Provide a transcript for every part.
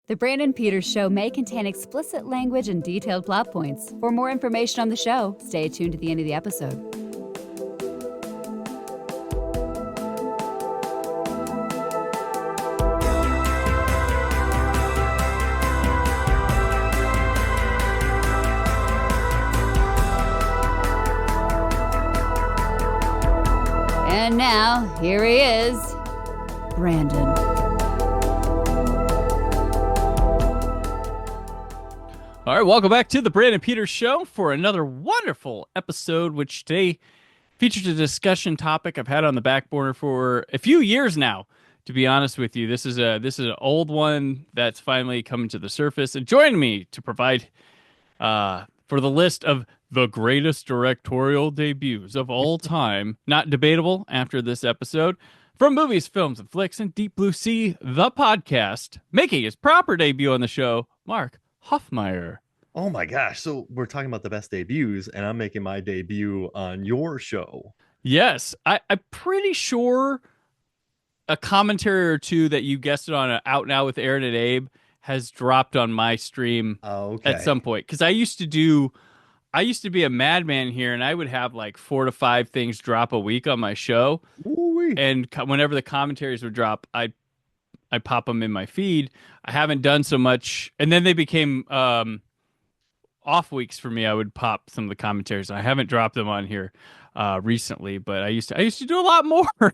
The Brandon Peters Show may contain explicit language and detailed plot points. For more information on the show, stay tuned to the end of the episode. And now, here he is, Brandon. All right, welcome back to the Brandon Peters Show for another wonderful episode, which today features a discussion topic I've had on the back burner for a few years now. To be honest with you, this is an old one that's finally coming to the surface. And joining me to provide for the list of the greatest directorial debuts of all time, not debatable after this episode, from movies, films, and flicks, and Deep Blue Sea, the podcast, making his proper debut on the show, Mark Hofmeyer. Oh my gosh. So we're talking about the best debuts, and I'm making my debut on your show. Yes. I'm pretty sure a commentary or two that you guested on Out Now with Aaron and Abe has dropped on my stream at some point. Because I used to be a madman here, and I would have like 4 to 5 things drop a week on my show. Ooh-wee. And whenever the commentaries would drop, I pop them in my feed. I haven't done so much, and then they became off weeks for me. I would pop some of the commentaries. I haven't dropped them on here recently, but I used to do a lot more.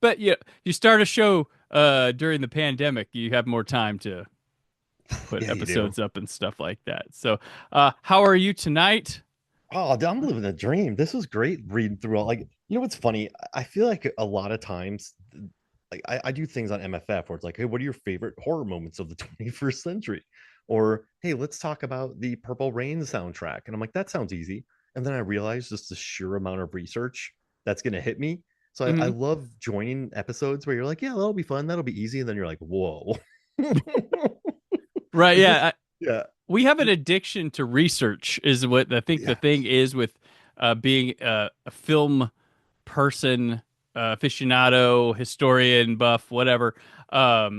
But yeah, you start a show during the pandemic, you have more time to put episodes up and stuff like that. So, how are you tonight? Oh, I'm living a dream. This was great reading through all. Like, you know what's funny? I feel like a lot of times, like I do things on MFF where it's like, hey, what are your favorite horror moments of the 21st century? Or, hey, let's talk about the Purple Rain soundtrack. And I'm like, that sounds easy. And then I realized just the sheer amount of research that's going to hit me. So I love joining episodes where you're like, yeah, that'll be fun. That'll be easy. And then you're like, whoa. Right. Yeah. Yeah. We have an addiction to research is what I think the thing is with being a film person, aficionado, historian, buff, whatever,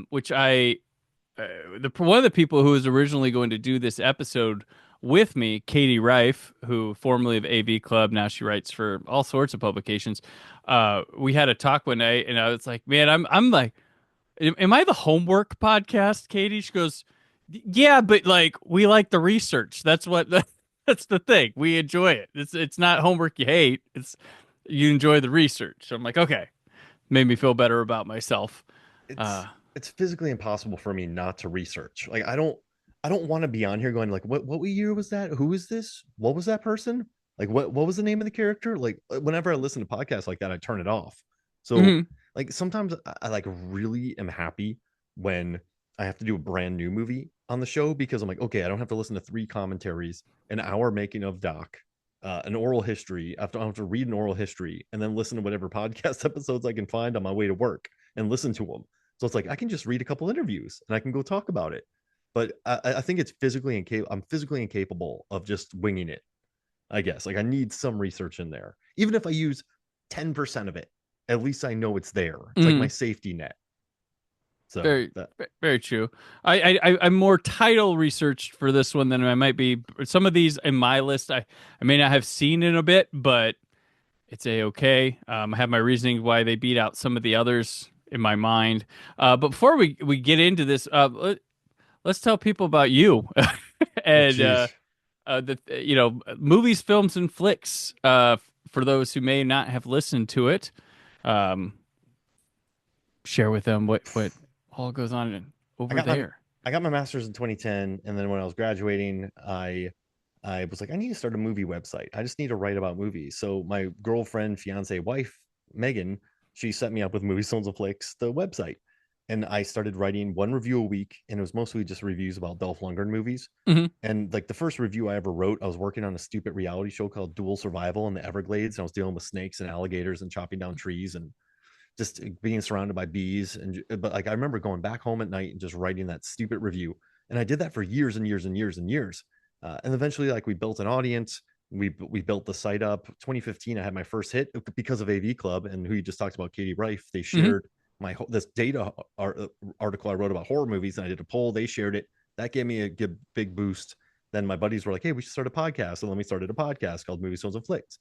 which one of the people who was originally going to do this episode with me, Katie Reif, who formerly of AV Club, now she writes for all sorts of publications. We had a talk one night, and I was like, "Man, I'm like, am I the homework podcast?" Katie, she goes, "Yeah, but like we like the research. That's the thing. We enjoy it. It's not homework you hate. It's you enjoy the research." So I'm like, okay, made me feel better about myself. It's physically impossible for me not to research. Like I don't want to be on here going like, what year was that? Who is this? What was that person? Like what was the name of the character? Like whenever I listen to podcasts like that, I turn it off. So like sometimes I like really am happy when I have to do a brand new movie on the show because I'm like, okay, I don't have to listen to 3 commentaries, an hour making of doc, an oral history. I don't have to read an oral history and then listen to whatever podcast episodes I can find on my way to work and listen to them. So it's like I can just read a couple interviews and I can go talk about it. But I think it's I'm physically incapable of just winging it. I guess like I need some research in there, even if I use 10% of it. At least I know it's there. It's like my safety net. So very true. I'm more title researched for this one than I might be. Some of these in my list I may not have seen in a bit, but it's okay. I have my reasoning why they beat out some of the others in my mind. But before we get into this, let's tell people about you and movies, films, and flicks. For those who may not have listened to it, share with them what all goes on over there. I got my master's in 2010, and then when I was graduating, I was like, I need to start a movie website. I just need to write about movies. So my girlfriend, fiance, wife, Megan, she set me up with Movies, Films, and Flicks, the website. And I started writing 1 review a week, and it was mostly just reviews about Dolph Lundgren movies. And like the first review I ever wrote, I was working on a stupid reality show called Dual Survival in the Everglades. And I was dealing with snakes and alligators and chopping down trees and just being surrounded by bees. But like I remember going back home at night and just writing that stupid review. And I did that for years and years and years and years. And eventually, like we built an audience. We built the site up. 2015, I had my first hit because of AV Club, and who you just talked about, Katie Reif. They shared this data article I wrote about horror movies, and I did a poll. They shared it. That gave me a good big boost. Then my buddies were like, "Hey, we should start a podcast." So then we started a podcast called Movies, Films, and Flix.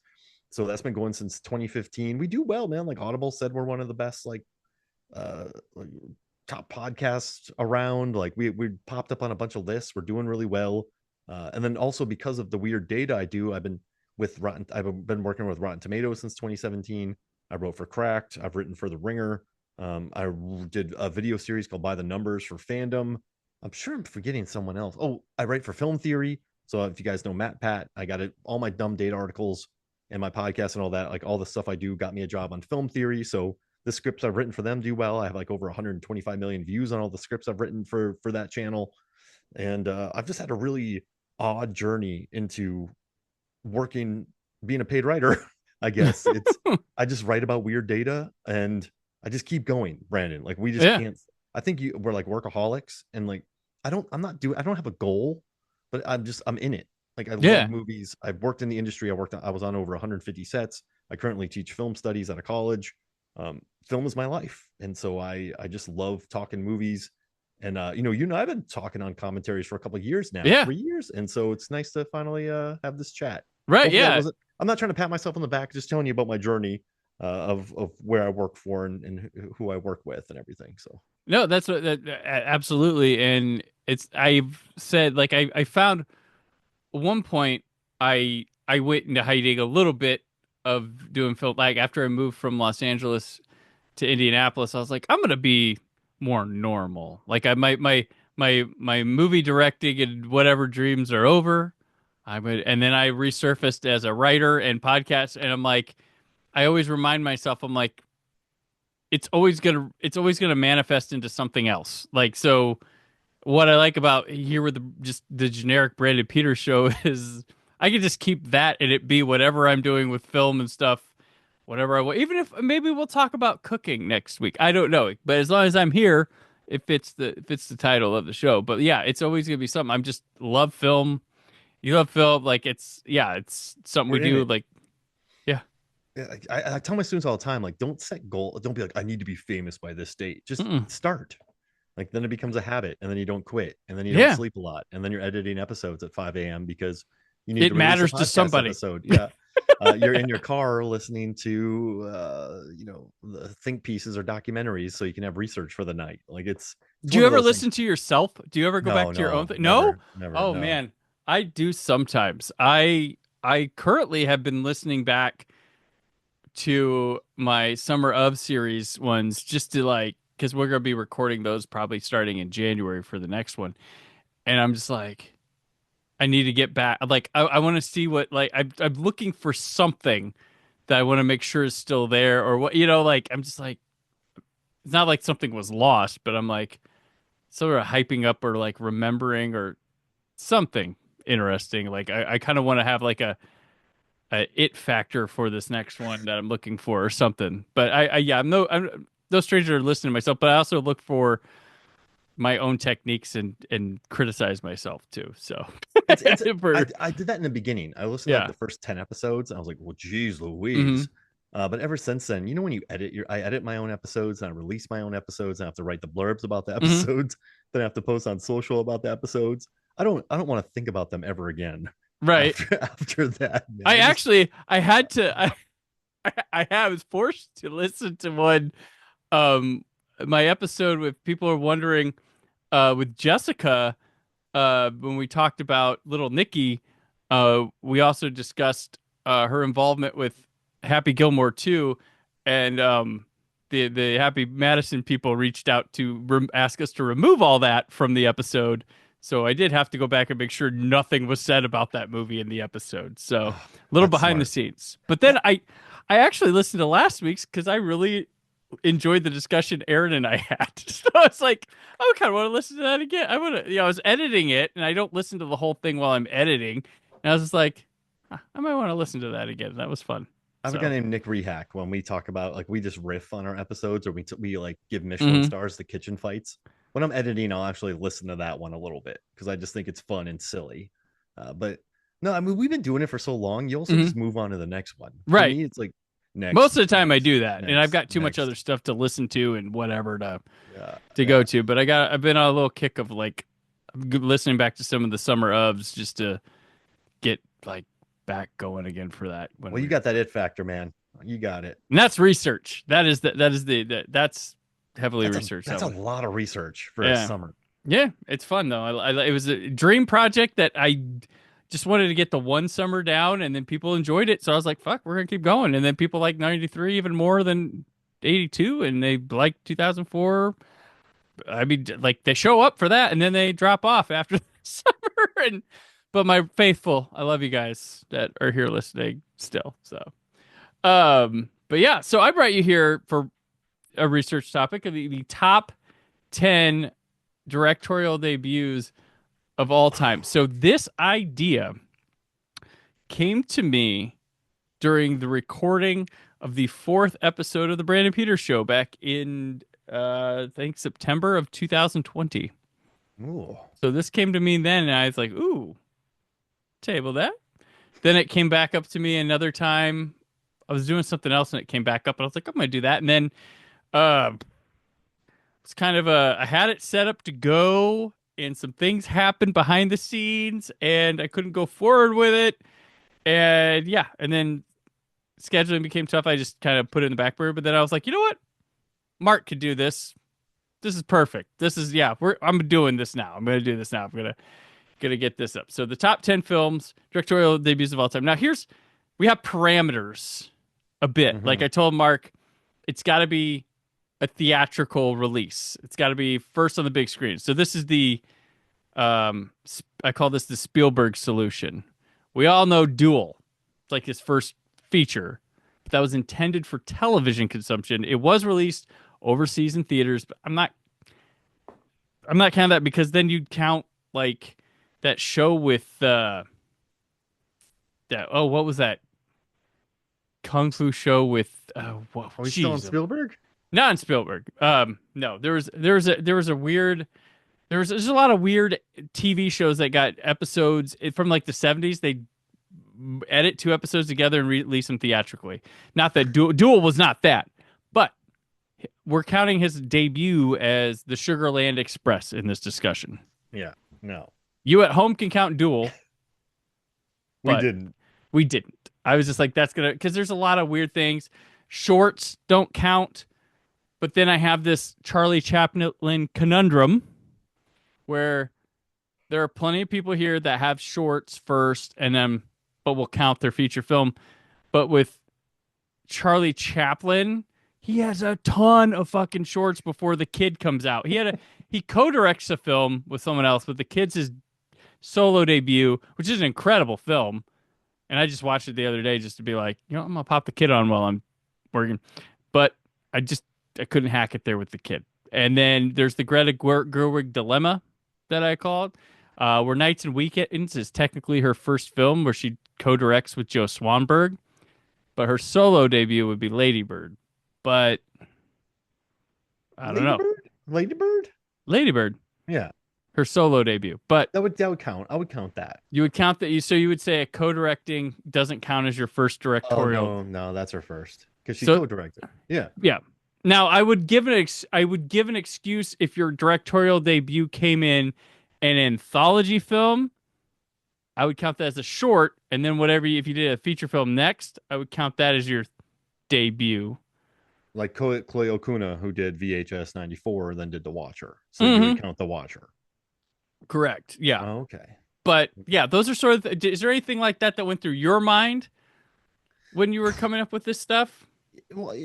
So that's been going since 2015. We do well, man. Like Audible said, we're one of the best like top podcasts around. Like we popped up on a bunch of lists. We're doing really well. And then also because of the weird data I do, I've been working with Rotten Tomatoes since 2017. I wrote for Cracked. I've written for The Ringer. I did a video series called By the Numbers for Fandom. I'm sure I'm forgetting someone else. Oh, I write for Film Theory. So if you guys know Matt Pat, I got it, all my dumb data articles and my podcast and all that, like all the stuff I do got me a job on Film Theory. So the scripts I've written for them do well. I have like over 125 million views on all the scripts I've written for that channel. And I've just had a really odd journey into being a paid writer. I guess I just write about weird data and I just keep going, Brandon. Like we just can't. I think we're like workaholics, and like I don't have a goal, but I'm in it. Like I love movies. I've worked in the industry. I was on over 150 sets. I currently teach film studies at a college. Film is my life, and so I just love talking movies. And you know, I've been talking on commentaries for a couple of years now, 3 years, and so it's nice to finally have this chat. Right? Hopefully I'm not trying to pat myself on the back, just telling you about my journey of where I work for and who I work with and everything. So no, that's absolutely. And I've said, like, I found at one point I went into hiding a little bit of doing film. Like after I moved from Los Angeles to Indianapolis, I was like, I'm gonna be more normal. Like my movie directing and whatever dreams are over. And then I resurfaced as a writer and podcast, and I'm like, I always remind myself, I'm like, it's always gonna manifest into something else. Like, so what I like about here with the generic Brandon Peters show is I can just keep that and it be whatever I'm doing with film and stuff, whatever I want. Even if maybe we'll talk about cooking next week, I don't know. But as long as I'm here, it fits the title of the show. But yeah, it's always gonna be something. I'm just love film. You love film, like it's something we do. Like, yeah. Yeah, I tell my students all the time, like, don't set goal. Don't be like, I need to be famous by this date. Just start. Like then it becomes a habit, and then you don't quit, and then you don't sleep a lot, and then you're editing episodes at 5 a.m. because you need it to matters to somebody. Episode. Yeah, you're in your car listening to the think pieces or documentaries, so you can have research for the night. Like it's do you ever listen to yourself? Do you ever go back to your own thing? No, never. Oh man, I do sometimes. I currently have been listening back to my Summer of series ones just to like, because we're gonna be recording those probably starting in January for the next one, and I'm just like, I need to get back. Like I want to see what, like I'm looking for something that I want to make sure is still there, or what, like I'm just like, it's not like something was lost, but I'm like sort of hyping up or like remembering or something interesting. Like I kind of want to have like a it factor for this next one that I'm looking for or something. But I'm no stranger to listening to myself, but I also look for my own techniques and criticize myself too. So I did that in the beginning. I listened to like the first 10 episodes and I was like, well, geez Louise. But ever since then, when you I edit my own episodes and I release my own episodes and I have to write the blurbs about the episodes, then I have to post on social about the episodes. I don't want to think about them ever again. Right. After that, man. I was forced to listen to one, my episode with people are wondering, with Jessica, when we talked about Little Nicky, we also discussed her involvement with Happy Gilmore too, and the Happy Madison people reached out to ask us to remove all that from the episode. So I did have to go back and make sure nothing was said about that movie in the episode. So a little behind the scenes. But then I actually listened to last week's because I really enjoyed the discussion Aaron and I had. So I was like, I kind of want to listen to that again. I was editing it, and I don't listen to the whole thing while I'm editing. And I was just like, I might want to listen to that again. That was fun. I have a guy named Nick Rehack. When we talk about, like, we just riff on our episodes, or we like give Michelin stars to kitchen fights. When I'm editing, I'll actually listen to that one a little bit because I just think it's fun and silly. But no, I mean, we've been doing it for so long. You also just move on to the next one. Right. For me, it's like Most of the time I do that, and I've got too much next. other stuff to listen to and whatever Yeah, to go to. But I've been on a little kick of like listening back to some of the summer ofs just to get like back going again for that. Well, you got that it factor, man. You got it. And that's research. That's heavily researched. That's a lot of research for Yeah. a summer. Yeah, it's fun though. It was a dream project that I just wanted to get the one summer down, and then people enjoyed it. So I was like, "Fuck, we're gonna keep going." And then people like 93 even more than 82, and they like 2004. I mean, like they show up for that, and then they drop off after the summer. But my faithful, I love you guys that are here listening still. So, but yeah, so I brought you here for a research topic of the top 10 directorial debuts of all time. So this idea came to me during the recording of the 4th episode of the Brandon Peters Show back in I think September of 2020. Ooh. So this came to me then, and I was like, "Ooh, table that." Then it came back up to me another time. I was doing something else, and it came back up, and I was like, "I'm gonna do that." And then it's kind of I had it set up to go, and some things happened behind the scenes, and I couldn't go forward with it. And yeah, and then scheduling became tough. I just kind of put it in the back burner. But then I was like, you know what? Mark could do this. This is perfect. This is I'm doing this now. I'm gonna do this now. I'm gonna get this up. So the top 10 films, directorial debuts of all time. Now we have parameters a bit. Mm-hmm. Like I told Mark, it's got to be a theatrical release. It's got to be first on the big screen. So this is I call this the Spielberg solution. We all know Duel. It's like his first feature, but that was intended for television consumption. It was released overseas in theaters, but I'm not counting that, because then you'd count like that show with what was that kung fu show with Are we still on Spielberg? Not on Spielberg. No, there's a lot of weird TV shows that got episodes from like the 70s. They edit 2 episodes together and release them theatrically. Not that Duel was not that, but we're counting his debut as the Sugarland Express in this discussion. Yeah, no. You at home can count Duel. We didn't. We didn't. I was just like, that's gonna, because there's a lot of weird things. Shorts don't count. But then I have this Charlie Chaplin conundrum where there are plenty of people here that have shorts first, and then but will count their feature film. But with Charlie Chaplin, he has a ton of fucking shorts before The Kid comes out. He co-directs a film with someone else, but The Kid's his solo debut, which is an incredible film. And I just watched it the other day just to be like, I'm gonna pop The Kid on while I'm working. But I couldn't hack it there with The Kid. And then there's the Greta Gerwig dilemma that I called, where Nights and Weekends is technically her first film where she co-directs with Joe Swanberg, but her solo debut would be Lady Bird. But I don't know. Lady Bird? Yeah. Her solo debut. But that would count. I would count that. You would count that. So you would say a co-directing doesn't count as your first directorial. Oh, no, that's her first, because she co-directed. Yeah. Yeah. Now I would give an excuse if your directorial debut came in an anthology film. I would count that as a short, and then if you did a feature film next, I would count that as your debut. Like Chloe Okuna, who did VHS 94 and then did The Watcher. So you would count The Watcher. Correct. Yeah. Oh, okay. But yeah, those are sort of. Is there anything like that went through your mind when you were coming up with this stuff? Well,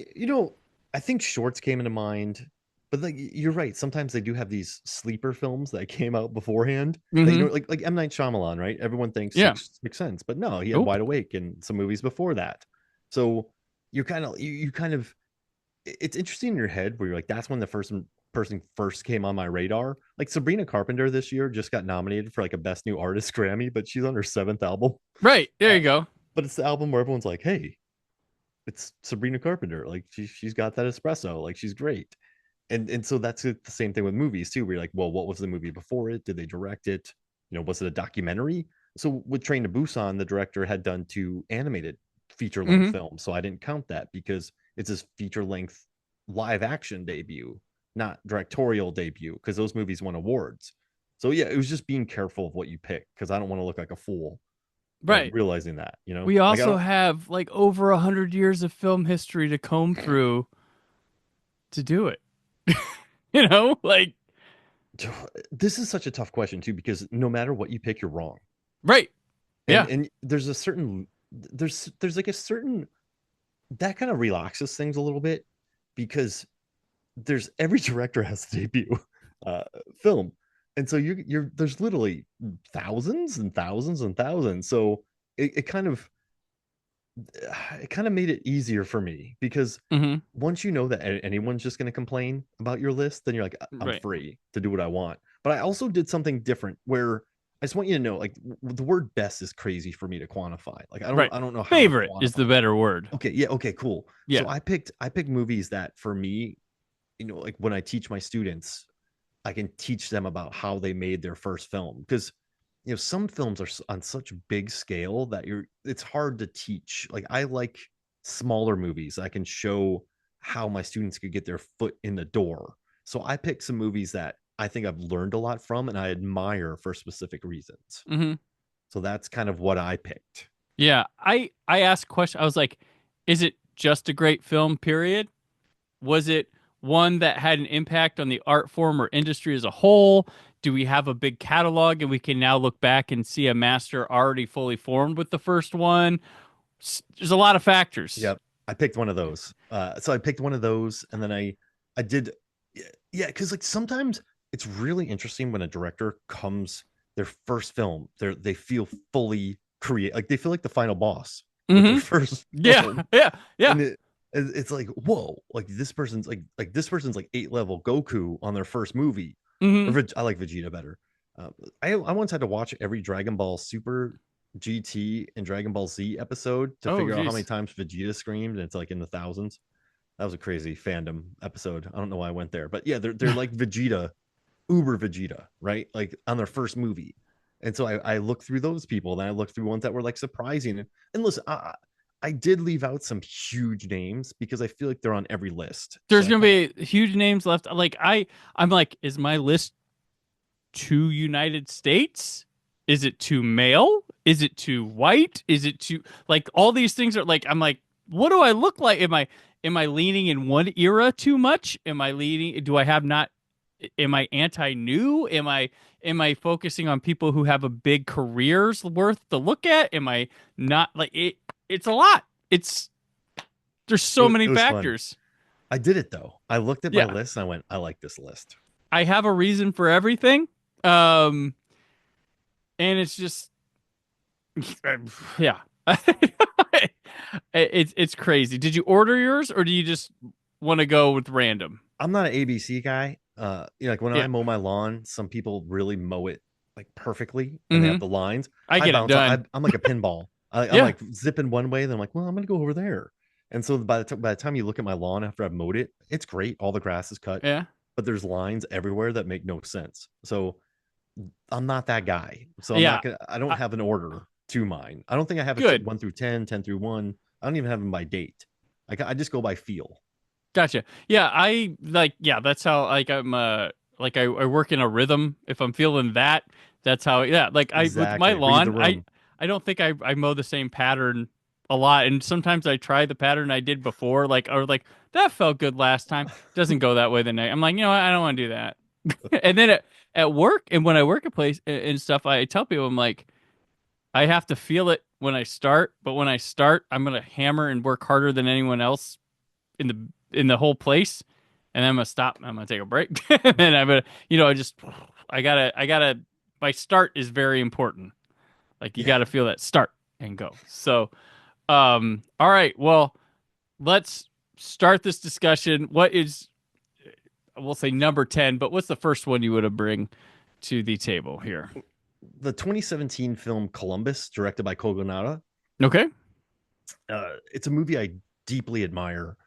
I think shorts came into mind, but like you're right. Sometimes they do have these sleeper films that came out beforehand. Mm-hmm. Like M. Night Shyamalan, right? Everyone thinks Sixth Sense, but no, he had Wide Awake and some movies before that. So you kind of, it's interesting in your head where you're like, that's when the person first came on my radar. Like Sabrina Carpenter this year just got nominated for like a Best New Artist Grammy, but she's on her 7th album. Right, there you go. But it's the album where everyone's like, hey, it's Sabrina Carpenter. Like she's got that espresso. Like she's great. And so that's the same thing with movies too, where you're like, well, what was the movie before it? Did they direct it? Was it a documentary? So with Train to Busan, the director had done 2 animated feature length Mhm. film, so I didn't count that because it's his feature length live action debut, not directorial debut, because those movies won awards. So yeah, it was just being careful of what you pick because I don't want to look like a fool, Right. realizing that, We like I also don't. have like over 100 years of film history to comb through to do it. Like This is such a tough question too because no matter what you pick, you're wrong. right. And Yeah. and there's a certain there's like a certain that kind of relaxes things a little bit because there's every director has a debut uh film. And so you're there's literally thousands and thousands and thousands. So it kind of it kind of made it easier for me because Mhm. once you know that anyone's just going to complain about your list, then you're like, I'm Right. free to do what I want. But I also did something different where I just want you to know, like the word best is crazy for me to quantify. Like Right. I don't know how to Favorite is quantify. the better word. Okay, yeah, okay, cool. So Yeah. I picked movies that for me, like when I teach my students, I can teach them about how they made their first film because some films are on such big scale that it's hard to teach. Like I like smaller movies. I can show how my students could get their foot in the door. So I picked some movies that I think I've learned a lot from and I admire for specific reasons. Mhm. So that's kind of what I picked. Yeah. I asked a question. I was like, is it just a great film period? Was it one that had an impact on the art form or industry as a whole? Do we have a big catalog and we can now look back and see a master already fully formed with the first one? There's a lot of factors. Yep. I picked one of those. So I picked one of those, and then I did, yeah, because like sometimes it's really interesting when a director comes their first film, they feel fully create, like they feel like the final boss with their Hmm. first Yeah, film, yeah, yeah. and it's like whoa, like this person's like this person's like 8 level Goku on their first movie, or Hmm. I like Vegeta better. I once had to watch every Dragon Ball Super GT and Dragon Ball Z episode to Oh, figure out how many geez. times Vegeta screamed, and it's like in the thousands. That was a crazy fandom episode. I don't know why I went there, but yeah, they're like Vegeta, Uber Vegeta, right? Like on their first movie. And so I looked through those people, then I looked through ones that were like surprising. And listen, I did leave out some huge names because I feel like they're on every list. So There's I gonna kind of be huge names left. Like I'm like, is my list too United States? Is it too male? Is it too white? Is it too like all these things are like I'm like, what do I look like? Am I leaning in one era too much? Am I leaning do I have not am I anti-new? Am I focusing on people who have a big careers worth to look at? Am I not like it's a lot. It's there's so it many was fun. factors. I did it though. I looked at my Yeah. list and I went, I like this list. I have a reason for everything. Um and it's just yeah. It's crazy. Did you order yours or do you just want to go with random? I'm not an ABC guy. Like when Yeah. I mow my lawn, some people really mow it like perfectly, and they Hmm. have the lines. I I get it bounce. done. I'm like a pinball. I'm Yeah. like zipping one way, then I'm like, well, I'm gonna go over there. And so by the time you look at my lawn after I've mowed it, it's great. All the grass is cut, Yeah. but there's lines everywhere that make no sense. So I'm not that guy. So I'm Yeah. not gonna. I don't I, have an order to mine. I don't think I have a good. 1 through 10, 10 through 1. I don't even have them by date. Like I just go by feel. Gotcha. Yeah, I like yeah, that's how like I'm like I work in a rhythm. If I'm feeling that, that's how yeah, like I with my Exactly. Read the lawn, room. I don't think I mow the same pattern a lot. And sometimes I try the pattern I did before, like or like that felt good last time. Doesn't go that way the next. I'm like, what? I don't want to do that. And then at work and when I work at place and stuff, I tell people I'm like, I have to feel it when I start, but when I start, I'm gonna hammer and work harder than anyone else in the whole place, and then I'm gonna stop. I'm gonna take a break, and I'm gonna, I just, I gotta. My start is very important. Like you Yeah. gotta feel that start and go. So, all right. Well, let's start this discussion. What is, we'll say number 10, but what's the first one you would have bring to the table here? The 2017 film Columbus, directed by Kogonada. Okay. It's a movie I deeply admire,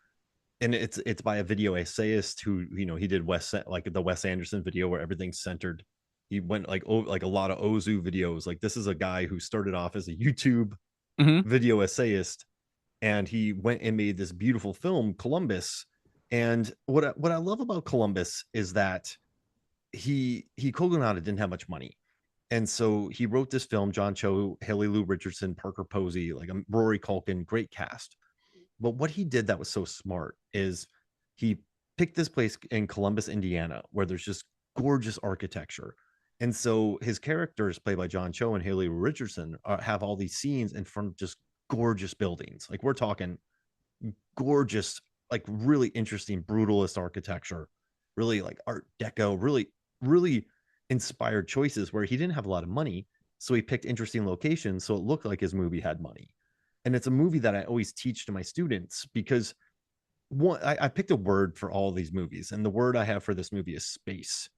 and it's by a video essayist who he did like the Wes Anderson video where everything's centered. He went like a lot of Ozu videos. Like this is a guy who started off as a YouTube Hmm. video essayist and he went and made this beautiful film, Columbus. And what I love about Columbus is that Kogonada didn't have much money. And so he wrote this film, John Cho, Haley Lou Richardson, Parker Posey, like Rory Culkin, great cast. But what he did that was so smart is he picked this place in Columbus, Indiana, where there's just gorgeous architecture. And so his characters, played by John Cho and Haley Richardson, have all these scenes in front of just gorgeous buildings. Like we're talking gorgeous, like really interesting, brutalist architecture, really like Art Deco, really inspired choices where he didn't have a lot of money. So he picked interesting locations. So it looked like his movie had money. And it's a movie that I always teach to my students because I picked a word for all these movies. And the word I have for this movie is space.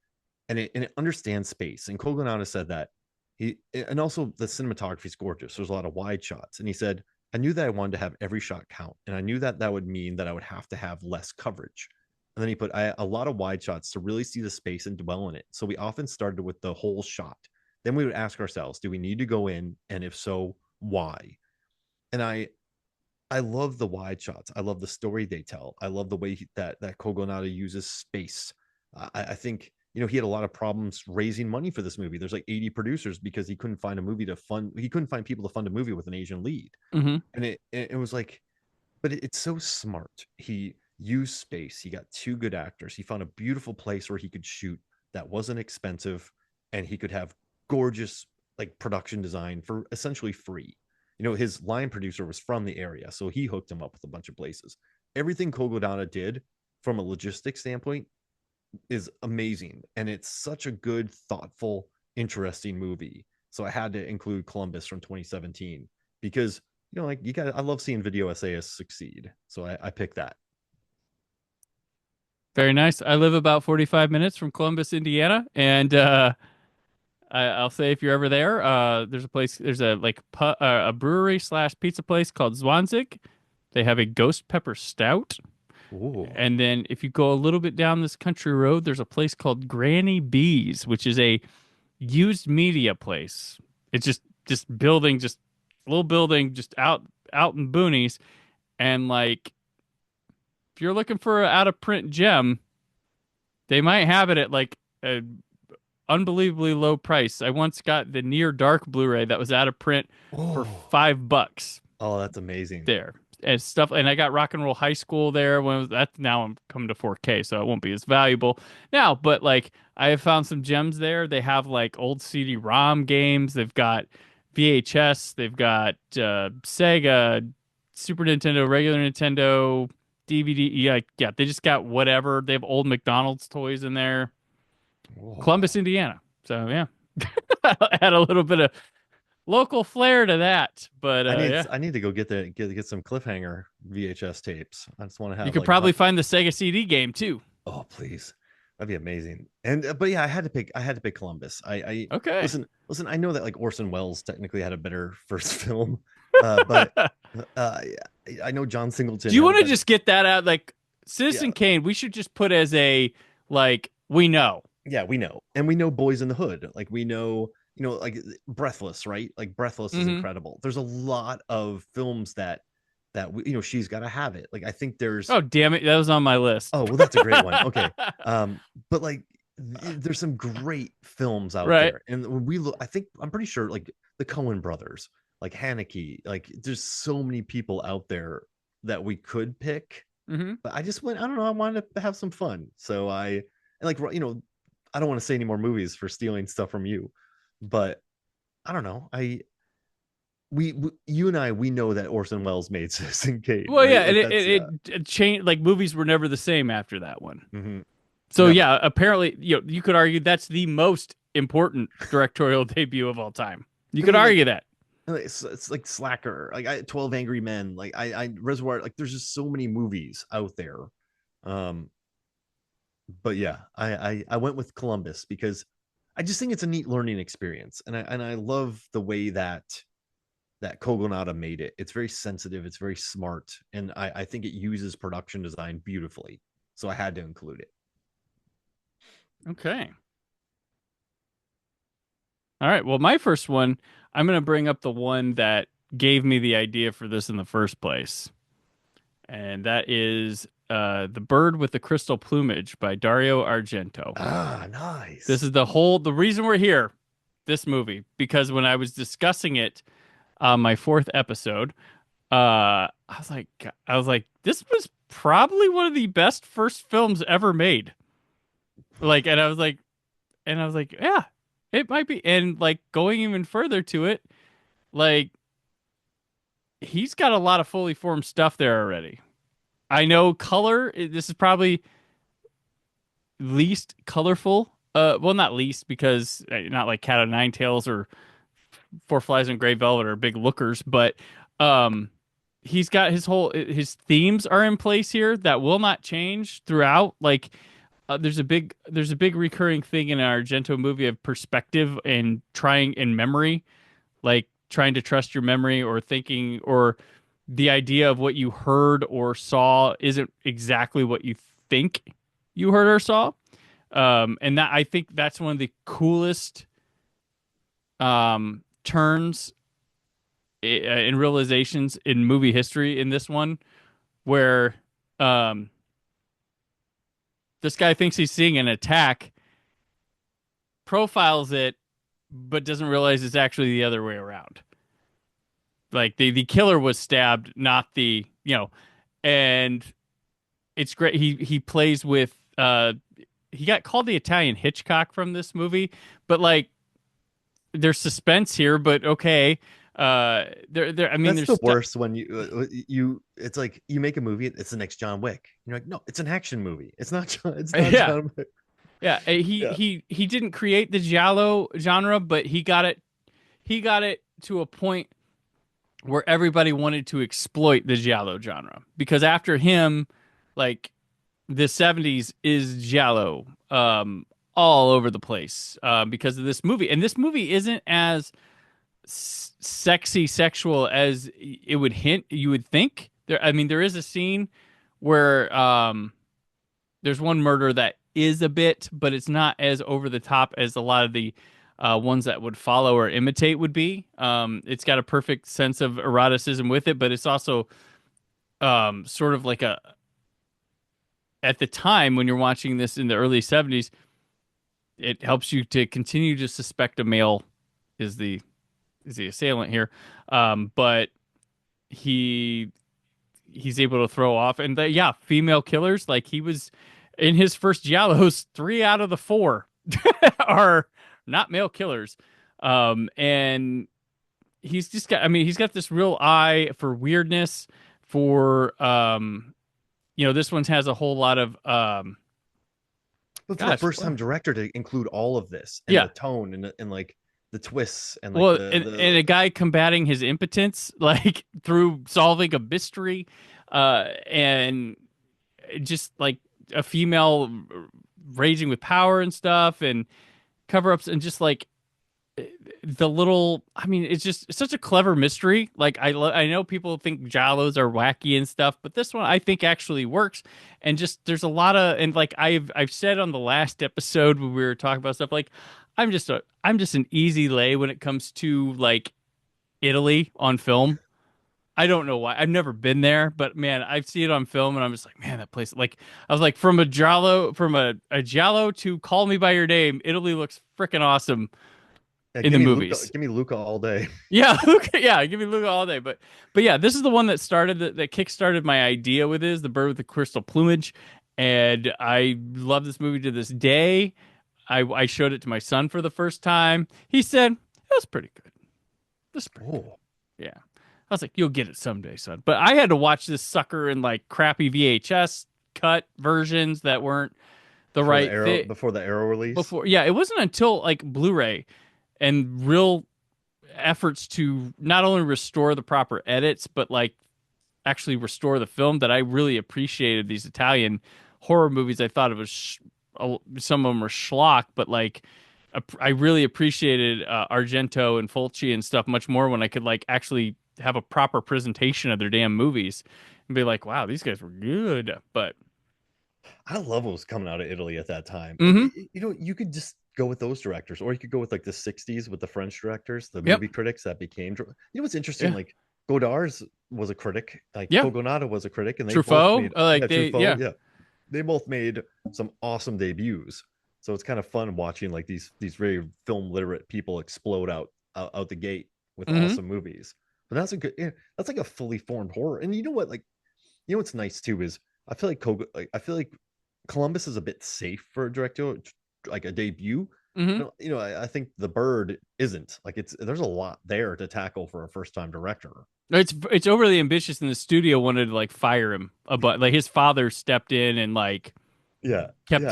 And it understands space. And Kogonada said that and also the cinematography is gorgeous. There's a lot of wide shots. And he said, I knew that I wanted to have every shot count. And I knew that that would mean that I would have to have less coverage. And then he put a lot of wide shots to really see the space and dwell in it. So we often started with the whole shot. Then we would ask ourselves, do we need to go in? And if so, why? And I love the wide shots. I love the story they tell. I love the way that Kogonada uses space. I think he had a lot of problems raising money for this movie. There's like 80 producers because he couldn't find a movie to fund. He couldn't find people to fund a movie with an Asian lead. Mm-hmm. And it was like, but it's so smart. He used space. He got two good actors. He found a beautiful place where he could shoot that wasn't expensive, and he could have gorgeous like production design for essentially free. His line producer was from the area, so he hooked him up with a bunch of places. Everything Kogodana did from a logistics standpoint is amazing, and it's such a good, thoughtful, interesting movie. So I had to include Columbus from 2017 because like I love seeing video essayists succeed. So I picked that. Very nice. I live about 45 minutes from Columbus, Indiana, and I'll say if you're ever there, there's a brewery slash pizza place called Zwanzig. They have a ghost pepper stout. Ooh. And then if you go a little bit down this country road, there's a place called Granny B's, which is a used media place. It's just building, just a little building, just out in boonies. And like, if you're looking for an out of print gem, they might have it at like a unbelievably low price. I once got the Near Dark Blu-ray that was out of print for $5 Oh, that's amazing. there. And stuff, and I got Rock and Roll High School there now I'm coming to 4K, so it won't be as valuable now. But like, I have found some gems there. They have like old CD-ROM games. They've got VHS. They've got Sega, Super Nintendo, regular Nintendo, DVD. Yeah. They just got whatever. They have old McDonald's toys in there. Whoa. Columbus, Indiana. So yeah, add a little bit of local flair to that. But I need to go get some Cliffhanger VHS tapes. I just want to have. You could probably find the Sega CD game too. Oh please, that'd be amazing. And but yeah, I had to pick Columbus. Okay. Listen. I know that like Orson Welles technically had a better first film, but I know John Singleton. Do you want to just get that out? Like Citizen Kane, we should just put as a like we know. Yeah, we know, and we know Boys in the Hood. Like we know. Like Breathless, right? Like Breathless is incredible. There's a lot of films that She's Gotta Have It. Like I think there's. Oh damn it, that was on my list. Oh well, that's a great one. Okay, but like there's some great films out there, and when we look, I'm pretty sure like the Coen brothers, like Haneke, like there's so many people out there that we could pick. But I just went. I don't know. I wanted to have some fun, so I I don't want to say any more movies for stealing stuff from you. But I don't know. You and I, we know that Orson Welles made Citizen Kane. Well, right? yeah, like and it changed. Like movies were never the same after that one. Mm-hmm. So yeah, apparently, you could argue that's the most important directorial debut of all time. You could argue that. It's like Slacker, like 12 Angry Men, like I Reservoir. Like there's just so many movies out there. But yeah, I went with Columbus because I just think it's a neat learning experience, and I love the way that Kogonada made it. It's very sensitive, it's very smart, and I think it uses production design beautifully. So I had to include it. Okay. All right. Well, my first one, I'm going to bring up the one that gave me the idea for this in the first place. And that is The Bird with the Crystal Plumage by Dario Argento. Ah, This nice. is the reason we're here, this movie, because when I was discussing it on my fourth episode, I was like, this was probably one of the best first films ever made. Like, and I was like, yeah, it might be. And like going even further to it, like he's got a lot of fully formed stuff there already. I know this is probably least colorful. Well, not least because not like Cat o' Nine Tails or Four Flies on Gray Velvet are big lookers, but um, he's got his themes are in place here that will not change throughout. Like there's a big recurring thing in our Argento movie of perspective and trying in memory, like trying to trust your memory or thinking or the idea of what you heard or saw isn't exactly what you think you heard or saw. And that I think that's one of the coolest turns and realizations in movie history in this one, where um, this guy thinks he's seeing an attack, profiles it, but doesn't realize it's actually the other way around. Like the killer was stabbed, not the and it's great. He plays with he got called the Italian Hitchcock from this movie, but like there's suspense here, but okay. I mean, That's there's the worst when it's like you make a movie, it's the next John Wick. You're like, no, it's an action movie. It's not yeah, John Wick. yeah. Yeah. He didn't create the giallo genre, but he got it to a point where everybody wanted to exploit the giallo genre because after him, like the 70s is giallo all over the place because of this movie, and this movie isn't as sexy sexual as it would hint you would think. I mean, there is a scene where there's one murder that is a bit, but it's not as over the top as a lot of the ones that would follow or imitate would be. It's got a perfect sense of eroticism with it, but it's also sort of like a at the time when you're watching this in the early 70s, it helps you to continue to suspect a male is the assailant here. But he he's able to throw off and yeah, female killers like he was in his first giallos, 3 out of the 4 are not male killers. And he's just got I mean, he's got this real eye for weirdness for this one has a whole lot of But for a gosh, first time director to include all of this and yeah. the tone and like the twists and like Well, and the a guy combating his impotence, like through solving a mystery, and just like a female raging with power and stuff, and cover ups, and just like the little. I mean, it's such a clever mystery. Like I know people think giallos are wacky and stuff, but this one I think actually works. And just there's a lot of and like I've said on the last episode when we were talking about stuff like I'm just an easy lay when it comes to like Italy on film. I don't know why. I've never been there, but man, I see it on film and I'm just like, man, that place like I was like from a giallo to Call Me by Your Name, Italy looks freaking awesome yeah, in the movies. Give me Luca all day. Yeah, Luca, yeah, give me Luca all day. But yeah, this is the one that started that kickstarted my idea with The Bird with the Crystal Plumage. And I love this movie to this day. I showed it to my son for the first time. He said, "That was pretty good. This is pretty good." Oh, Yeah. I was like, "You'll get it someday, son." But I had to watch this sucker in like crappy VHS cut versions that weren't the right fit before the Arrow release. before. Yeah, it wasn't until like Blu-ray and real efforts to not only restore the proper edits, but like actually restore the film that I really appreciated these Italian horror movies. I thought it was some of them were schlock, but like I really appreciated Argento and Fulci and stuff much more when I could like actually have a proper presentation of their damn movies and be like, wow, these guys were good. But I love what was coming out of Italy at that time. mhm. You could just go with those directors, or you could go with like the '60s with the French directors, the Yep. movie critics that became. You know what's interesting? Yeah. Like Godard's was a critic, like Yeah. Kogonada was a critic, and they both Truffaut, made like they, Truffaut, yeah. yeah, they both made some awesome debuts. So it's kind of fun watching like these very film literate people explode out the gate with Hmm. awesome movies. But that's a good, yeah, that's like a fully formed horror. And you know what? Like, you know what's nice too is I feel like Columbus is a bit safe for a director, like a debut. Hmm. You know, I think The Bird isn't like there's a lot there to tackle for a first time director. It's overly ambitious, and the studio wanted to like fire him. But like his father stepped in and like Yeah, kept yeah.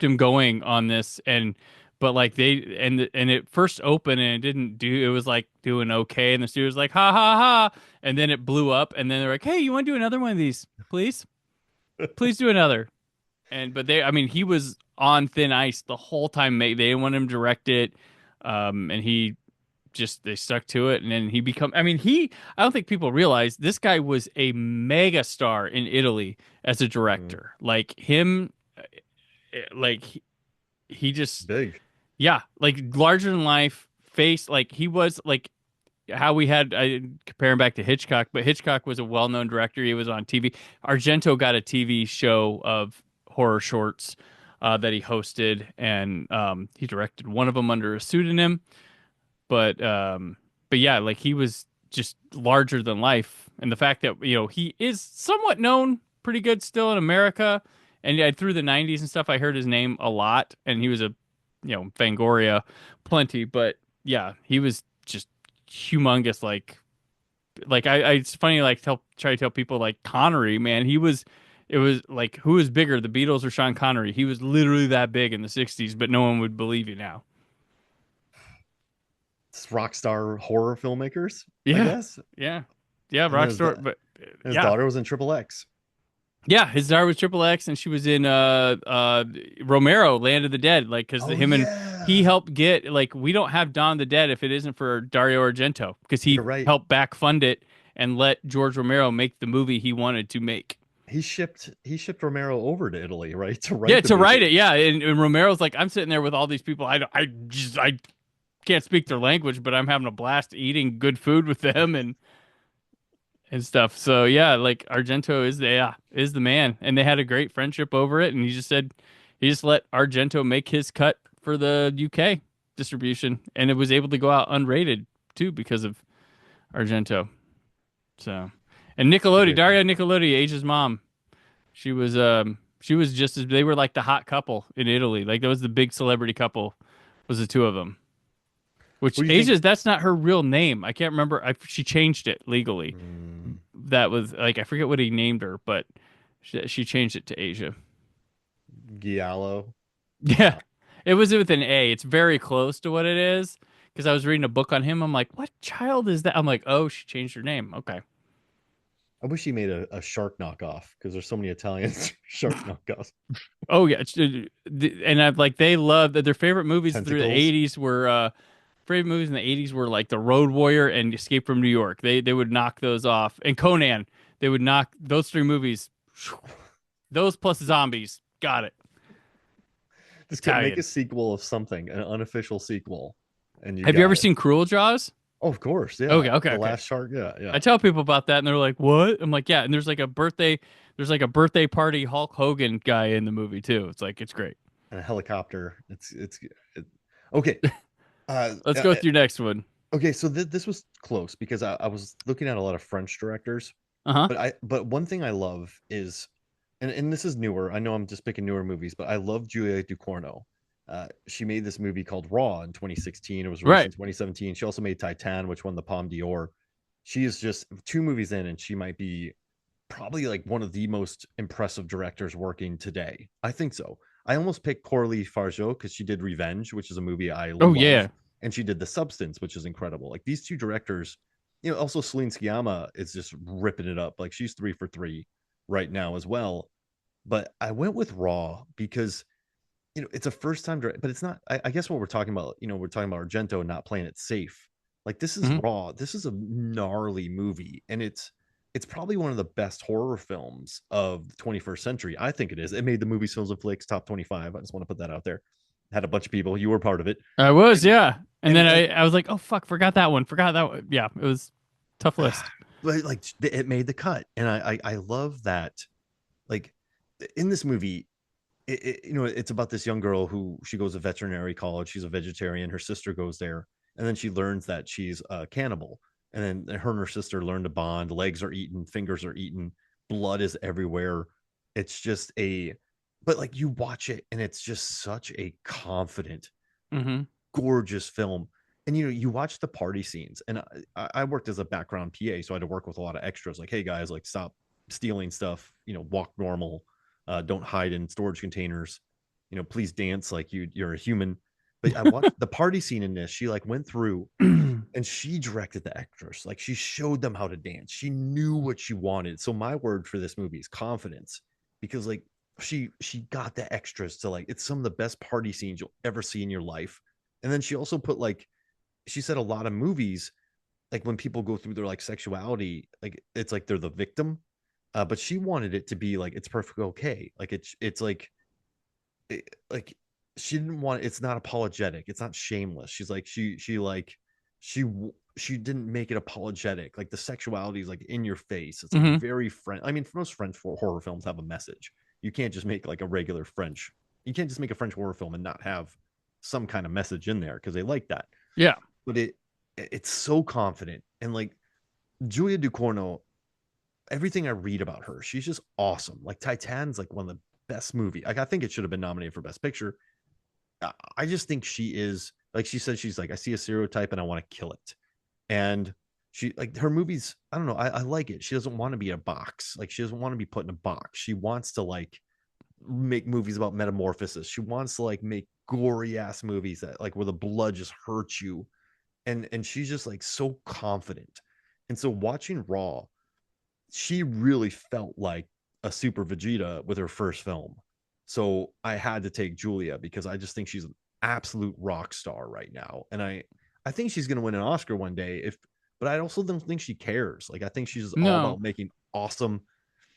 him going on this, and but like they and it first opened and it didn't do, it was like doing okay, and the studio was like ha ha ha, and then it blew up, and then they're like, hey, you want to do another one of these, please do another. And but they, I mean, he was on thin ice the whole time. They didn't want him to direct it, and he just, they stuck to it, and then he become, I mean, he, I don't think people realize this guy was a mega star in Italy as a Mm, director. Like him, like he just, big. yeah, like larger than life face. Like he was like how we had, I compare him back to Hitchcock, but Hitchcock was a well-known director. He was on TV. Argento got a TV show of horror shorts that he hosted, and he directed one of them under a pseudonym. But yeah, like he was just larger than life, and the fact that he is somewhat known, pretty good still in America, and yeah, through the '90s and stuff, I heard his name a lot, and he was a Fangoria plenty, but yeah, he was just humongous. It's funny, like try to tell people like Connery, man, he was. It was like, who is bigger, the Beatles or Sean Connery? He was literally that big in the '60s, but no one would believe you now. It's rock star horror filmmakers, I Yeah, guess. yeah, yeah. And then Rockstar, but his yeah, daughter was in Triple X. yeah. His daughter was Triple X, and she was in Romero, Land of the Dead. Like, because Oh him and he yeah, helped get, like, we don't have Dawn of the Dead if it isn't for Dario Argento, because he you're right. helped back fund it and let George Romero make the movie he wanted to make. He shipped Romero over to Italy, right, to Yeah, write the to write movie. it. Yeah, and Romero's like, I'm sitting there with all these people. I can't speak their language, but I'm having a blast eating good food with them, and stuff. So yeah, like Argento is the man, and they had a great friendship over it. And he just said he just let Argento make his cut for the UK distribution, and it was able to go out unrated too because of Argento. So, and It's a Nickelodeon, great film. Daria Nickelodeon, Asia's mom, she was just as, they were like the hot couple in Italy. Like that was the big celebrity couple, was the two of them. Which Who do you think? Asia's, that's not her real name. I can't remember. She changed it legally. Mm, That was like, I forget what he named her, but she changed it to Asia. Giallo. Yeah, it was with an A. It's very close to what it is, because I was reading a book on him. I'm like, what child is that? I'm like, oh, she changed her name. Okay. I wish he made a shark knockoff because there's so many Italian shark knockoffs. Oh yeah, and I've like, they love that their favorite movies through the Tentacles. '80s were favorite movies in the '80s were like The Road Warrior and Escape from New York. They would knock those off, and Conan. They would knock those three movies. Those plus zombies. Got it. Just make a Italian. sequel of something, an unofficial sequel, and you Have you ever got it. seen Cruel Jaws? Oh, of course, yeah. Okay, okay, The okay. Last Shark, yeah, yeah. I tell people about that, and they're like, "What?" I'm like, "Yeah." And there's like a birthday party Hulk Hogan guy in the movie too. It's like, it's great. And a helicopter. It, okay. Let's go with your next one. Okay, so this was close because I was looking at a lot of French directors, Uh huh. but one thing I love is, and this is newer. I know I'm just picking newer movies, but I love Juliette Ducournau. She made this movie called Raw in 2016. It was released Right. in 2017. She also made Titan, which won the Palme d'Or. She is just 2 movies in, and she might be probably like one of the most impressive directors working today. I think so. I almost picked Coralie Fargeau because she did Revenge, which is a movie I Oh love, yeah. and she did The Substance, which is incredible. Like these two directors, also Celine Sciamma is just ripping it up. Like she's 3 for 3 right now as well. But I went with Raw because it's a first time, but it's not. I guess what we're talking about, we're talking about Argento not playing it safe. Like this is Hmm. Raw. This is a gnarly movie, and it's probably one of the best horror films of the 21st century. I think it is. It made the movie Films and Flix top 25. I just want to put that out there. had a bunch of people. You were part of it. I was, And yeah. And then and like I was like, oh fuck, forgot that one. Forgot that one. Yeah, it was tough list. but like it made the cut. And I love that, like, in this movie, it's about this young girl who she goes to veterinary college. She's a vegetarian. Her sister goes there, and then she learns that she's a cannibal. And then her and her sister learn to bond. Legs are eaten, fingers are eaten, blood is everywhere. It's just but like you watch it, and it's just such a confident, Mm-hmm. gorgeous film. And you watch the party scenes, and I worked as a background PA, so I had to work with a lot of extras. Like, hey guys, like stop stealing stuff. Walk normal. Don't hide in storage containers. Please dance like you're a human. But I watched the party scene in this. She like went through and she directed the extras. Like she showed them how to dance. She knew what she wanted. So my word for this movie is confidence, because like she got the extras to, like, it's some of the best party scenes you'll ever see in your life. And then she also put, like, she said a lot of movies, like when people go through their like sexuality, like it's like they're the victim. But she wanted it to be like it's perfectly okay. Like it's like like she didn't want, it's not apologetic, it's not shameless. She's like she she didn't make it apologetic. Like the sexuality is like in your face. It's like Mm-hmm. very French. I mean, most French horror films have a message. You can't just make like a regular French. You can't just make a French horror film and not have some kind of message in there because they like that. Yeah. But it's so confident. And like Julia Ducournau, everything I read about her, she's just awesome. Like Titan's like one of the best movie. Like I think it should have been nominated for Best Picture. I just think she is, like she said, she's like, I see a stereotype and I want to kill it. And she, like, her movies, I don't know, I like it. She doesn't want to be in a box. Like she doesn't want to be put in a box. She wants to like make movies about metamorphosis. She wants to like make gory ass movies that like where the blood just hurts you. And she's just like so confident. And so watching Raw, she really felt like a super Vegeta with her first film. So I had to take Julia because I just think she's an absolute rock star right now. And I think she's going to win an Oscar one day, but I also don't think she cares. Like I think she's all No. about making awesome,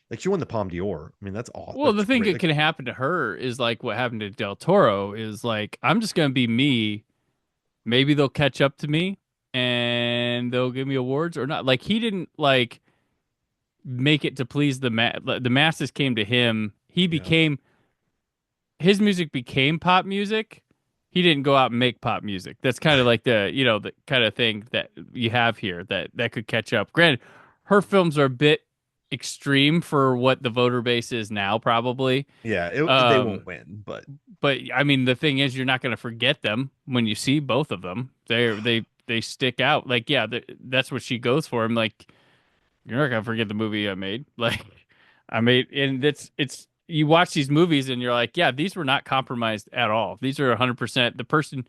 like she won the Palme d'Or. I mean, that's awesome. Well, the That's thing great. that Like, can happen to her is like what happened to Del Toro is like I'm just gonna be me. Maybe they'll catch up to me and they'll give me awards or not. Like he didn't like make it to please the masses came to him. He yeah. became his music became pop music. He didn't go out and make pop music. That's kind of like the kind of thing that you have here that could catch up. Granted, her films are a bit extreme for what the voter base is now, probably. Yeah, they Um, won't win, but but I mean, the thing is, you're not going to forget them when you see both of them. They stick out. Like, yeah, that's what she goes for. I'm like, you're not going to forget the movie I made. Like, I made, and it's you watch these movies and you're like, yeah, these were not compromised at all. These are 100%. The person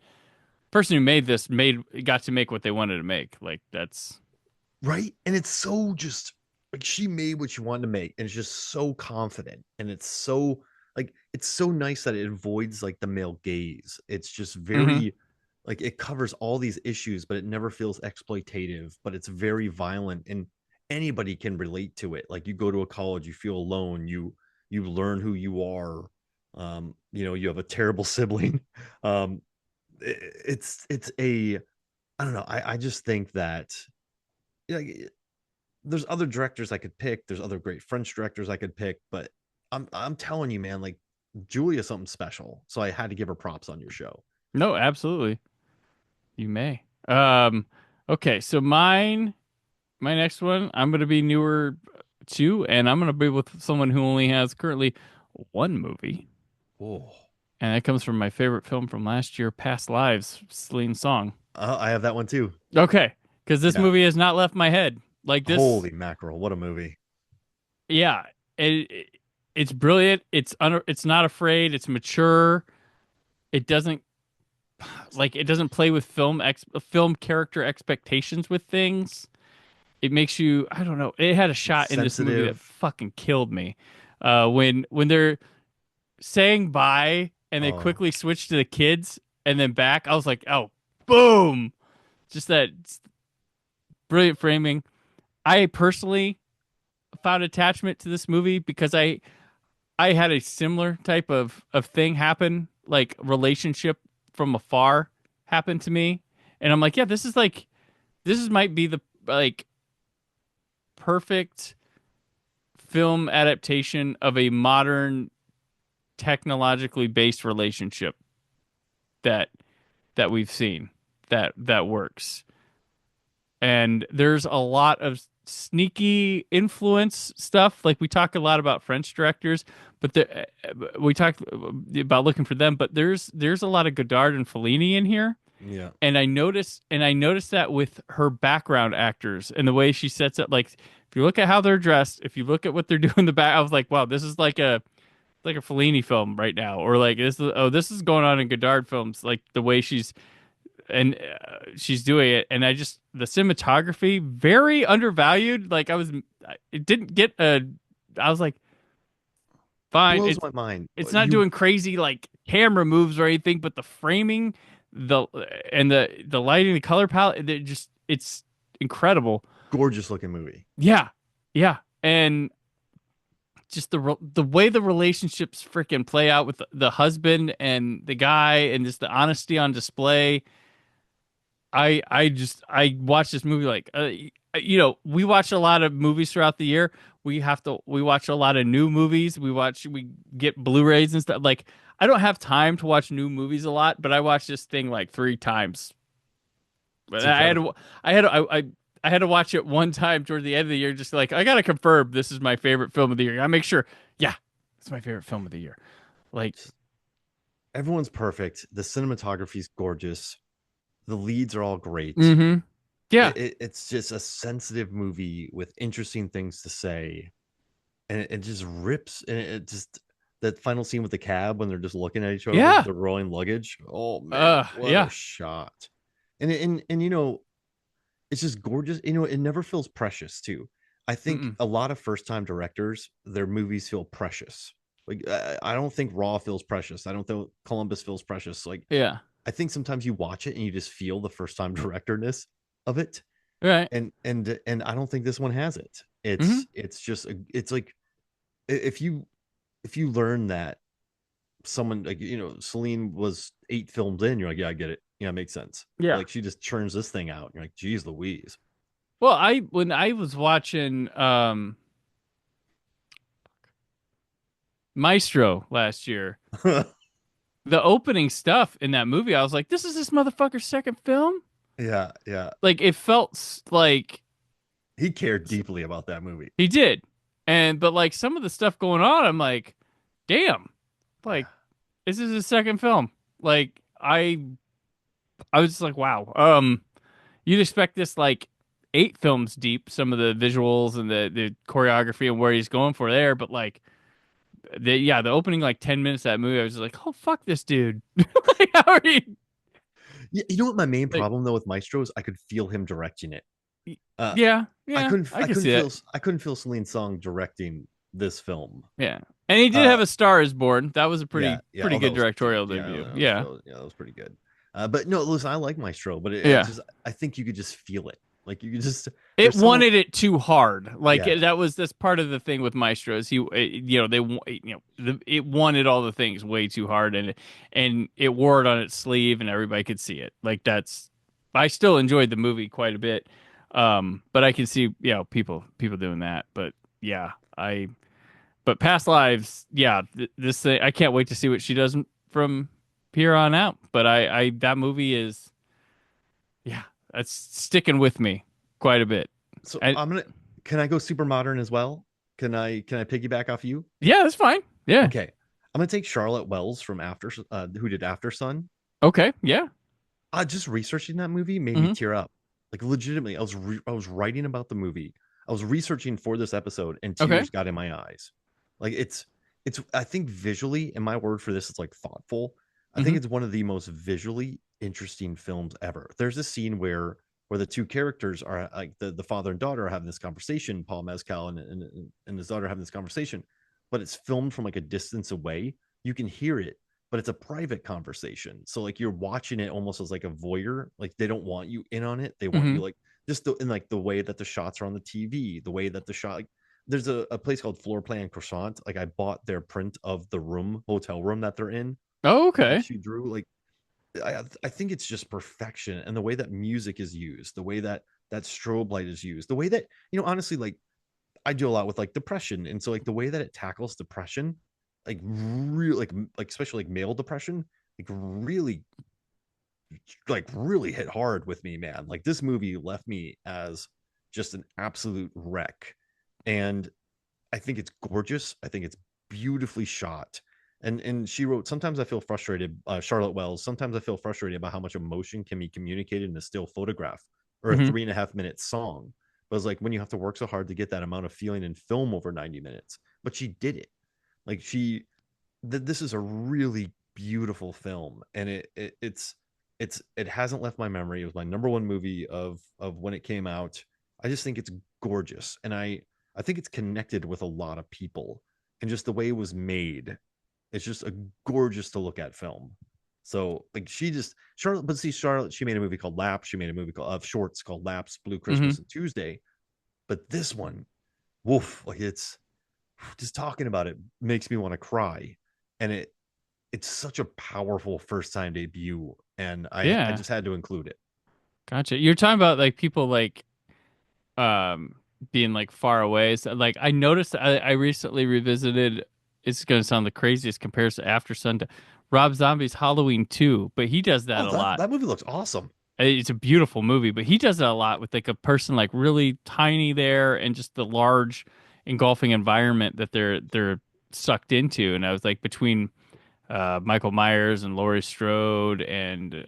who made this got to make what they wanted to make. Like, that's right. And it's so just like she made what she wanted to make, and it's just so confident, and it's so like it's so nice that it avoids like the male gaze. It's just hmm very like it covers all these issues, but it never feels exploitative, but it's very violent, and anybody can relate to it. Like you go to a college, you feel alone, you learn who you are. You have a terrible sibling. It's a, I don't know. I just think that, like, there's other directors I could pick. There's other great French directors I could pick, but I'm telling you, man, like Julia's something special. So I had to give her props on your show. no, absolutely, you may. Okay, so my next one, I'm going to be newer too, and I'm going to be with someone who only has currently one movie, Oh, and that comes from my favorite film from last year, Past Lives, Celine Song. I have that one too. Okay, because this Yeah. movie has not left my head. Like this, Holy mackerel! What a movie. yeah, it's brilliant. It's not afraid. It's mature. It doesn't it doesn't play with film character expectations with things. It makes you, I don't know. It had a It's shot in this movie that sensitive. fucking killed me. When they're saying bye and they Oh, quickly switch to the kids and then back, I was like, oh, boom! Just that brilliant framing. I personally found attachment to this movie because I had a similar type of thing happen like relationship from afar happen to me, and I'm like, yeah, might be the like perfect film adaptation of a modern technologically based relationship that we've seen that works. And there's a lot of sneaky influence stuff. Like we talk a lot about French directors, but we talk about looking for them. But there's a lot of Godard and Fellini in here, Yeah. and I noticed that with her background actors and the way she sets up. Like if you look at how they're dressed, if you look at what they're doing in the back, I was like, wow, this is like a Fellini film right now, or like this is going on in Godard films. Like the way she's doing it, and the cinematography very undervalued. Like it didn't get a. I was like, fine, Blows my mind. it's not doing crazy like camera moves or anything, but the framing, the the lighting, the color palette, it's incredible. Gorgeous looking movie. Yeah, yeah, and just the way the relationships freaking play out with the husband and the guy, and just the honesty on display. I watch this movie like we watch a lot of movies throughout the year. We watch a lot of new movies. We get Blu-rays and stuff. Like I don't have time to watch new movies a lot, but I watched this thing like 3 times. But I had to watch it one time toward the end of the year, just like I gotta confirm this is my favorite film of the year. I make sure, yeah, it's my favorite film of the year. Like everyone's perfect. The cinematography is gorgeous. The leads are all great. mm-hmm. Yeah, it's just a sensitive movie with interesting things to say, and it just rips. And it just that final scene with the cab when they're just looking at each other yeah, with the rolling luggage. Oh man, what yeah. a shot! And it's just gorgeous. It never feels precious too. I think Mm-mm. a lot of first time directors, their movies feel precious. Like I don't think Raw feels precious. I don't think Columbus feels precious. Like Yeah, I think sometimes you watch it and you just feel the first time directorness of it, right. and I don't think this one has it. Mm-hmm. It's just it's like if you learn that someone like Celine was 8 films in, you're like, yeah, I get it. Yeah, it makes sense. Yeah. Like she just churns this thing out. You're like, geez, Louise. Well, when I was watching Maestro last year, the opening stuff in that movie, I was like, this is this motherfucker's second film? Yeah, yeah. Like it felt like He cared deeply about that movie. he did. But like some of the stuff going on, I'm like, damn. Like this is his second film. Like I was just like, wow. You'd expect this like 8 films deep, some of the visuals and the choreography and where he's going for there, but like the opening like 10 minutes of that movie, I was like, oh fuck this dude. Like how are you Yeah, you know what my main like problem though with Maestro is I could feel him directing it. yeah, I yeah, couldn't I I can couldn't see feel it. I couldn't feel Celine Song directing this film. Yeah. And he did Uh have A Star Is Born. That was a yeah, yeah. pretty Oh, that good was directorial yeah, debut. that was, Yeah. that was pretty good. But no, listen, I like Maestro, but it Yeah. just I think you could just feel it. Like you could just It there's some wanted it too hard. Like yeah. that's part of the thing with Maestro is it wanted all the things way too hard, and it wore it on its sleeve and everybody could see it. Like I still enjoyed the movie quite a bit. But I can see people doing that. But yeah, but Past Lives, yeah, this thing, I can't wait to see what she does from here on out. But I that movie is yeah, that's sticking with me quite a bit. So I, can I go super modern as well? Can I piggyback off you? Yeah, that's fine. Yeah. Okay. I'm gonna take Charlotte Wells from who did After Sun. Okay. Yeah. Just researching that movie made me Hmm. tear up. Like legitimately, I was writing about the movie. I was researching for this episode, and Okay. tears got in my eyes. Like it's. I think visually, and my word for this is like thoughtful. I think Hmm. it's one of the most visually interesting films ever. There's a scene where the two characters are like the father and daughter are having this conversation. Paul Mescal and his daughter having this conversation, but it's filmed from like a distance away. You can hear it, but it's a private conversation. So like you're watching it almost as like a voyeur. Like they don't want you in on it. They want Hmm. you like just in like the way that the shots are on the TV, the way that the shot. Like, there's a place called Floor Plan Croissant. Like I bought their print of the room, hotel room that they're in Oh, that okay. she drew. Like I think it's just perfection, and the way that music is used, the way that that strobe light is used, the way that honestly, like I do a lot with like depression, and so like the way that it tackles depression, like really like especially like male depression, really like really hit hard with me, man. Like this movie left me as just an absolute wreck. And I think it's gorgeous. I think it's beautifully shot. And she wrote, sometimes I feel frustrated, Charlotte Wells, sometimes I feel frustrated about how much emotion can be communicated in a still photograph or a Hmm. 3.5 minute song. But it's like when you have to work so hard to get that amount of feeling in film over 90 minutes. But she did it. Like this is a really beautiful film, and it hasn't left my memory. It was my number one movie of when it came out. I just think it's gorgeous, and I think it's connected with a lot of people, and just the way it was made, it's just a gorgeous to look at film. So like she just Charlotte, but see Charlotte, she made a movie called Laps. She made a movie called of shorts called Laps, Blue Hmm. Christmas, and Tuesday. But this one, woof, like it's just talking about it makes me want to cry, and it's such a powerful first time debut, and I Yeah. just had to include it. Gotcha. You're talking about like people like um being like far away. So, like I noticed I recently revisited, it's gonna sound the craziest comparison after Sunday. Rob Zombie's Halloween 2, but he does that Oh, a that lot. that movie looks awesome. It's a beautiful movie, but he does that a lot with like a person like really tiny there and just the large engulfing environment that they're sucked into. And I was like between Michael Myers and Laurie Strode and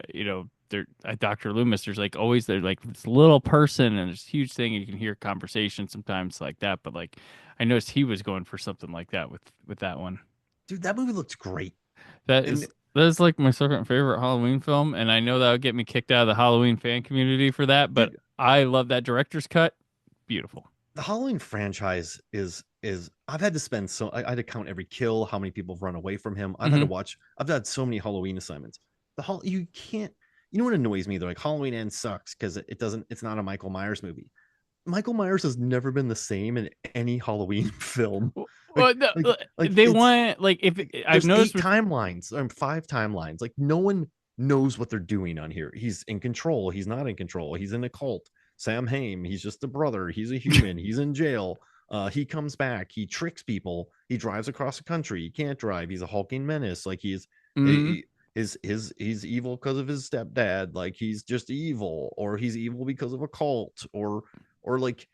there Dr. Loomis. There's like always there's like this little person and this huge thing, and you can hear conversation sometimes like that. But like I noticed he was going for something like that with that one. Dude, that movie looks great. That And is that is like my second favorite Halloween film, and I know that would get me kicked out of the Halloween fan community for that, but dude, I love that director's cut. Beautiful. the Halloween franchise is I've had to spend I had to count every kill, how many people have run away from him. Hmm. I've had so many Halloween assignments. You can't, what annoys me? They're like Halloween Ends sucks because it's not a Michael Myers movie. Michael Myers has never been the same in any Halloween film. Well, no, Like they want like if I've there's noticed eight with timelines or five timelines. Like no one knows what they're doing on here. He's in control. He's not in control. He's in a cult. Sam Hain, he's just a brother. He's a human. He's in jail. He comes back. He tricks people. He drives across the country. He can't drive. He's a hulking menace. Like Mhm. he's evil because of his stepdad. Like he's just evil, or he's evil because of a cult, or like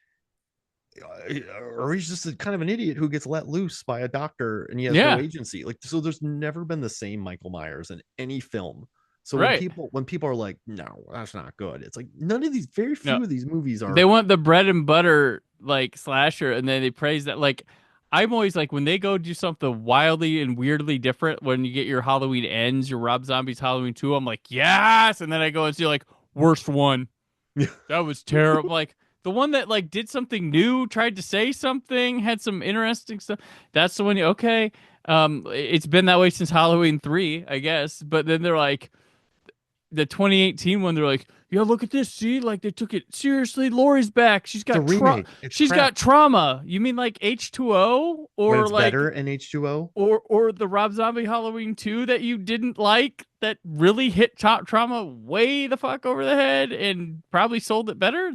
or he's just a kind of an idiot who gets let loose by a doctor and he has no Yeah, agency. Like so there's never been the same Michael Myers in any film. So when right. people are like, no, that's not good, it's like none of these, very No, few of these movies they are. want the bread and butter like slasher, and then they praise that. Like I'm always like when they go do something wildly and weirdly different. When you get your Halloween Ends, your Rob Zombie's Halloween 2, I'm like yes, and then I go and see like worst one. That was terrible. Like the one that like did something new, tried to say something, had some interesting stuff. That's the one. Okay, it's been that way since Halloween 3, I guess. But then they're like the 2018 one. They're like, yeah, look at this. See, like they took it seriously. Lori's back. It's a remake, it's She's got crap. trauma. You mean like H2O When or it's better like in H2O. or the Rob Zombie Halloween 2 that you didn't like that really hit trauma way the fuck over the head and probably sold it better?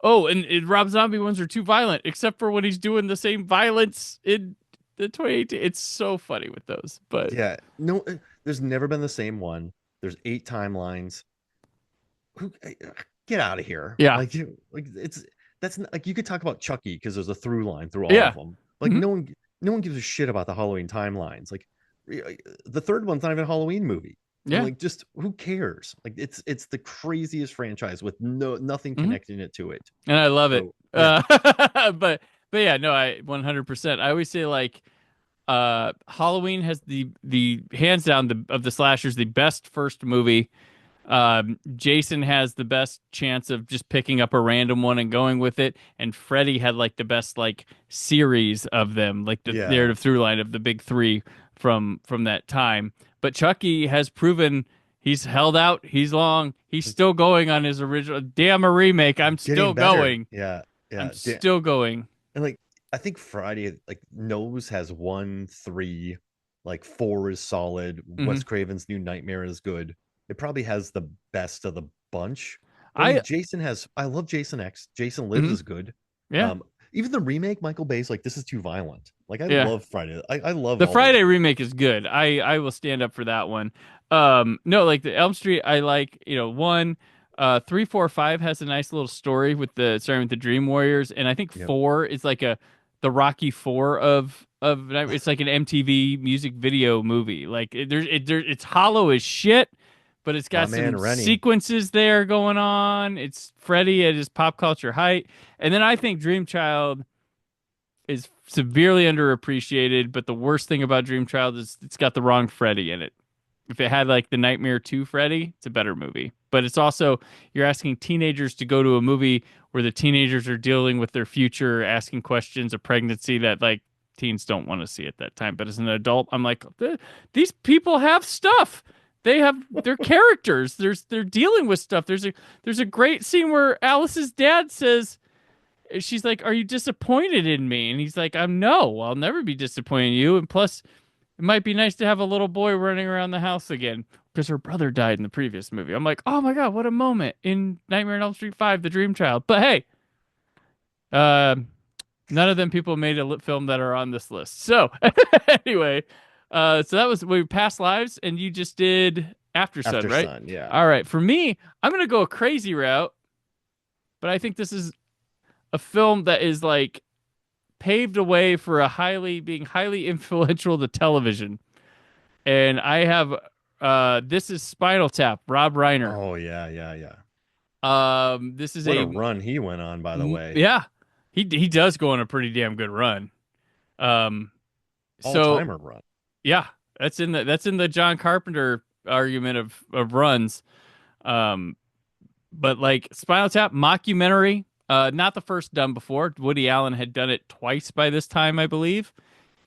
Oh, and Rob Zombie ones are too violent, except for when he's doing the same violence in the 2018. It's so funny with those, but Yeah, no, there's never been the same one. There's eight timelines. Who get out of here? yeah, Like it's that's like you could talk about Chucky because there's a through line through all of yeah, them. Like hmm, no one gives a shit about the Halloween timelines. Like the third one's not even a Halloween movie. And yeah, like just who cares? Like it's the craziest franchise with nothing hmm, connecting it to it. and I love it. So yeah, But yeah, no, I 100%. I always say like Halloween has the hands down of the slashers the best first movie. Jason has the best chance of just picking up a random one and going with it, and Freddy had like the best like series of them, like the yeah. narrative through line of the big three from that time. But Chucky has proven he's held out, he's long, he's still going on his original. Damn a remake, I'm Getting still better. going. Yeah, I'm yeah. still going. And like I think Friday like Nose has 1, 3, Like 4 is solid. Mhm. Wes Craven's New Nightmare is good. It probably has the best of the bunch. But I I mean, Jason has. I love Jason X. Jason Lives mhm. is good. Yeah. Even the remake, Michael Bay's like, this is too violent. Like I Yeah. love Friday. I love The all those Friday movies. remake is good. I will stand up for that one. No, like the Elm Street, I like, one, 3, 4, 5 has a nice little story with the starting with the Dream Warriors, and I think Yep. 4 is like the Rocky 4 of it's like an MTV music video movie. Like it's hollow as shit, but it's My got man some Rennie. sequences there going on. It's Freddy at his pop culture height, and then I think Dream Child is severely underappreciated, but the worst thing about Dream Child is it's got the wrong Freddy in it. If it had like the Nightmare 2 Freddy, it's a better movie. But it's also, you're asking teenagers to go to a movie where the teenagers are dealing with their future, asking questions of pregnancy that like teens don't want to see at that time. But as an adult, I'm like, these people have stuff. They have their characters. They're dealing with stuff. There's a great scene where Alice's dad says, she's like, "Are you disappointed in me?" And he's like, "I'm no, I'll never be disappointed in you. And plus, it might be nice to have a little boy running around the house again because her brother died in the previous movie." I'm like, "Oh my God, what a moment in Nightmare on Elm Street 5, The Dream Child." But hey, uh, none of them people made a film that are on this list. So anyway, so that was we Past Lives, and you just did After Sun, After right? Sun, yeah. All right. For me, I'm gonna go a crazy route, but I think this is a film that is like paved a way for being highly influential to television. And I have this is Spinal Tap, Rob Reiner. Oh yeah, yeah, yeah. This is What a run he went on, by the way. yeah. He does go on a pretty damn good run. Um All so timer run. yeah, that's in the John Carpenter argument of runs. Um but like Spinal Tap mockumentary, not the first done before. Woody Allen had done it twice by this time, I believe.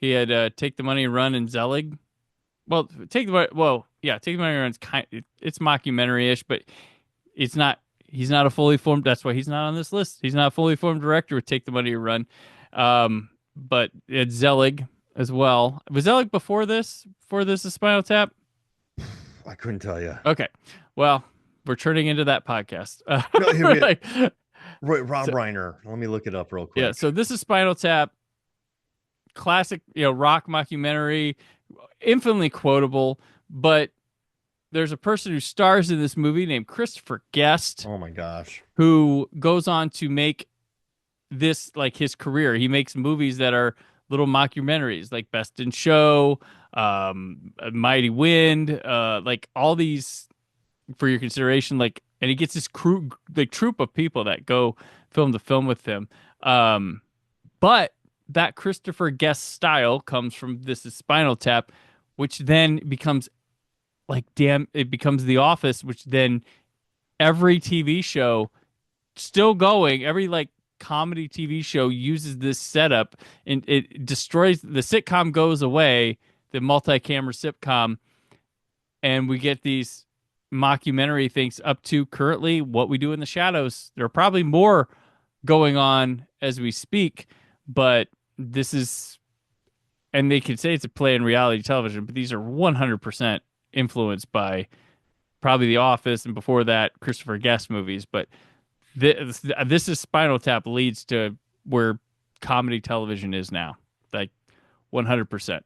He had Take the Money and Run and Zelig. Well, Take the Money and Run's it's mockumentary-ish, but it's not. He's not a fully formed. That's why he's not on this list. He's not a fully formed director with Take the Money and Run. But it's Zelig as well. Was Zelig before this? Before this is Spinal Tap? I couldn't tell you. Okay. Well, we're turning into that podcast. No, here we like, Rob so, Reiner. Let me look it up real quick. yeah. So this is Spinal Tap, classic, rock mockumentary, infinitely quotable. But there's a person who stars in this movie named Christopher Guest, Oh my gosh. who goes on to make this like his career. He makes movies that are little mockumentaries, like Best in Show, Mighty Wind, like all these for your consideration. Like, and he gets this crew, like troupe of people that go film the film with him. But that Christopher Guest style comes from This Is Spinal Tap, which then becomes it becomes The Office, which then every TV show still going, every like comedy TV show uses this setup, and it destroys the sitcom, goes away, the multi-camera sitcom, and we get these mockumentary things up to currently What We Do in the Shadows. There are probably more going on as we speak, but this is, and they could say it's a play in reality television, but these are 100% influenced by probably The Office, and before that, Christopher Guest movies. But this is Spinal Tap leads to where comedy television is now, like 100%.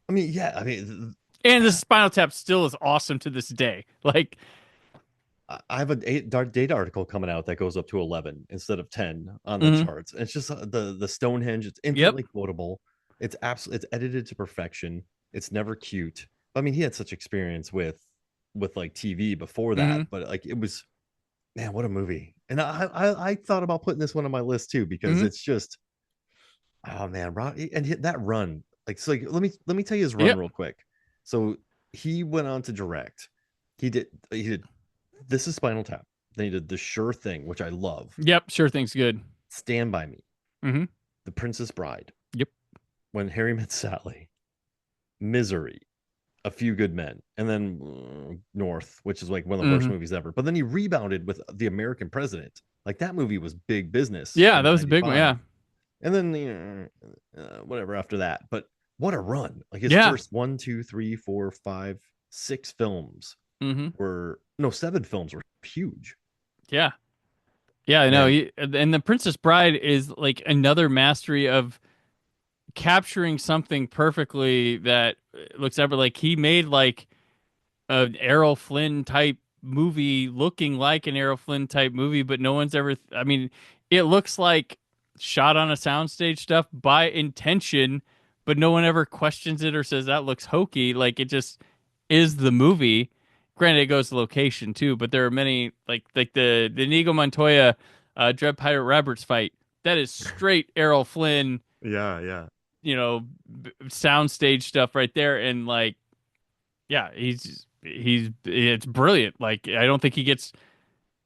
I mean, yeah. I mean, And this Spinal Tap still is awesome to this day. Like, I have a data article coming out that goes up to 11 instead of 10 on the charts. It's just the Stonehenge. It's infinitely quotable. It's absolutely, it's edited to perfection. It's never cute. I mean, he had such experience with like TV before that, but like it was, man, what a movie. And I thought about putting this one on my list too, because it's just, oh man, Rob, and that run, like, so like, let me tell you his run real quick. So he went on to direct. He did This Is Spinal Tap. Then he did The Sure Thing, which I love. Yep, Sure Thing's good. Stand By Me. Mm-hmm. The Princess Bride. Yep. When Harry Met Sally. Misery. A Few Good Men. And then North, which is like one of the worst movies ever. But then he rebounded with The American President. Like that movie was big business. Yeah, that was a big one. Yeah. And then whatever after that. But what a run. Like his Yeah. first one, two, three, four, five, 6 films Mm-hmm. were no, 7 films were huge. Yeah. Yeah, I know. And And the Princess Bride is like another mastery of capturing something perfectly that looks ever like he made like an Errol Flynn type movie looking like an Errol Flynn type movie, but no one's ever, I mean, it looks like shot on a soundstage stuff by intention, but no one ever questions it or says that looks hokey. Like it just is the movie. Granted, it goes to location too, but there are many like the Inigo Montoya Dread Pirate Roberts fight. That is straight Errol Flynn, yeah, yeah. you know, soundstage stuff right there, and like yeah, he's it's brilliant. Like I don't think he gets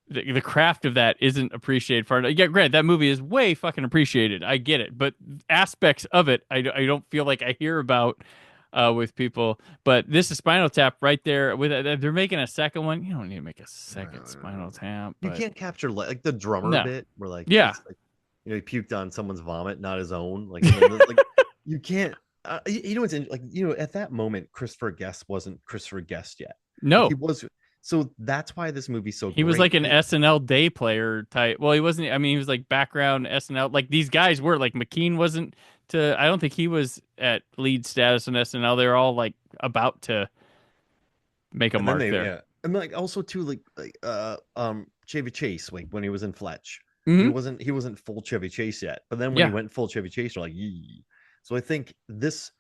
the craft of that isn't appreciated for it. Yeah, granted, that movie is way fucking appreciated. I get it, but aspects of it I don't feel like I hear about with people. But this is Spinal Tap right there. With they're making a second one. You don't need to make a second Spinal Tap, You but can't capture like the drummer no, bit where like yeah, it's like he puked on someone's vomit, not his own. Like, and then, like you can't. It's like at that moment, Christopher Guest wasn't Christopher Guest yet. Like he no. was. So that's why this movie's so He was like great. an SNL day player type. Well, he wasn't. I mean, he was like background SNL. Like these guys were. Like McKean wasn't to. I don't think he was at lead status on SNL. They were all like about to make a And then mark they there. and like also too Chevy Chase, like when he was in Fletch, he Hmm. wasn't full Chevy Chase yet, but then when he Yeah. went full Chevy Chase, you're like, yee. So I think this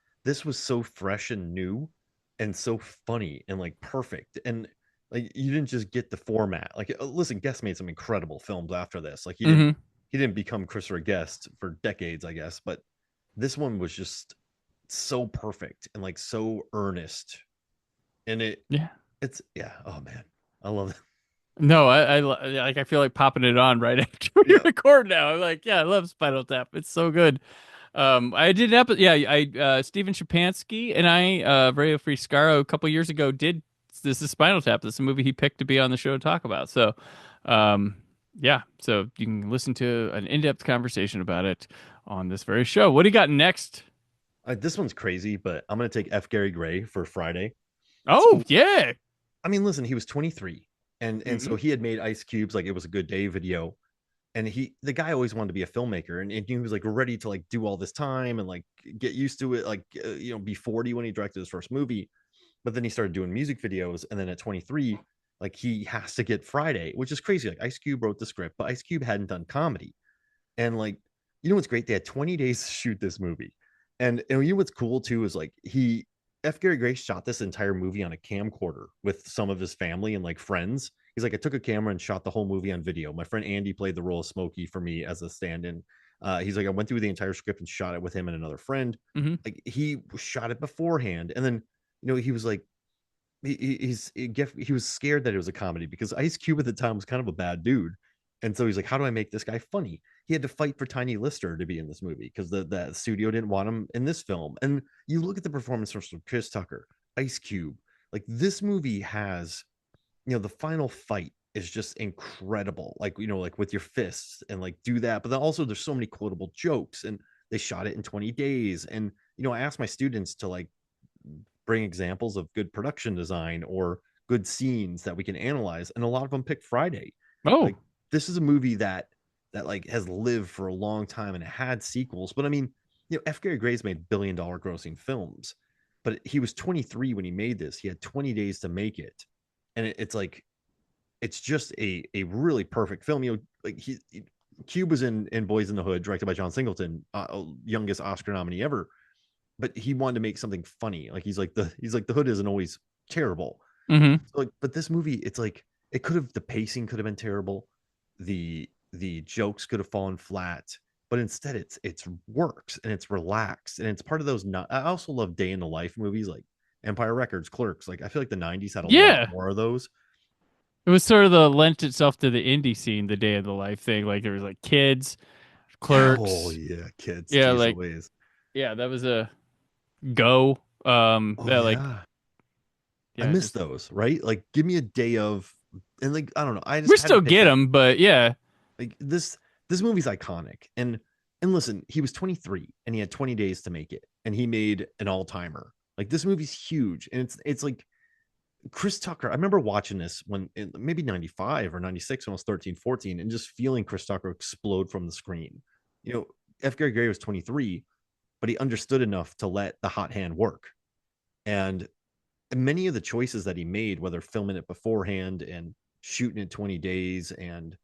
was so fresh and new and so funny and like perfect, and like you didn't just get the format. Like listen, Guest made some incredible films after this. Like Hmm. he didn't become Christopher Guest for decades, I guess, but this one was just so perfect and like so earnest, and Yeah. it's yeah. Oh man, I love it. No, like I feel like popping it on right after we Yeah, record now. I'm like, yeah, I love Spinal Tap. It's so good. I did an episode. Yeah, I Steven Shapansky and I, Radio Free Scaro, a couple years ago did this is Spinal Tap. This is a movie he picked to be on the show to talk about. So, um, yeah, so you can listen to an in-depth conversation about it on this very show. What do you got next? this one's crazy, but I'm gonna take F. Gary Gray for Friday. Oh So yeah. I mean, listen, he was 23, and Hmm. so he had made Ice Cube's like It Was a Good Day video, and the guy always wanted to be a filmmaker, and he was like ready to like do all this time and like get used to it, like be 40 when he directed his first movie. But then he started doing music videos, and then at 23, like he has to get Friday, which is crazy. Like Ice Cube wrote the script, but Ice Cube hadn't done comedy. And like, what's great? They had 20 days to shoot this movie. And what's cool too is like F. Gary Gray shot this entire movie on a camcorder with some of his family and like friends. He's like, I took a camera and shot the whole movie on video. My friend Andy played the role of Smokey for me as a stand-in. He's like, I went through the entire script and shot it with him and another friend. Hmm. Like he shot it beforehand, and then he was like, he was scared that it was a comedy because Ice Cube at the time was kind of a bad dude, and so he's like, how do I make this guy funny? He had to fight for Tiny Lister to be in this movie because the studio didn't want him in this film. And you look at the performance from Chris Tucker, Ice Cube, like this movie has, the final fight is just incredible. Like, like with your fists and like do that. But then also there's so many quotable jokes, and they shot it in 20 days. And, I asked my students to like bring examples of good production design or good scenes that we can analyze, and a lot of them picked Friday. Oh Like this is a movie that like has lived for a long time, and it had sequels. But I mean, F. Gary Gray's made billion-dollar grossing films, but he was 23 when he made this. He had 20 days to make it, and it's like it's just a really perfect film. Like Cube was in Boys in the Hood, directed by John Singleton, youngest Oscar nominee ever, but he wanted to make something funny. Like he's like the hood isn't always terrible. hmm. So like, but this movie, it's like the pacing could have been terrible, the jokes could have fallen flat, but instead it's works and it's relaxed and it's part of those. Not, I also love day in the life movies like Empire Records, Clerks. Like I feel like the '90s had a lot Yeah. more of those. It was sort of the lent itself to the indie scene, the day of the life thing. Like there was like kids, Yeah. Oh clerks. yeah, kids. Yeah, Jeez like Louise. yeah, that was a go. Oh That like yeah. I yeah, miss just those, right? Like give me a day of, and like I don't know. I we just had to still pick get it. them, but yeah. Like this movie's iconic. And listen, he was 23 and he had 20 days to make it. and he made an all-timer. Like this movie's huge, and it's like Chris Tucker. I remember watching this when maybe 95 or 96 when I was 13, 14, and just feeling Chris Tucker explode from the screen. You know, F. Gary Gray was 23, but he understood enough to let the hot hand work. And many of the choices that he made, whether filming it beforehand and shooting it 20 days and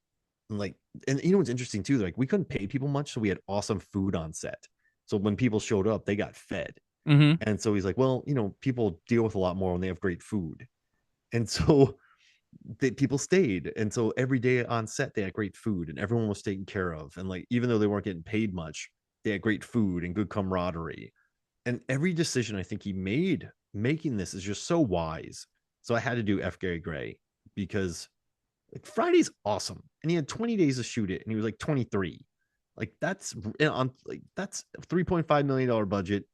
you know what's interesting too, like we couldn't pay people much, so we had awesome food on set. So when people showed up, they got fed. Mm-hmm. And so he's like, well, you know, people deal with a lot more when they have great food. And so people stayed. And so every day on set, they had great food and everyone was taken care of. And like, even though they weren't getting paid much, they had great food and good camaraderie. And every decision I think he made making this is just so wise. So I had to do F. Gary Gray because like Friday's awesome. And he had 20 days to shoot it and he was like 23. Like that's on like that's a $3.5 million budget,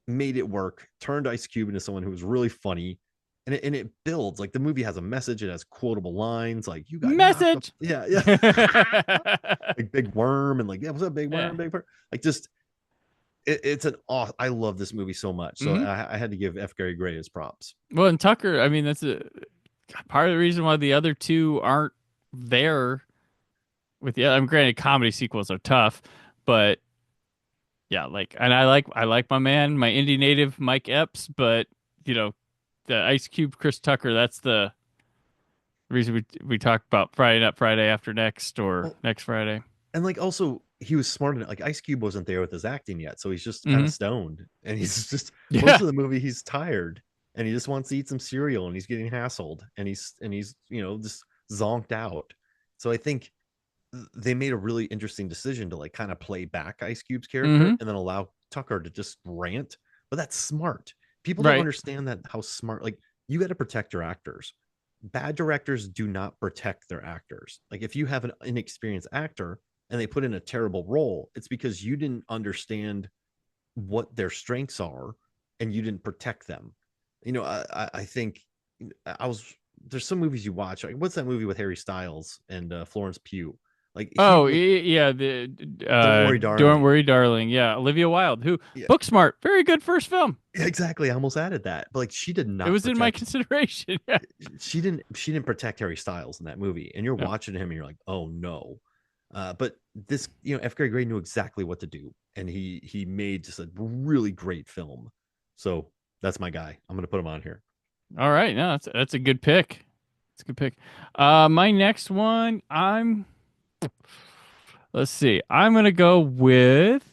made it work, turned Ice Cube into someone who was really funny. And it builds like the movie has a message, it has quotable lines like you got message. Yeah. Like big worm and like, yeah, what's up, big worm, big worm? Like just it's an awesome. I love this movie so much. So I had to give F. Gary Gray his props. Well, and Tucker, I mean, that's a part of the reason why the other two aren't there with the. I'm granted, comedy sequels are tough, but yeah, like, and I like my man, my indie native Mike Epps, but you know, the Ice Cube, Chris Tucker, that's the reason we talked about Friday, not Friday after next or next Friday. And like also he was smart enough. Like Ice Cube wasn't there with his acting yet, so he's just kind of stoned, and he's just most of the movie he's tired, and he just wants to eat some cereal, and he's getting hassled, and he's you know just zonked out. So I think they made a really interesting decision to like kind of play back Ice Cube's character and then allow Tucker to just rant. But that's smart. People don't understand that how smart. Like you got to protect your actors. Bad directors do not protect their actors. Like if you have an inexperienced actor and they put in a terrible role, it's because you didn't understand what their strengths are and you didn't protect them. You know, I think there's some movies you watch. Like, what's that movie with Harry Styles and Florence Pugh? Like, yeah, the Don't Worry, Darling. Yeah, Olivia Wilde, who Booksmart, very good first film. Yeah, exactly. I almost added that, but like she did not. It was in my consideration. Yeah. She didn't protect Harry Styles in that movie, and you're watching him, and you're like, oh no. But this, you know, F. Gary Gray knew exactly what to do, and he made just a really great film. So that's my guy. I'm gonna put him on here. All right, no, that's a good pick. It's a good pick. My next one, let's see. I'm gonna go with.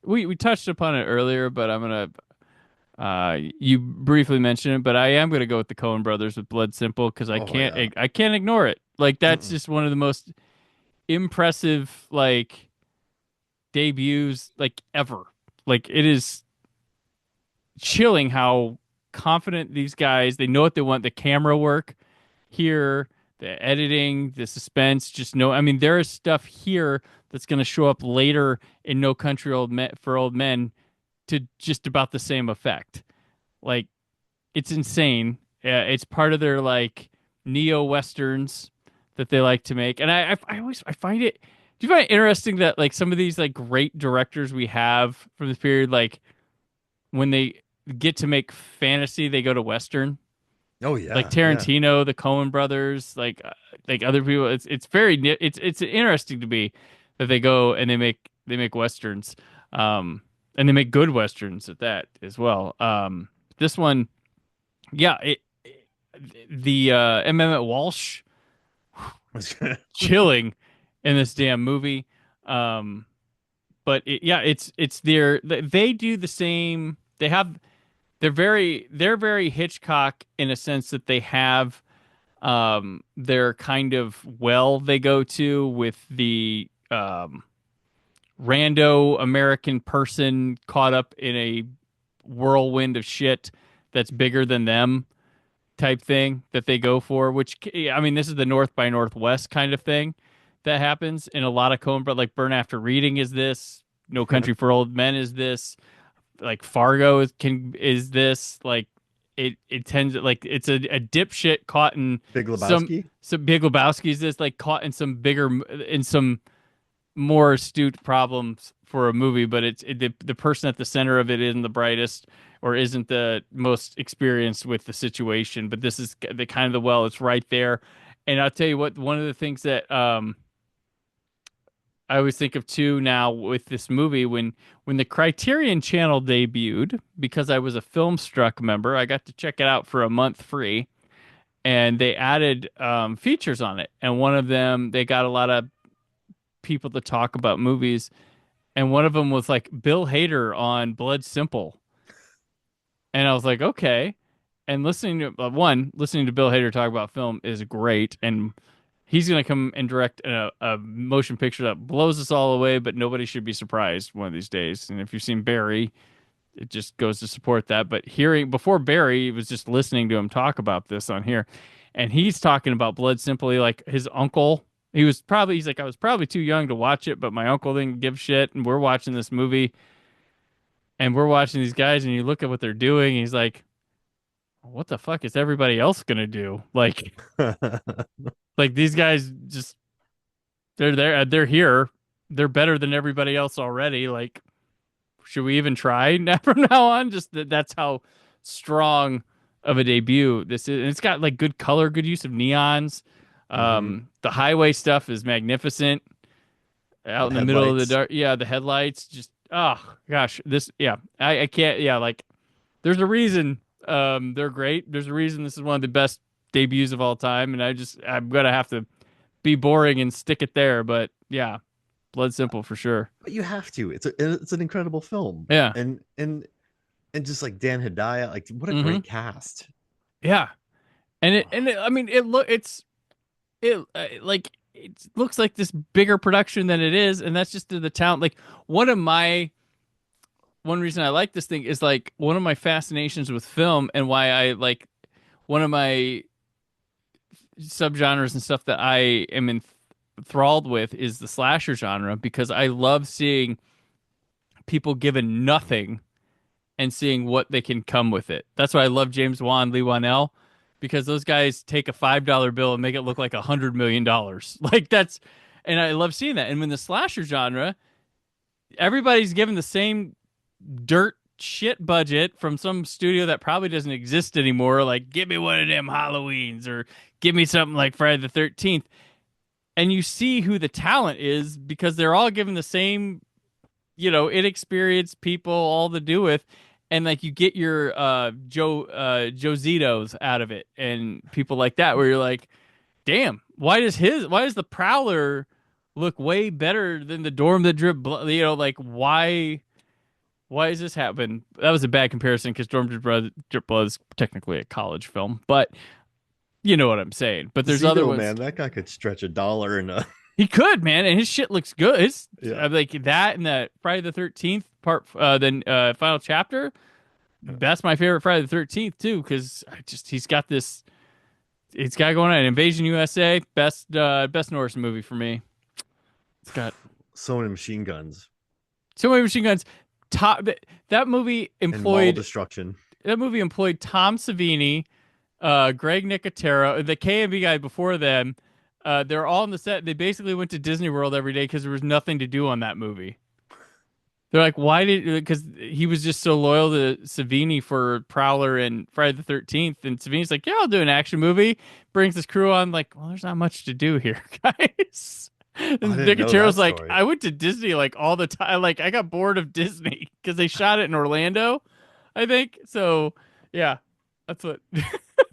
We touched upon it earlier, but I'm gonna. You briefly mentioned it, but I am gonna go with the Coen Brothers with Blood Simple because I can't ignore it. Like that's just one of the most impressive like debuts like ever. Like it is chilling how confident these guys. They know what they want. The camera work here, the editing, the suspense. Just know. I mean, there is stuff here that's going to show up later in No Country for Old Men to just about the same effect. Like, it's insane. It's part of their like neo westerns that they like to make, and I find it. Do you find it interesting that like some of these like great directors we have from this period, like when they get to make fantasy, they go to western? Oh yeah, like Tarantino, the Coen brothers, like other people. It's very it's interesting to me that they go and they make westerns, and they make good westerns at that as well. This one, yeah, the Emmett Walsh, chilling in this damn movie. But they do the same. They're very Hitchcock in a sense that they have their kind of they go to with the rando American person caught up in a whirlwind of shit that's bigger than them type thing that they go for, which I mean this is the North by Northwest kind of thing that happens in a lot of Coen, but like Burn After Reading is this, No Country for Old Men is this, like Fargo is this, like it tends like it's a dipshit caught in Big Lebowski. Some Big Lebowski is this, like caught in some more astute problems for a movie, but the person at the center of it isn't the brightest or isn't the most experienced with the situation. But this is the kind of the well, it's right there. And I'll tell you what, one of the things that I always think of too now with this movie when the Criterion Channel debuted, because I was a Filmstruck member, I got to check it out for a month free, and they added features on it. And one of them, they got a lot of people to talk about movies, and one of them was like Bill Hader on Blood Simple, and I was like, okay. And listening to Bill Hader talk about film is great, and he's gonna come and direct a motion picture that blows us all away, but nobody should be surprised one of these days. And if you've seen Barry, it just goes to support that. But hearing before Barry, was just listening to him talk about this on here, and he's talking about Blood Simply, like his uncle. He's like, I was probably too young to watch it, but my uncle didn't give shit, and we're watching this movie, and we're watching these guys, and you look at what they're doing, and he's like, what the fuck is everybody else gonna do? Like these guys just they're there, they're here, they're better than everybody else already. Like, should we even try from now on? Just that's how strong of a debut this is. And it's got like good color, good use of neons. The highway stuff is magnificent. Out in the middle of the dark, yeah, the headlights. Just oh gosh, I can't. Yeah, like there's a reason they're great. There's a reason this is one of the best debuts of all time, and I'm gonna have to be boring and stick it there. But yeah, Blood Simple for sure. But you have to. It's an incredible film. Yeah, and just like Dan Hedaya, like what a great cast. Yeah, I mean it looks like this bigger production than it is, and that's just to the talent. Like one reason I like this thing is like one of my fascinations with film, and why I like one of my subgenres and stuff that I am enthralled with is the slasher genre, because I love seeing people given nothing and seeing what they can come with it. That's why I love James Wan, Lee Wanell, because those guys take a $5 bill and make it look like $100 million. And I love seeing that. And when the slasher genre, everybody's given the same dirt shit budget from some studio that probably doesn't exist anymore. Like, give me one of them Halloweens, or give me something like Friday the 13th. And you see who the talent is, because they're all given the same, inexperienced people all to do with. And like you get your Joe Zitos out of it, and people like that, where you're like, damn, why does the Prowler look way better than the Dorm that Drip Blood? Like why does this happen? That was a bad comparison, because Dorm Drip Blood is technically a college film, but you know what I'm saying. But there's other ones. Man, that guy could stretch $1 in a. He could, man, and his shit looks good. Like that and that Friday the 13th part, then final chapter. That's my favorite Friday the 13th too, because he's got this. It's got going on. Invasion USA, best Norse movie for me. It's got so many machine guns. That movie employed and mall destruction. That movie employed Tom Savini, Greg Nicotero, the KMB guy before them. They're all on the set. They basically went to Disney World every day because there was nothing to do on that movie. They're like, because he was just so loyal to Savini for Prowler and Friday the 13th. And Savini's like, yeah, I'll do an action movie. Brings his crew on, like, well, there's not much to do here, guys. And Nicotero's like, story. I went to Disney like all the time. Like, I got bored of Disney because they shot it in Orlando, I think. So, yeah, that's what.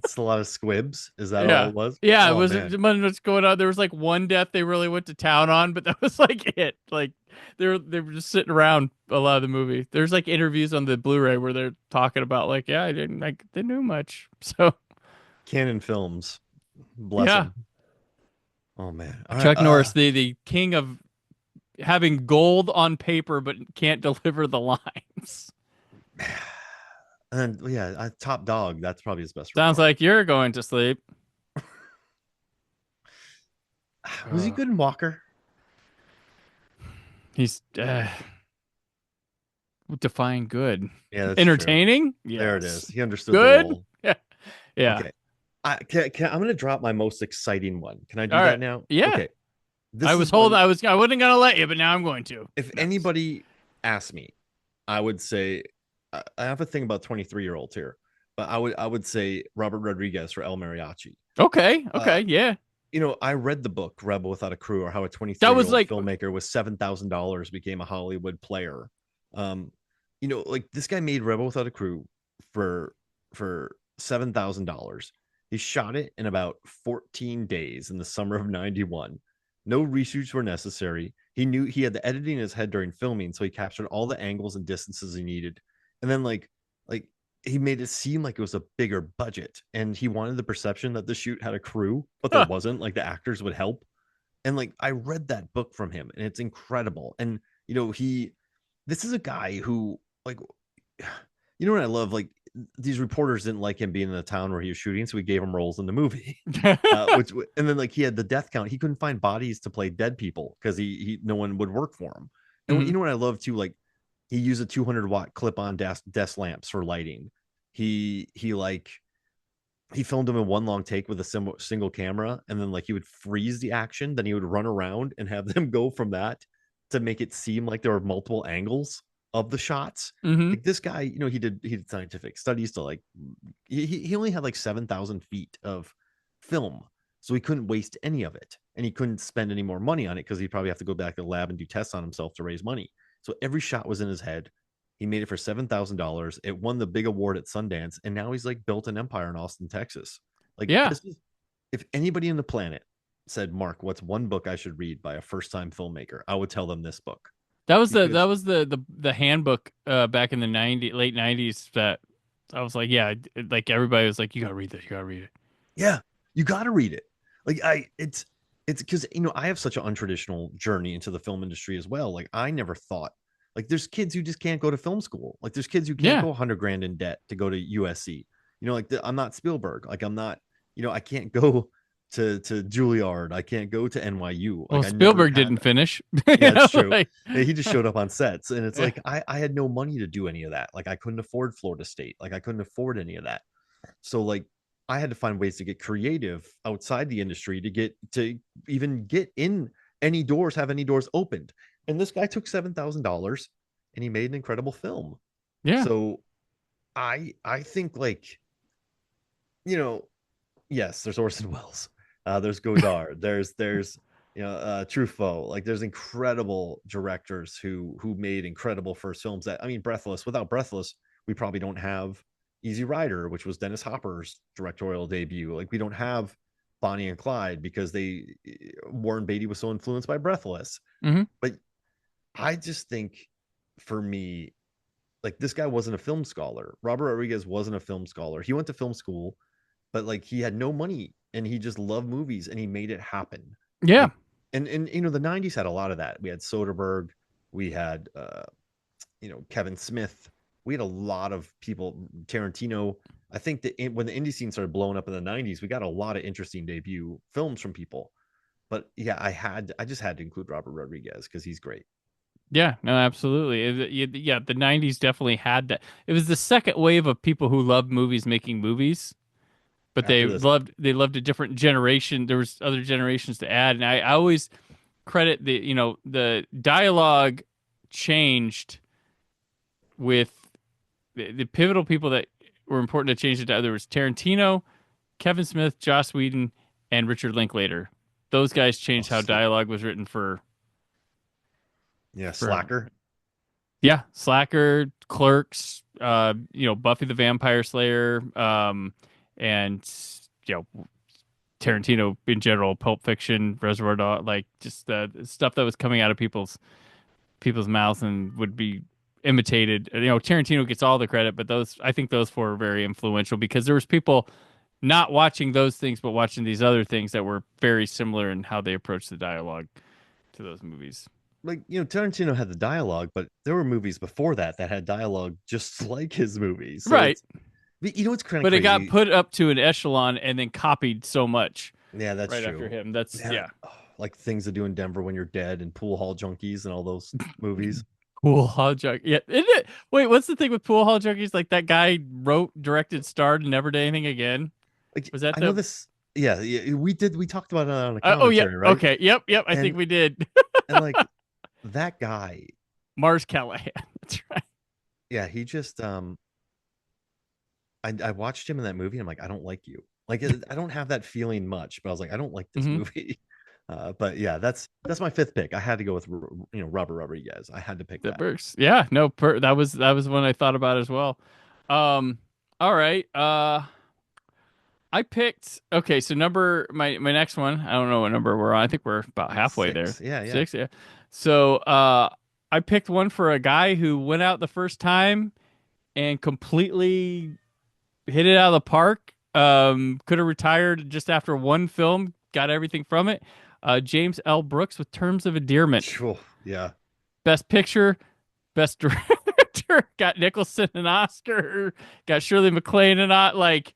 It's a lot of squibs. Is that all it was? Yeah, it was what's going on. There was like one death they really went to town on, but that was like it. Like they were just sitting around a lot of the movie. There's like interviews on the Blu-ray where they're talking about like, yeah, I didn't do much. So Canon Films, bless them. Oh man, Chuck Norris, the king of having gold on paper but can't deliver the lines. And Top Dog, that's probably his best. Sounds like you're going to sleep. Was he good in Walker? He's define good. Yeah, that's entertaining. Yes. There it is. He understood good. The role. Yeah. Okay. I'm going to drop my most exciting one. Can I do that now? Yeah. Okay. this is I one. wasn't gonna let you, but now I'm going to. If No. anybody asked me, I would say I have a thing about 23-year-olds here, but I would say Robert Rodriguez for El Mariachi. Okay, Uh, yeah. I read the book Rebel Without a Crew, or how a That was 23-year-old like, filmmaker with $7,000 became a Hollywood player. Um, like this guy made Rebel Without a Crew for $7,000. He shot it in about 14 days in the summer of '91. No reshoots were necessary. He knew he had the editing in his head during filming, so he captured all the angles and distances he needed. And then like he made it seem like it was a bigger budget, and he wanted the perception that the shoot had a crew, but there wasn't. Like the actors would help. And like I read that book from him, and it's incredible. And he this is a guy who, like, what I love, like, these reporters didn't like him being in the town where he was shooting, so he gave him roles in the movie. And then like he had the death count. He couldn't find bodies to play dead people because he no one would work for him. And Mhm. you know what I love too, like he used a 200-watt clip-on desk lamps for lighting. He filmed him in one long take with a single camera, and then like he would freeze the action, then he would run around and have them go from that to make it seem like there were multiple angles of the shots. Mhm. Like this guy, he did scientific studies to like he only had like 7,000 feet of film, so he couldn't waste any of it, and he couldn't spend any more money on it because he'd probably have to go back to the lab and do tests on himself to raise money. So every shot was in his head. He made it for $7,000. It won the big award at Sundance, and now he's like built an empire in Austin, Texas. Like Yeah. this is, if anybody on the planet said, "Mark, what's one book I should read by a first-time filmmaker?" I would tell them this book. That was Because the handbook back in the late 90s that I was like, yeah, like everybody was like, you gotta read this, you gotta read it. yeah, you got to read it. Like it's because I have such an untraditional journey into the film industry as well. Like I never thought, like there's kids who just can't go to film school. Like there's kids who can't Yeah. go 100 grand in debt to go to USC. Like I'm not Spielberg. Like I'm not. I can't go to Juilliard. I can't go to NYU. Well, Like I never Spielberg had didn't that. finish. Yeah, it's true. Like, Yeah, he just showed up on sets, and it's yeah. like I had no money to do any of that. Like I couldn't afford Florida State. Like I couldn't afford any of that. So like I had to find ways to get creative outside the industry to even get in any doors, have any doors opened. And this guy took $7,000 and he made an incredible film. Yeah. So I think, like, yes, there's Orson Welles. There's Godard. there's Truffaut. Like there's incredible directors who made incredible first films. That, I mean, Breathless. Without Breathless, we probably don't have Easy Rider, which was Dennis Hopper's directorial debut. Like we don't have Bonnie and Clyde because Warren Beatty was so influenced by Breathless. Mhm. But I just think, for me, like this guy wasn't a film scholar. Robert Rodriguez wasn't a film scholar. He went to film school, but like he had no money and he just loved movies and he made it happen. Yeah. Like, and the '90s had a lot of that. We had Soderbergh, we had Kevin Smith, we had a lot of people. Tarantino. I think that when the indie scene started blowing up in the '90s, we got a lot of interesting debut films from people. But yeah, I just had to include Robert Rodriguez because he's great. Yeah, no, absolutely. Yeah, the 90s definitely had that. It was the second wave of people who loved movies making movies, but After this, they loved a different generation. There was other generations to add, and I always credit the dialogue changed with the pivotal people that were important to change it. There was Tarantino, Kevin Smith, Joss Whedon, and Richard Linklater. Those guys changed how dialogue was written for Slacker. Yeah, Slacker, Clerks, Buffy the Vampire Slayer, and Tarantino in general, Pulp Fiction, Reservoir Dogs, like just the stuff that was coming out of people's mouths and would be imitated. Tarantino gets all the credit, but I think those four are very influential because there was people not watching those things, but watching these other things that were very similar in how they approached the dialogue to those movies. Like, Tarantino had the dialogue, but there were movies before that had dialogue just like his movies. So right. It's kind of but crazy. It got put up to an echelon and then copied so much. Yeah, that's right true. After him. That's yeah. Like Things to Do in Denver When You're Dead and Pool Hall Junkies and all those movies. Pool Hall Junkies. Yeah. Isn't it? Wait, what's the thing with Pool Hall Junkies? Like that guy wrote, directed, starred, and never did anything again. Like, Was that I know this. Yeah, yeah, we did. We talked about it on a Oh yeah. commentary, right? Okay. Yep. I think And we did. and like that guy, Mars Callahan. That's right. yeah, he just I watched him in that movie. And I'm like, I don't like you. Like I don't have that feeling much, but I was like, I don't like this Hmm. movie. But yeah, that's my fifth pick. I had to go with Rubber Rodriguez. I had to pick That that. works. Yeah. No. That was one I thought about as well. Um. All right. I picked. Okay. So my next one. I don't know what number we're on. I think we're about halfway there. Six. Yeah, yeah. 6. Yeah. So I picked one for a guy who went out the first time and completely hit it out of the park. Could have retired just after one film, got everything from it. James L. Brooks with Terms of Endearment. Phew, yeah. Best Picture, Best Director, got Nicholson an Oscar, got Shirley MacLaine and not like,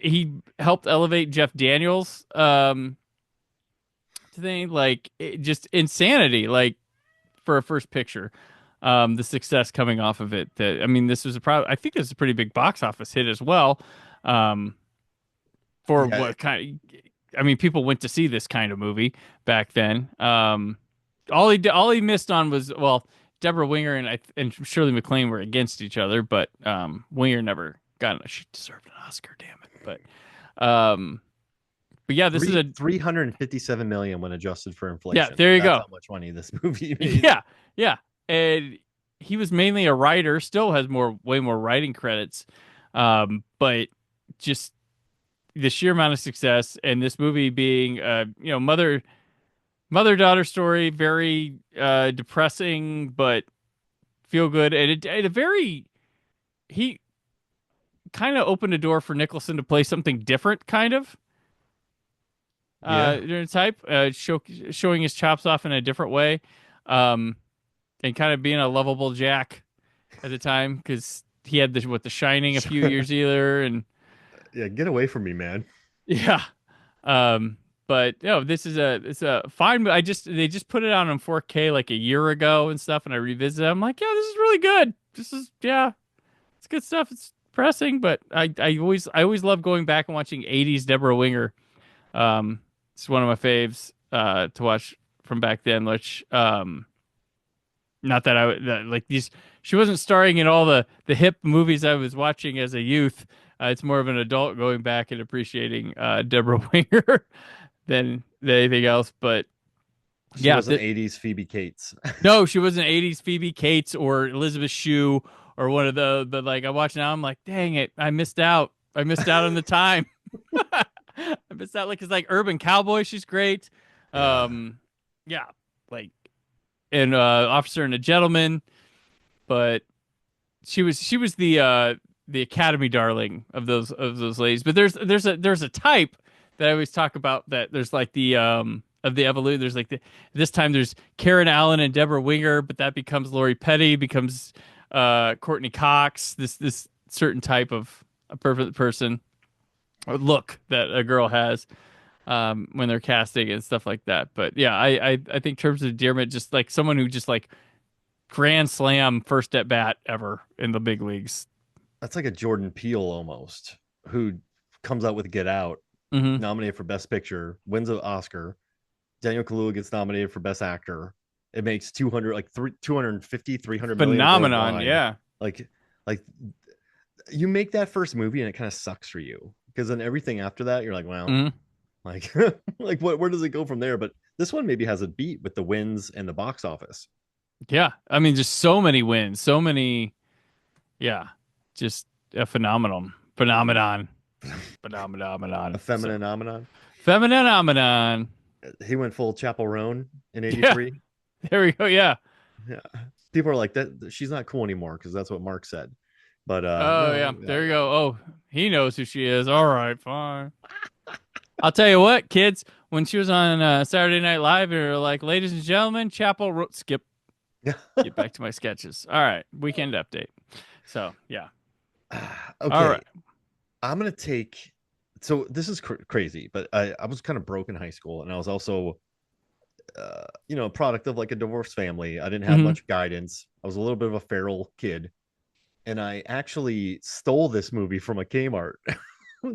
he helped elevate Jeff Daniels thing, like just insanity, like for a first picture. The success coming off of it. That I mean, this was I think this is a pretty big box office hit as well. Um, for Yeah. what kind? I mean, people went to see this kind of movie back then. All he missed on was, well, Deborah Winger and Shirley MacLaine were against each other, but Winger never got. She deserved an Oscar, damn it. But yeah, this is a 357 million when adjusted for yeah. inflation. There you That's go. how much money this movie made. Yeah, yeah, and he was mainly a writer. Still has way more writing credits, but just the sheer amount of success and this movie being, mother daughter story, very depressing but feel good, and it a very he kind of opened a door for Nicholson to play something different, kind of. Yeah. During type, showing his chops off in a different way, um, and kind of being a lovable Jack at the time because he had the Shining a few years earlier, and Yeah, get away from me, man. yeah. Um, but no, it's a fine. They just put it out on 4K like a year ago and stuff, and I revisited it. I'm like, yeah, this is really good. This is yeah, it's good stuff. It's depressing, but I always love going back and watching 80s Deborah Winger. It's one of my faves to watch from back then, which not that like these, she wasn't starring in all the hip movies I was watching as a youth. It's more of an adult going back and appreciating Deborah Winger than anything else. But She yeah, was an 80s Phoebe Cates. no, she wasn't 80s Phoebe Cates or Elizabeth Shue or one of the. But like I watch now, I'm like, dang it, I missed out. I missed out on the time. I missed out, like, it's like Urban Cowboy. She's great. Yeah. Yeah, like, and Officer and a Gentleman. But she was the Academy darling of those ladies. But there's a type that I always talk about, that there's like the of the evolution. There's like this time there's Karen Allen and Deborah Winger, but that becomes Lori Petty, becomes Courtney Cox. This certain type of a perfect person or look that a girl has when they're casting and stuff like that. But yeah, I think Terms of Endearment, just like someone who just like grand slam first at bat ever in the big leagues. That's like a Jordan Peele almost, who comes out with Get Out, Hmm. nominated for Best Picture, wins an Oscar. Daniel Kaluuya gets nominated for Best Actor. It makes 200, like 250, 300 million Phenomenon, worldwide. yeah. Like, like you make that first movie and it kind of sucks for you, because then everything after that, you're like, well, Hmm. like, like where does it go from there? But this one maybe has a beat with the wins and the box office. Yeah, I mean, just so many wins, so many. Yeah, just a A phenomenon. So feminine. phenomenon. He went full Chapel Roan in Yeah, '83. there we go. Yeah. Yeah. People are like that. She's not cool anymore because that's what Mark said. But Oh no, yeah, there you go. Oh, he knows who she is. All right, fine. I'll tell you what, kids. When she was on Saturday Night Live, they were like, "Ladies and gentlemen, skip. yeah. Get back to my sketches." All right, weekend update. So yeah. All Okay, right. I'm gonna take. So this is crazy, but I was kind of broke in high school, and I was also, a product of like a divorced family. I didn't have Hmm. much guidance. I was a little bit of a feral kid. and I actually stole this movie from a Kmart.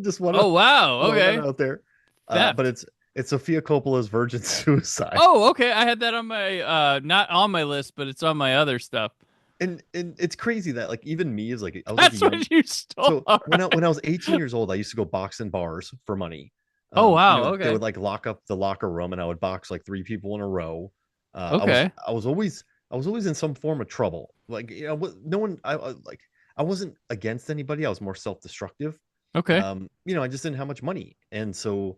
Just want to Oh wow. throw that Okay. out there. But Theft. it's Sofia Coppola's Virgin Suicide. Oh, okay. I had that on my not on my list, but it's on my other stuff. And it's crazy that like even me is like I was like a That's young. what you stole. So All when I right. was 18 years old, I used to go box in bars for money. Oh You wow. know, they Okay. would like lock up the locker room, and I would box like three people in a row. Okay. I was always in some form of trouble. Like you know, no one. Like I wasn't against anybody. I was more self-destructive. Okay. You know, I just didn't have much money, and so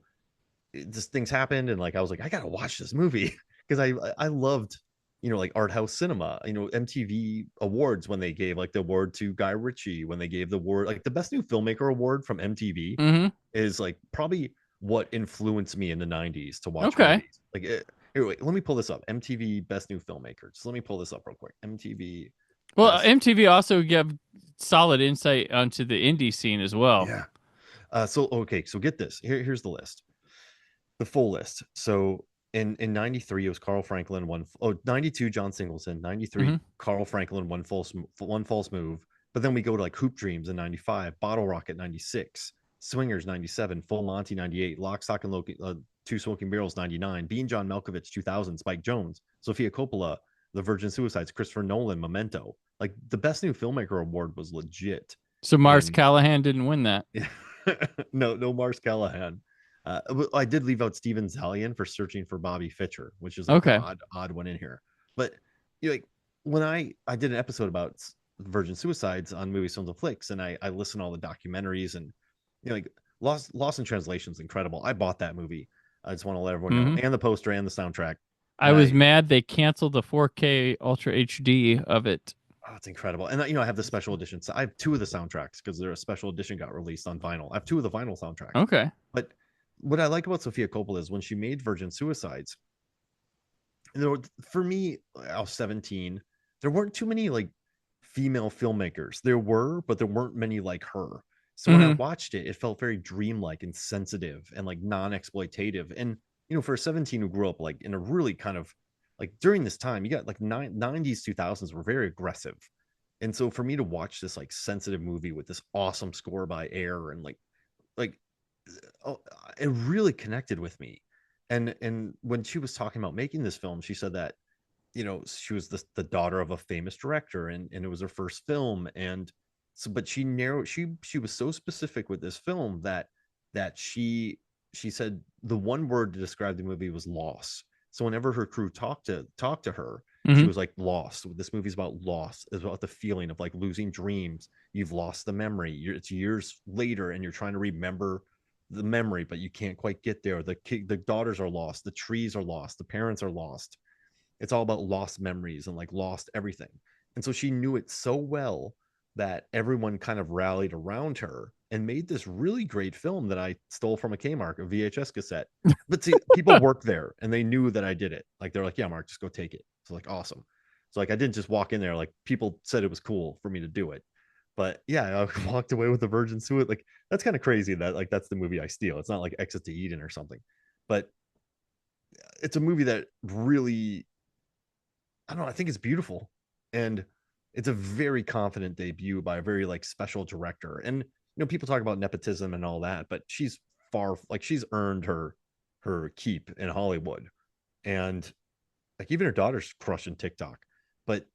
just things happened, and like I was like, I gotta watch this movie because I loved you know like art house cinema. You know, MTV awards when they gave like the award to Guy Ritchie, when they gave the award like the best new filmmaker award from MTV Mm-hmm. is like probably what influenced me in the 90s to watch Okay. movies. Like here, wait, let me pull this up. MTV best new filmmaker. Just let me pull this up real quick. MTV Well, best. MTV also give solid insight onto the indie scene as well. Yeah. So okay, so get this. Here's the list. The full list. So in 93 it was Carl Franklin, 92 John Singleton, 93 Mm-hmm. Carl Franklin, one false move. But then we go to like Hoop Dreams in 95, Bottle Rocket 96, Swingers 97, Full Monty 98, Lock, Stock and Loki, Two Smoking Barrels 99, Bean John Malkovich 2000, Spike Jones, Sophia Coppola, The Virgin Suicides, Christopher Nolan, Memento. Like the best new filmmaker award was legit. So Mars And Callahan didn't win that. no Mars Callahan. I did leave out Steven Zalian for Searching for Bobby Fischer, which is like the Okay. odd one in here. But you know, like when I did an episode about Virgin Suicides on Movies Films and Flix, and I listened to all the documentaries, and you know, like Lost in Translation is incredible. I bought that movie. I just want to let everyone know, Mm-hmm. and the poster and the soundtrack. I And was mad they canceled the 4K Ultra HD of it. oh, it's incredible. And you know, I have the special edition. So I have two of the soundtracks because their special edition got released on vinyl. I have two of the vinyl soundtracks. Okay. But what I like about Sofia Coppola is when she made Virgin Suicides, you know, for me, I was 17. There weren't too many like female filmmakers. There were, but there weren't many like her. So when I Mm-hmm. watched it, it felt very dreamlike and sensitive and like non-exploitative. And you know, for a 17 who grew up like in a really kind of like during this time, you got like 90s, 2000s were very aggressive. And so for me to watch this like sensitive movie with this awesome score by Air and like oh, it really connected with me. And when she was talking about making this film, she said that you know she was the daughter of a famous director, and it was her first film. And so but she was so specific with this film that she said the one word to describe the movie was loss. So whenever her crew talked to her, she Mm-hmm. was like lost. This movie's about loss. It's about the feeling of like losing dreams. You've lost the memory. It's years later and you're trying to remember the memory, but you can't quite get there. The daughters are lost, the trees are lost, the parents are lost. It's all about lost memories and like lost everything. And so she knew it so well that everyone kind of rallied around her and made this really great film that I stole from a Kmart, a VHS cassette. But see, people worked there and they knew that I did it. Like they're like, yeah, Mark, just go take it. So like, awesome. So like I didn't just walk in there. Like people said it was cool for me to do it. But yeah, I walked away with the Virgin Suit. Like that's kind of crazy that like that's the movie I steal. It's not like Exit to Eden or something. But it's a movie that really I don't know, I think it's beautiful. And it's a very confident debut by a very like special director. And you know, people talk about nepotism and all that, but she's far like she's earned her keep in Hollywood. And like even her daughter's crushing TikTok. But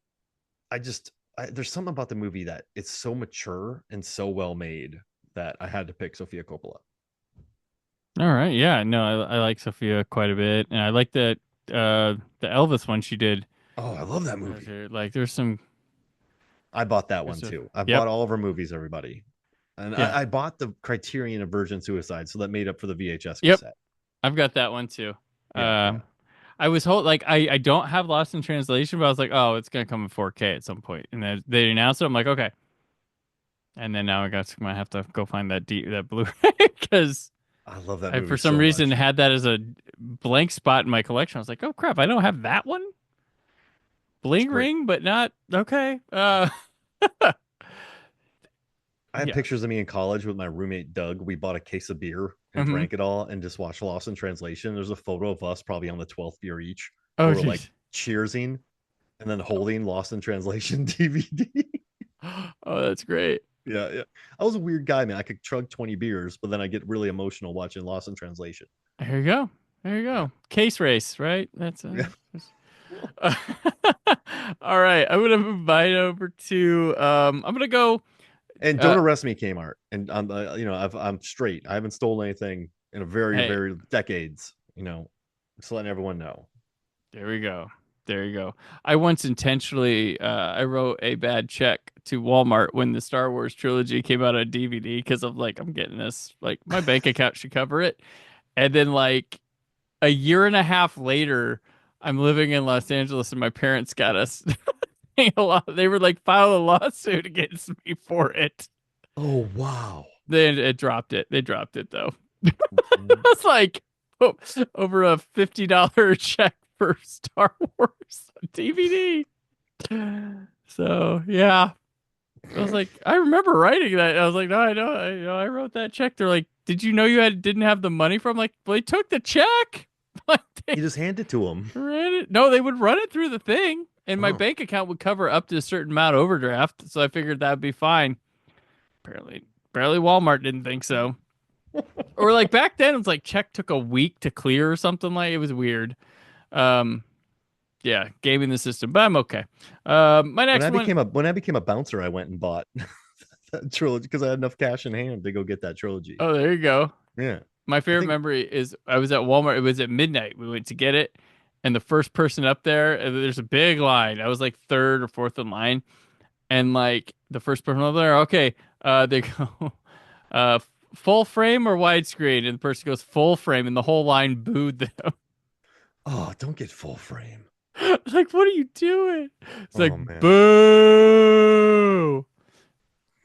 there's something about the movie that it's so mature and so well made that I had to pick Sofia Coppola. All right. Yeah. No, I like Sophia quite a bit, and I like the Elvis one she did. Oh, I love that movie. Like, there's some. I bought that one There's a, too. I yep. bought all of her movies, everybody. And Yeah. I bought the Criterion of Virgin Suicide, so that made up for the VHS Yep. cassette. I've got that one too. Yeah. I was like I don't have Lost in Translation, but I was like, oh, it's gonna come in 4K at some point, and then they announced it. I'm like, okay. And then now might have to go find that Blu-ray because I love that I movie for some so reason much. had that as a blank spot in my collection. I was like, oh crap, I don't have that one. It's Bling great. ring, but not okay. I have Yeah. pictures of me in college with my roommate Doug. We bought a case of beer and Mm-hmm. drank it all and just watched Lost in Translation. There's a photo of us probably on the 12th beer each, Oh where we're like jeez. cheersing and then holding Lost in Translation DVD. Oh, that's great. Yeah, yeah. I was a weird guy, man. I could chug 20 beers, but then I get really emotional watching Lost in Translation. There you go. There you Yeah. go. Case race, right? That's Yeah. all right. I'm gonna move mine over to I'm gonna go And uh don't arrest me, Kmart. And I'm straight. I haven't stolen anything in a very, hey, very decades. Just letting everyone know. there we go. There you go. I once intentionally I wrote a bad check to Walmart when the Star Wars trilogy came out on DVD because I'm like, I'm getting this. Like my bank account should cover it. And then like a year and a half later, I'm living in Los Angeles and my parents got us a lot. They were like file a lawsuit against me for it. Oh wow. Then it dropped it. They dropped it though. It's like oh, over a $50 check for Star Wars DVD. So yeah, I was like, I remember writing that. I was like, no, I wrote that check. They're like, did you know didn't have the money from? Like, well, they took the check. Like they You just hand it to him. ran it. No, they would run it through the thing, and my Oh. bank account would cover up to a certain amount overdraft. So I figured that'd be fine. Apparently, Walmart didn't think so. Or like back then, it was like check took a week to clear or something. Like it was weird. Um, yeah, gaming the system, but I'm okay. My next one. When I became a bouncer, I went and bought that trilogy because I had enough cash in hand to go get that trilogy. Oh, there you go. Yeah. My favorite memory is I was at Walmart. It was at midnight. We went to get it, and the first person up there, there's a big line. I was like third or fourth in line, and like the first person up there, okay, they go, full frame or widescreen, and the person goes full frame, and the whole line booed them. Oh, don't get full frame. Like, what are you doing? It's like, Oh man. boo.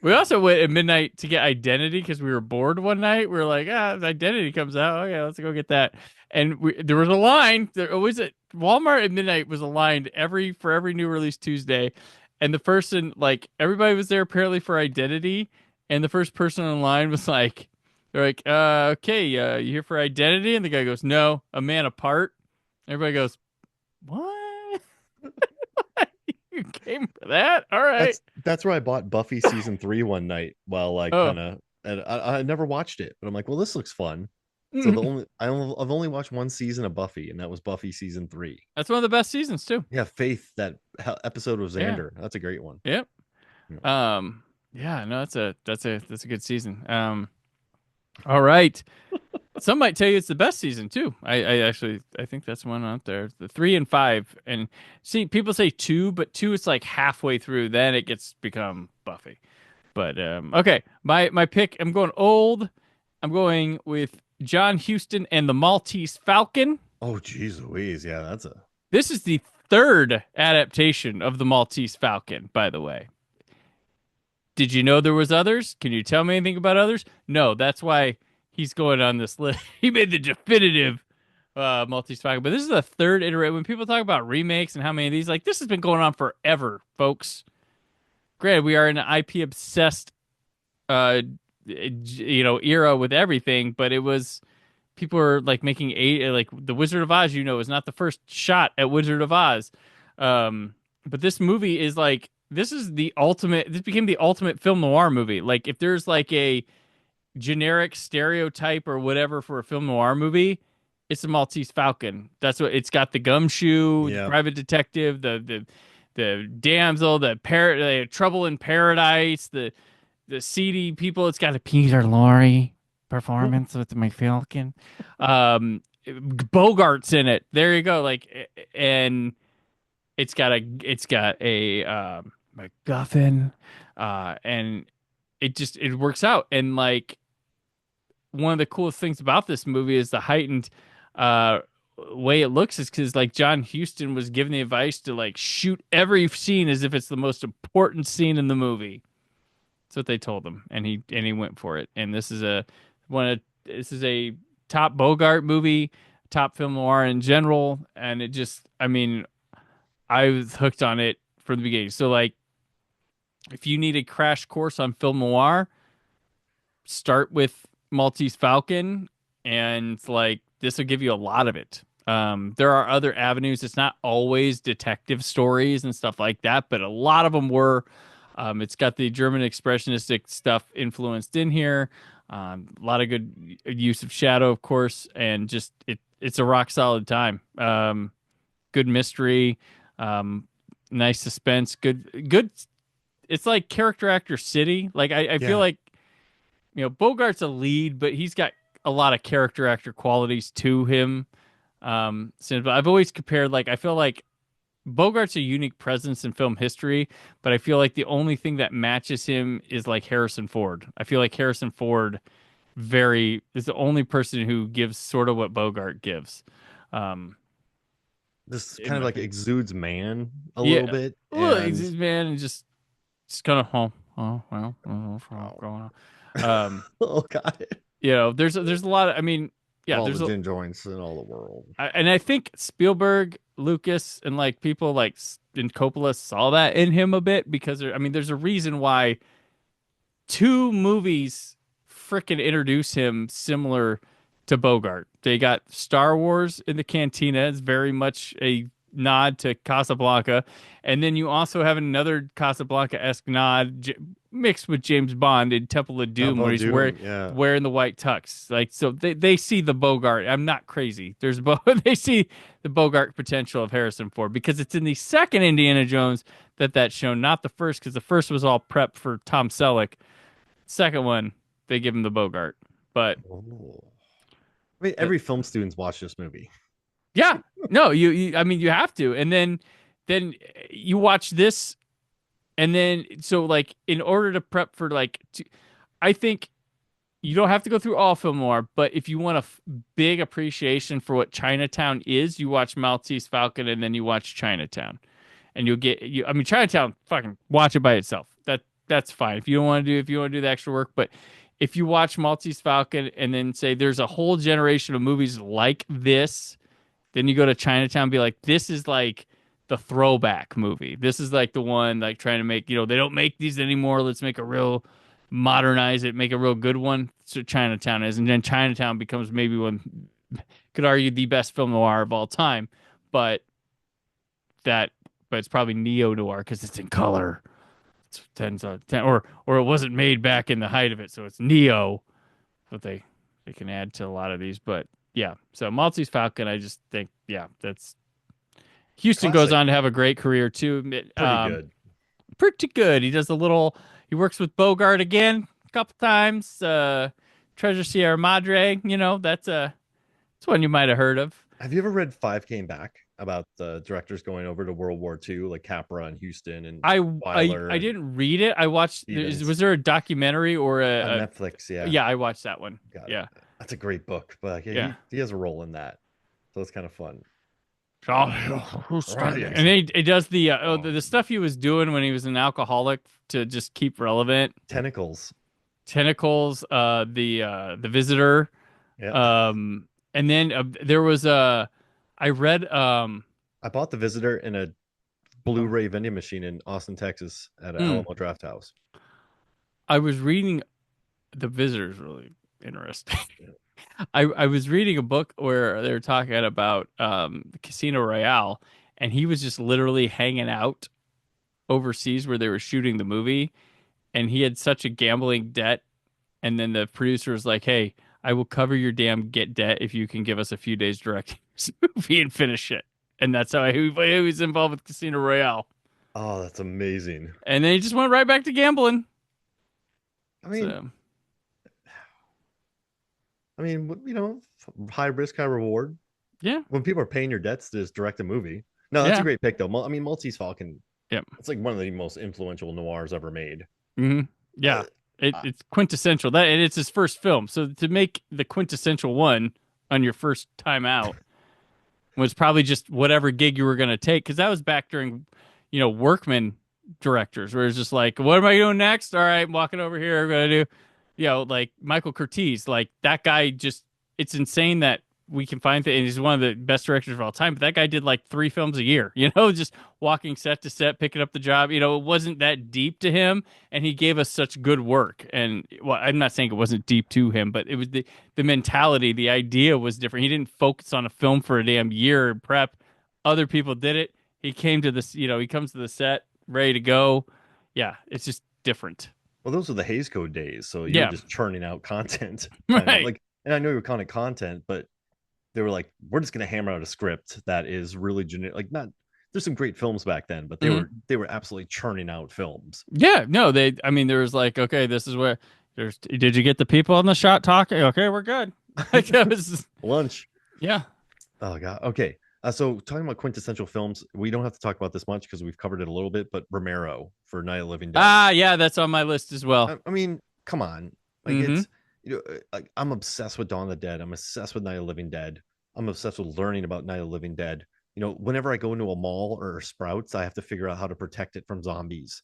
We also went at midnight to get Identity because we were bored one night. We were like, Identity comes out. Okay, let's go get that. And there was a line. There always at Walmart at midnight was aligned for every new release Tuesday. And the person, like, everybody was there apparently for Identity. And the first person in line was like, they're like, okay, you here for Identity? And the guy goes, no, A Man Apart. Everybody goes, what? You came for that? All right. That's where I bought Buffy season 3 one night while like Oh. kind of, and I never watched it, but I'm like, well, this looks fun. So I've only watched one season of Buffy, and that was Buffy season 3. That's one of the best seasons too. Yeah, Faith, that episode with Yeah. Xander. That's a great one. Yep. Yeah. Yeah, no, that's a good season. All right. Some might tell you it's the best season too. I think that's one out there. The 3 and 5. And see, people say 2, but 2 is like halfway through, then it gets become Buffy. But okay. My pick, I'm going old. I'm going with John Huston and the Maltese Falcon. Oh, geez Louise. Yeah, This is the third adaptation of the Maltese Falcon, by the way. Did you know there was others? Can you tell me anything about others? No, that's why he's going on this list. He made the definitive Maltese Falcon. But this is the third iteration. When people talk about remakes and how many of these, like, this has been going on forever, folks. Granted, we are in an IP obsessed, era with everything, but it was people are like making like the Wizard of Oz. Is not the first shot at Wizard of Oz, but this movie is like this is the ultimate. This became the ultimate film noir movie. Like if there's like a generic stereotype or whatever for a film noir movie, it's the Maltese Falcon. That's what it's got. The gumshoe, the private detective, the damsel, the trouble in paradise, the seedy people. It's got a Peter Lorre performance with the Falcon. Bogart's in it. There you go. Like, and it's got a MacGuffin, and it works out. And like one of the coolest things about this movie is the heightened way it looks is because like John Huston was given the advice to like shoot every scene as if it's the most important scene in the movie. That's what they told him, and he went for it. And this is a top Bogart movie, top film noir in general, and I was hooked on it from the beginning. So like, if you need a crash course on film noir, start with Maltese Falcon, and like this will give you a lot of it. There are other avenues. It's not always detective stories and stuff like that, but a lot of them were. It's got the German expressionistic stuff influenced in here. A lot of good use of shadow, of course, and just it's a rock solid time. Good mystery, um, nice suspense, good. It's like character actor city. Like I feel Yeah. like Bogart's a lead, but he's got a lot of character actor qualities to him. So I've always compared I feel like Bogart's a unique presence in film history, but I feel like the only thing that matches him is like Harrison Ford. I feel like Harrison Ford very is the only person who gives sort of what Bogart gives. Um, This in kind of my like opinion. exudes man a little Yeah. bit, Look, and man, and just kind of well, I don't know what's oh, going on. oh god, There's a lot of, I mean, of yeah, all the gin joints in all the world. and I think Spielberg, Lucas, and like people like in Coppola saw that in him a bit because I mean, there's a reason why two movies freaking introduce him similar to Bogart. They got Star Wars in the Cantina. It's very much a nod to Casablanca. And then you also have another Casablanca-esque nod mixed with James Bond in Temple of Doom, Temple where of he's Doom, yeah. wearing the white tux. Like, so they see the Bogart. I'm not crazy. They see the Bogart potential of Harrison Ford because it's in the second Indiana Jones that's shown, not the first, because the first was all prep for Tom Selleck. Second one, they give him the Bogart. But Oh. I mean, uh, every film student's watched this movie. yeah, no, I mean, you have to. And then you watch this, and then so like in order to prep for I think you don't have to go through all film noir, but if you want a big appreciation for what Chinatown is, you watch Maltese Falcon, and then you watch Chinatown, and you'll get you. I mean, Chinatown, fucking watch it by itself. That's fine if you don't want to do the extra work, but if you watch Maltese Falcon and then say there's a whole generation of movies like this, then you go to Chinatown and be like, this is like the throwback movie. This is like the one like trying to make, they don't make these anymore. Let's make a real modernize it, make a real good one. So Chinatown is. And then Chinatown becomes maybe one could argue the best film noir of all time. But that but it's probably neo noir because it's in color. It's 10 out of 10, or it wasn't made back in the height of it, so it's neo. But they can add to a lot of these. But yeah, so Maltese Falcon, I just think, yeah, that's Houston goes Classic. on to have a great career too. Pretty good. Pretty good. He works with Bogart again a couple times. Treasure Sierra Madre, that's one you might have heard of. Have you ever read Five Came Back about the directors going over to World War II, like Capra and Houston and Weiler I didn't read it. I watched. Was there a documentary or on Netflix? Yeah, yeah, I watched that one. got Yeah, it. That's a great book, but like, yeah. he has a role in that, so it's kind of fun. And then he does the stuff he was doing when he was an alcoholic to just keep relevant. Tentacles. Tentacles, the Visitor, Yeah. And then there was I read I bought The Visitor in a Blu-ray vending machine in Austin, Texas, at an Alamo Draft House. I was reading The Visitor is really interesting. I was reading a book where they were talking about Casino Royale, and he was just literally hanging out overseas where they were shooting the movie, and he had such a gambling debt, and then the producer was like, "Hey, I will cover your damn get debt if you can give us a few days directing this movie and finish it." And that's how he was involved with Casino Royale. Oh, that's amazing. And then he just went right back to gambling. I mean, So, high risk, high reward. yeah, When people are paying your dets to just direct a movie. No, that's yeah, a great pick, though. I mean, Maltese Falcon. yep, It's like one of the most influential noirs ever made. hmm yeah. Uh, It's quintessential. And it's his first film. So to make the quintessential one on your first time out was probably just whatever gig you were going to take, because that was back during, workman directors, where it's just like, what am I doing next? All right, I'm walking over here. I'm going to do, like Michael Curtiz, like that guy just, it's insane that we can find that, and he's one of the best directors of all time, but that guy did like 3 films a year, just walking set to set, picking up the job. It wasn't that deep to him, and he gave us such good work. And well, I'm not saying it wasn't deep to him, but it was the mentality, the idea was different. He didn't focus on a film for a damn year prep. Other people did it. He came to this, he comes to the set ready to go. yeah, it's just different. Well, those were the Hays Code days, so you were Yeah. just churning out content, kind of Right. like. And I know you were counting content, but they were like, we're just gonna hammer out a script that is really generic. Like, not there's some great films back then, but Mhm. they were absolutely churning out films. Yeah, no, I mean, there was like, okay, this is where did you get the people on the shot talking? Okay, we're good. Like, that was, Lunch. yeah. Oh god. Okay. So talking about quintessential films, we don't have to talk about this much because we've covered it a little bit. But Romero for Night of the Living Dead. Ah, yeah, that's on my list as well. I mean, come on. Like Hmm. it's like I'm obsessed with Dawn of the Dead. I'm obsessed with Night of the Living Dead. I'm obsessed with learning about Night of the Living Dead. Whenever I go into a mall or Sprouts, I have to figure out how to protect it from zombies.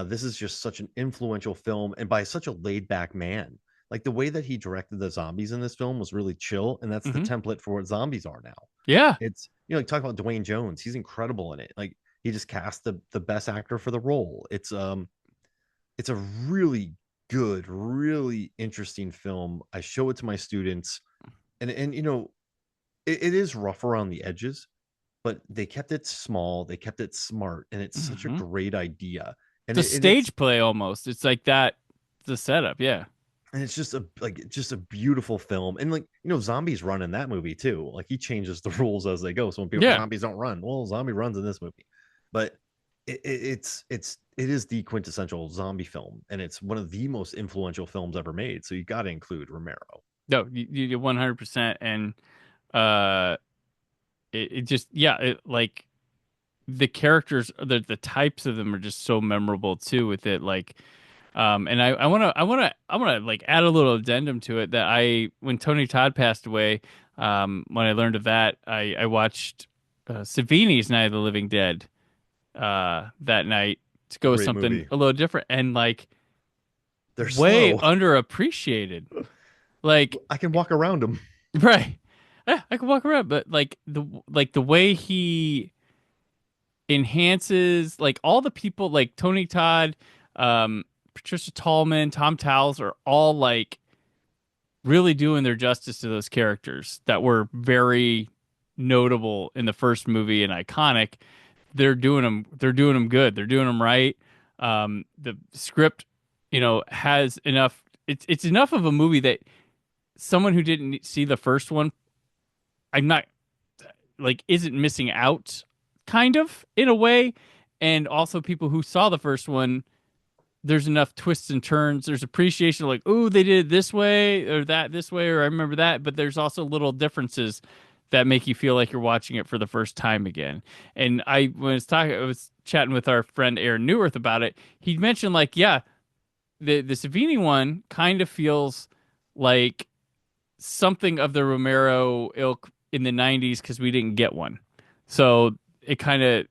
This is just such an influential film, and by such a laid back man. Like the way that he directed the zombies in this film was really chill, and that's the Hmm. template for what zombies are now. Yeah. It's like talk about Dwayne Jones. He's incredible in it. Like he just cast the best actor for the role. It's a really good, really interesting film. I show it to my students, and it is rough around the edges, but they kept it small, they kept it smart, and it's such a Hmm. great idea. And The it, and it's stage play almost. It's like that, the setup. Yeah. and it's just a beautiful film. And zombies run in that movie too. Like he changes the rules as they go. So when people Yeah. zombies don't run, well, zombie runs in this movie. But it is the quintessential zombie film, and it's one of the most influential films ever made. So you got to include Romero. No, you 100%. And uh, it just, yeah, like the characters, the types of them are just so memorable too with it. Like, and I want to like add a little addendum to it that when Tony Todd passed away, when I learned of that, I watched Savini's Night of the Living Dead that night to go with Great something movie. a little different and like They're way slow. underappreciated. Like, I can walk around them. right. Yeah, I can walk around, but like the way he enhances like all the people like Tony Todd, Patricia Tallman, Tom Towles are all like really doing their justice to those characters that were very notable in the first movie and iconic. They're doing them good. They're doing them right. The script, has enough. It's enough of a movie that someone who didn't see the first one, I'm not like isn't missing out, kind of in a way, and also people who saw the first one. There's enough twists and turns. There's appreciation like, oh, they did it this way or that this way, or I remember that. But there's also little differences that make you feel like you're watching it for the first time again. And I was chatting with our friend Aaron Newirth about it. He mentioned like, yeah, the Savini one kind of feels like something of the Romero ilk in the 90s because we didn't get one. So it kind of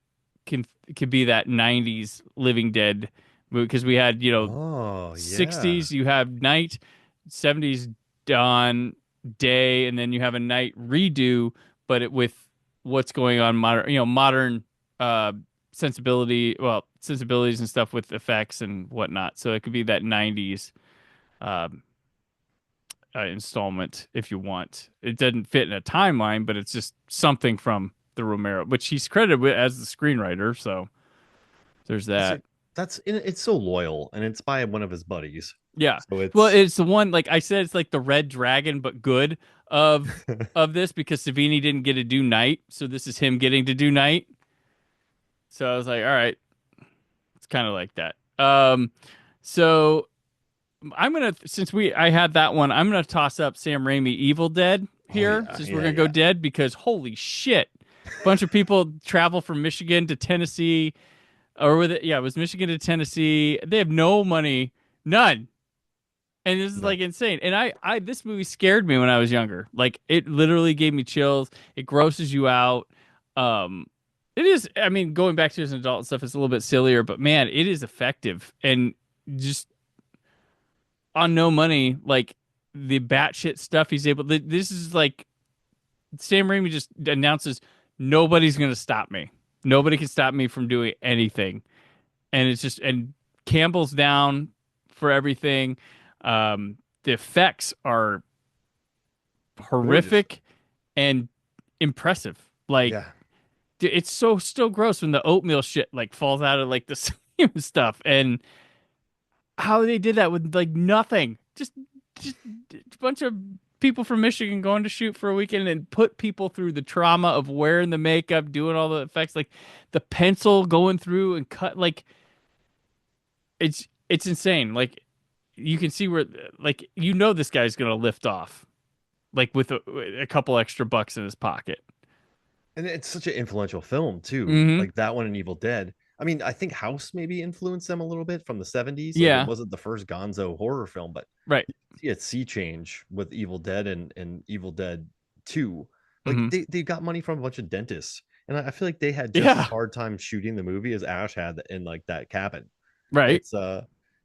can could be that 90s Living Dead movie because we had, Oh yeah. 60s, you have night, 70s dawn, day, and then you have a night redo, but with what's going on modern uh sensibilities and stuff with effects and whatnot. So it could be that 90s um installment if you want. It doesn't fit in a timeline, but it's just something from the Romero, which he's credited with as the screenwriter. So there's That's that. it. It's so loyal, and it's by one of his buddies. Yeah. So Well, it's it's the one like I said, it's like the Red Dragon, but good of this because Savini didn't get to do night, so this is him getting to do night. So I was like, all right, it's kind of like that. So I'm gonna since I had that one, I'm gonna toss up Sam Raimi Evil Dead oh here yeah, since we're yeah, gonna go yeah. dead because holy shit, bunch of people travel from Michigan to Tennessee, or with it, yeah, it was Michigan to Tennessee. They have no money, none, and this is No, like insane. And I this movie scared me when I was younger. Like it literally gave me chills. It grosses you out. Um, it is. I mean, going back to as an adult and stuff, it's a little bit sillier, but man, it is effective and just on no money, like the batshit stuff he's able. This is like Sam Raimi just announces nobody's gonna stop me. Nobody can stop me from doing anything, and it's just and Campbell's down for everything. The effects are gorgeous. horrific and impressive. Like Yeah, it's so still gross when the oatmeal shit like falls out of like this. stuff, and how they did that with like nothing. Just a bunch of people from Michigan going to shoot for a weekend and put people through the trauma of wearing the makeup, doing all the effects, like the pencil going through and cut. Like it's insane. Like you can see where, like this guy's gonna lift off, like with a couple extra bucks in his pocket. And it's such an influential film too. Hmm. Like that one and Evil Dead. I mean, I think House maybe influenced them a little bit from the 70s. Like it Yeah. wasn't the first Gonzo horror film, but Right. you see a sea change with Evil Dead and Evil Dead 2. Like Hmm. they got money from a bunch of dentists. And I feel like they had just as Yeah. hard time shooting the movie as Ash had in like that cabin. Right. It's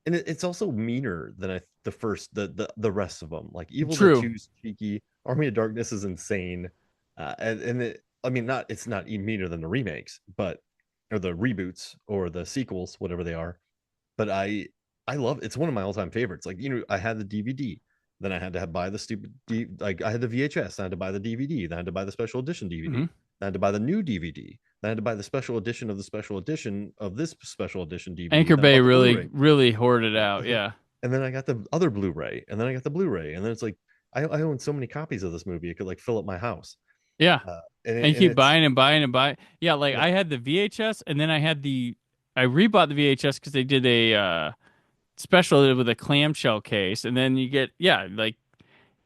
and it's also meaner than the first the rest of them. Like Evil Dead True. 2 is cheeky, Army of Darkness is insane. And I mean, it's not even meaner than the remakes, but or the reboots or the sequels, whatever they are. But I love it's one of my all time favorites. Like I had the DVD, then I had to buy the like I had the VHS, I had to buy the DVD, then I had to buy the special edition DVD, Hmm. then I had to buy the new DVD, then I had to buy the special edition of the special edition of this special edition DVD, Anchor then I Bay bought the really, Blu-ray, really hoarded out. Yeah. and then I got the other Blu-ray, and then I got the Blu-ray, and then it's like I own so many copies of this movie, it could like fill up my house. Yeah. And you And keep it's buying and buying and buying. Yeah, like yep. I had the VHS and then I rebought the VHS because they did a special with a clamshell case, and then you get, yeah, like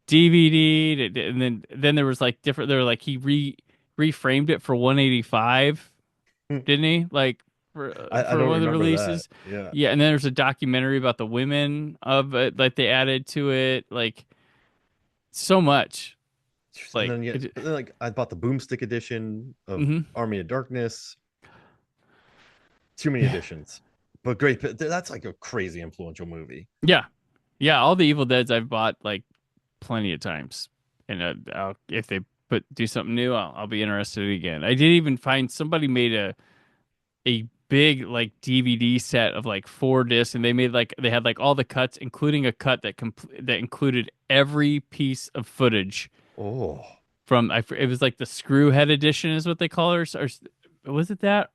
DVD, and then there was like different. There were like reframed it for 185, didn't he? Like I for don't one of the remember that. releases. Yeah. Yeah, and then there's a documentary about the women of it, like they added to it, like so much. And Like then it, but then like I bought the Boomstick edition of hmm Army of Darkness. Too many editions, but great. That's like a crazy influential movie. Yeah, yeah. All the Evil Deads I've bought like plenty of times, and if they do something new, I'll be interested again. I did even find somebody made a big like DVD set of like 4 discs, and they had like all the cuts, including a cut that included every piece of footage Oh, from it was like the Screwhead edition is what they call it, or was it that?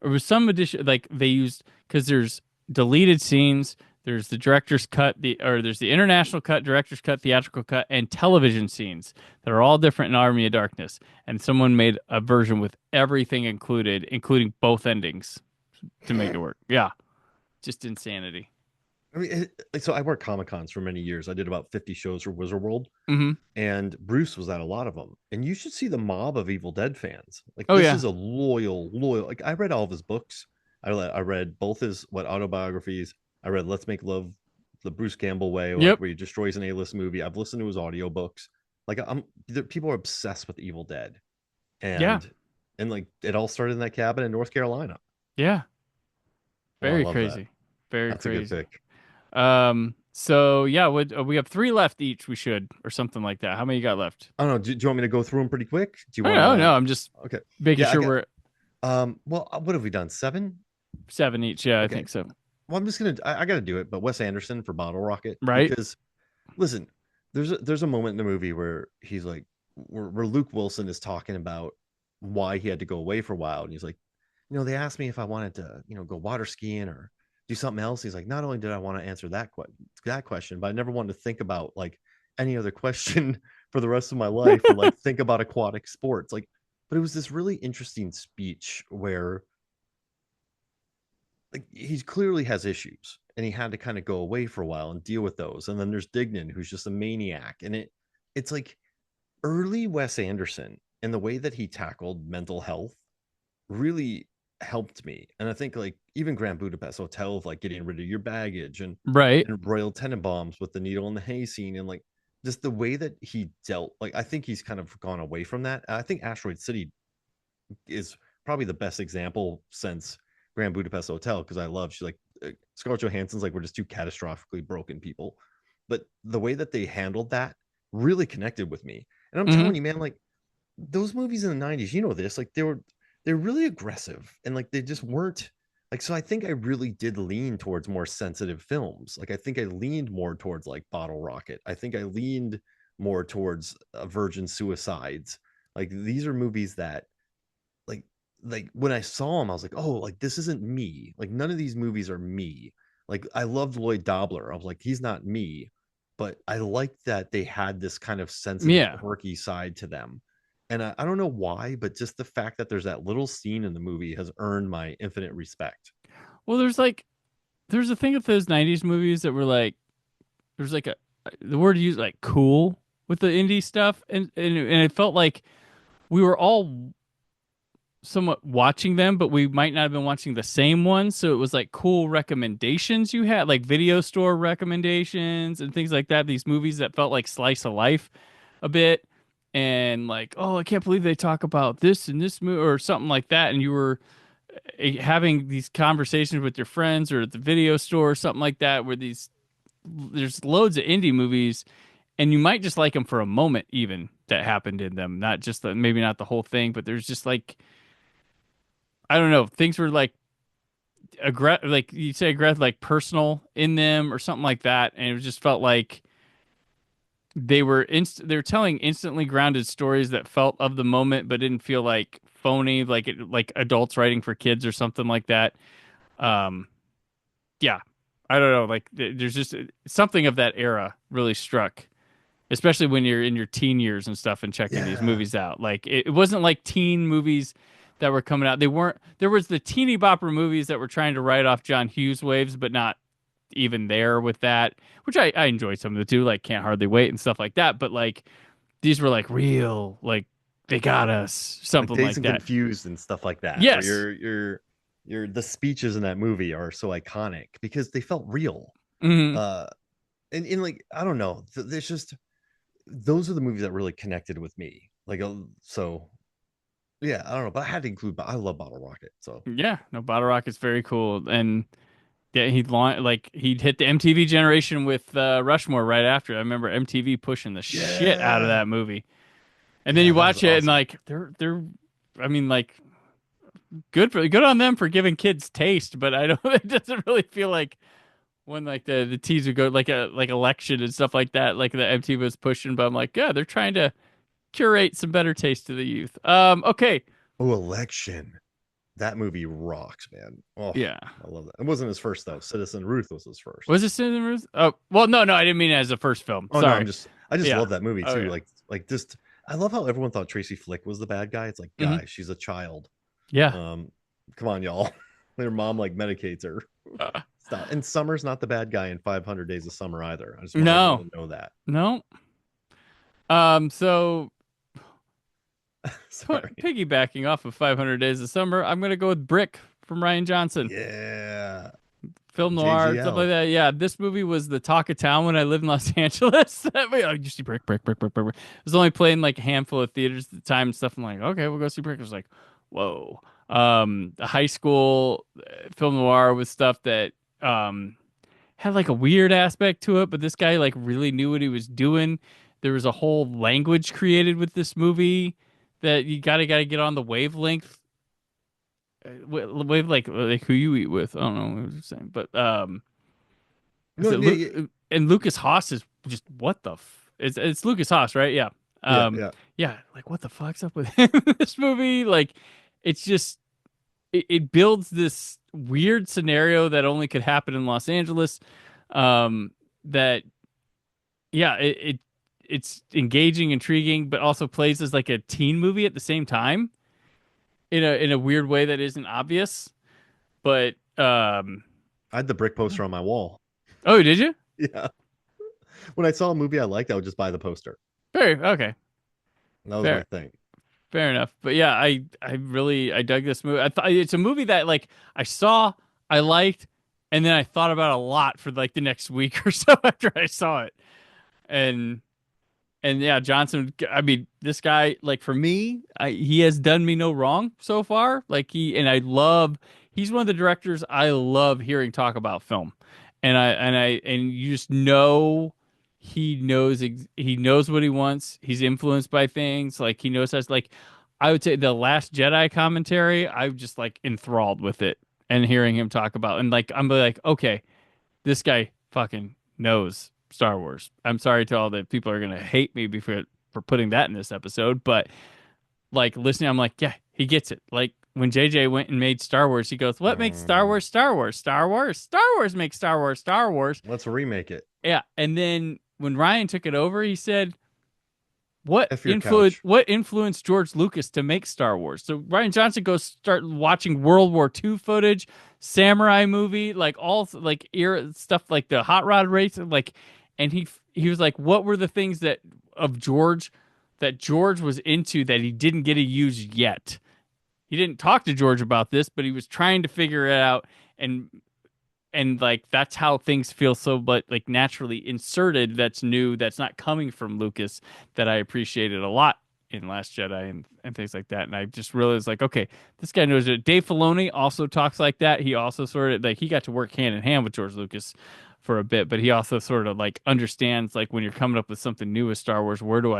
Or was some edition like they used, because there's deleted scenes, there's the director's cut, there's the international cut, director's cut, theatrical cut, and television scenes that are all different in Army of Darkness. And someone made a version with everything included, including both endings, to make it work. Yeah, just insanity. I mean, so I worked Comic Cons for many years. I did about 50 shows for Wizard World, Hmm. and Bruce was at a lot of them. And you should see the mob of Evil Dead fans. Like Oh this yeah, is a loyal. Like I read all of his books. I read both his autobiographies. I read Let's Make Love the Bruce Campbell way, like yep, where he destroys an A-list movie. I've listened to his audiobooks. Like people are obsessed with Evil Dead, yeah, and like it all started in that cabin in North Carolina. yeah. Oh, I Very love that. crazy, very That's a good crazy. pick. So yeah, we have 3 left each. We should, or something like that. How many you got left? I don't know. Do you want me to go through them pretty quick? Do you I want don't know. to? No, I'm just Okay. making Yeah, I sure got. we're Well, what have we done? 7. 7 each. Yeah, I Okay. think so. Well, I'm just gonna. I got to do it. But Wes Anderson for Bottle Rocket, Right? because listen, there's a moment in the movie where he's like, where Luke Wilson is talking about why he had to go away for a while, and he's like, they asked me if I wanted to, go water skiing or do something else. He's like, not only did I want to answer that question, but I never wanted to think about like any other question for the rest of my life, or like think about aquatic sports. Like, but it was this really interesting speech where like he clearly has issues and he had to kind of go away for a while and deal with those. And then there's Dignan, who's just a maniac. And it's like early Wes Anderson, and the way that he tackled mental health really helped me. And I think like even Grand Budapest Hotel, of like getting rid of your baggage, Right. and Royal Tenenbaums with the needle in the hay scene, and like just the way that he dealt, like I think he's kind of gone away from that. I think Asteroid City is probably the best example since Grand Budapest Hotel, because she's like Scarlett Johansson's like, we're just two catastrophically broken people, but the way that they handled that really connected with me. And I'm Hmm. telling you, man, like those movies in the 90s, this, like they're really aggressive, and like they just weren't like, so I think I really did lean towards more sensitive films. Like I think I leaned more towards like Bottle Rocket. I think I leaned more towards Virgin Suicides. Like these are movies that like like when I saw him, I was like, oh, like this isn't me. Like none of these movies are me. Like I loved Lloyd Dobler. I was like, he's not me. But I liked that they had this kind of sensitive, Yeah. quirky side to them. And I don't know why, but just the fact that there's that little scene in the movie has earned my infinite respect. Well, there's a thing with those '90s movies that were like there's like a the word used like cool with the indie stuff, and it felt like we were all somewhat watching them, but we might not have been watching the same ones. So it was like cool recommendations you had, like video store recommendations and things like that. These movies that felt like slice of life a bit. And like, oh, I can't believe they talk about this in this movie or something like that. And you were having these conversations with your friends or at the video store or something like that, where there's loads of indie movies and you might just like them for a moment even that happened in them. Not just maybe not the whole thing, but there's just like, I don't know. Things were like like you say, like personal in them or something like that, and it just felt like they were telling instantly grounded stories that felt of the moment, but didn't feel like phony, like adults writing for kids or something like that. Um, yeah, I don't know. Like there's just something of that era really struck. Especially when you're in your teen years and stuff and checking these Yeah. movies out. Like it wasn't like teen movies that were coming out. They weren't. There was the teeny bopper movies that were trying to write off John Hughes waves, but not even there with that. Which I enjoyed some of the two, like Can't Hardly Wait and stuff like that. But like these were like real, like they got us, Like something Dazed like and that. Confused and stuff like that, where Yes. your the speeches in that movie are so iconic because they felt real. Hmm. Uh and like I don't know, there's just those are the movies that really connected with me. Like so yeah, I don't know, but I had to include I love Bottle Rocket. So Yeah. No, Bottle Rocket's very cool, and yeah, he'd hit the MTV generation with Rushmore right after. I remember MTV pushing the shit out of yeah. that movie. And then Yeah, you that was watch it and awesome. like they're I mean like good on them for giving kids taste, but I don't it doesn't really feel like when like the teens would go like election and stuff like that, like the MTV was pushing, but I'm like, yeah, they're trying to curate some better taste to the youth. Okay. Oh, Election. That movie rocks, man. Oh, Yeah. I love that. It wasn't his first though. Citizen Ruth was his first. Was it Citizen Ruth? Oh, well, no, I didn't mean it as the first film. Oh no, Sorry. I just Yeah. love that movie Oh too. yeah. Like just I love how everyone thought Tracy Flick was the bad guy. It's like, Hmm. guys, she's a child. Yeah. Um, come on, y'all. Her mom like medicates her. Stop. And Summer's not the bad guy in 500 Days of Summer either. I just want everyone No. to know that. No. So Sorry. piggybacking off of 500 Days of Summer, I'm gonna go with Brick from Ryan Johnson. Yeah. Film noir, stuff like JGL. that. Yeah, this movie was the talk of town when I lived in Los Angeles. You see Brick, Brick, Brick, Brick, Brick, Brick. It was only playing like a handful of theaters at the time and stuff. I'm like, okay, we'll go see Brick. It was like, whoa. A high school film noir with stuff that had like a weird aspect to it, but this guy like really knew what he was doing. There was a whole language created with this movie that you gotta get on the wavelength. Wave like who you eat with. I don't know what I was saying, but is No, it yeah, yeah, and Lucas Haas is just what the it's Lucas Haas, right? Yeah. yeah, yeah. Yeah, like what the fuck's up with him in this movie? Like it's just it builds this weird scenario that only could happen in Los Angeles. That yeah, it's engaging, intriguing, but also plays as like a teen movie at the same time in a weird way that isn't obvious. But I had the Brick poster on my wall. oh, did you? Yeah. When I saw a movie I liked, I would just buy the poster. Very okay. That was my Fair. thing. Fair enough. But yeah, I really I dug this movie. I thought it's a movie that like I saw, I liked, and then I thought about a lot for like the next week or so after I saw it. And yeah, Johnson, I mean, this guy, like for me, he has done me no wrong so far. Like he's one of the directors I love hearing talk about film. And you just know he knows what he wants. He's influenced by things. Like he knows how to, like, I would say the Last Jedi commentary, I'm just like enthralled with it and hearing him talk about, and like, I'm like, okay, this guy fucking knows Star Wars. I'm sorry to all the people who are gonna hate me for putting that in this episode, but like listening, I'm like, yeah, he gets it. Like when JJ went and made Star Wars, he goes, "What makes Star Wars Star Wars? Star Wars. Star Wars makes Star Wars Star Wars." Let's remake it. Yeah, and then when Ryan took it over, he said, "What F your couch. What influenced George Lucas to make Star Wars?" So Ryan Johnson goes start watching World War II footage, samurai movie, like all like era stuff, like the hot rod race, like, and he was like, "What were the things that of George that George was into that he didn't get to use yet?" He didn't talk to George about this, but he was trying to figure it out, and like that's how things feel so, but like naturally inserted, that's new, that's not coming from Lucas, that I appreciated a lot in Last Jedi and things like that. And I just realized, like, okay, this guy knows it. Dave Filoni also talks like that. He also sort of like, he got to work hand in hand with George Lucas for a bit, but he also sort of like understands, like, when you're coming up with something new with Star Wars, where do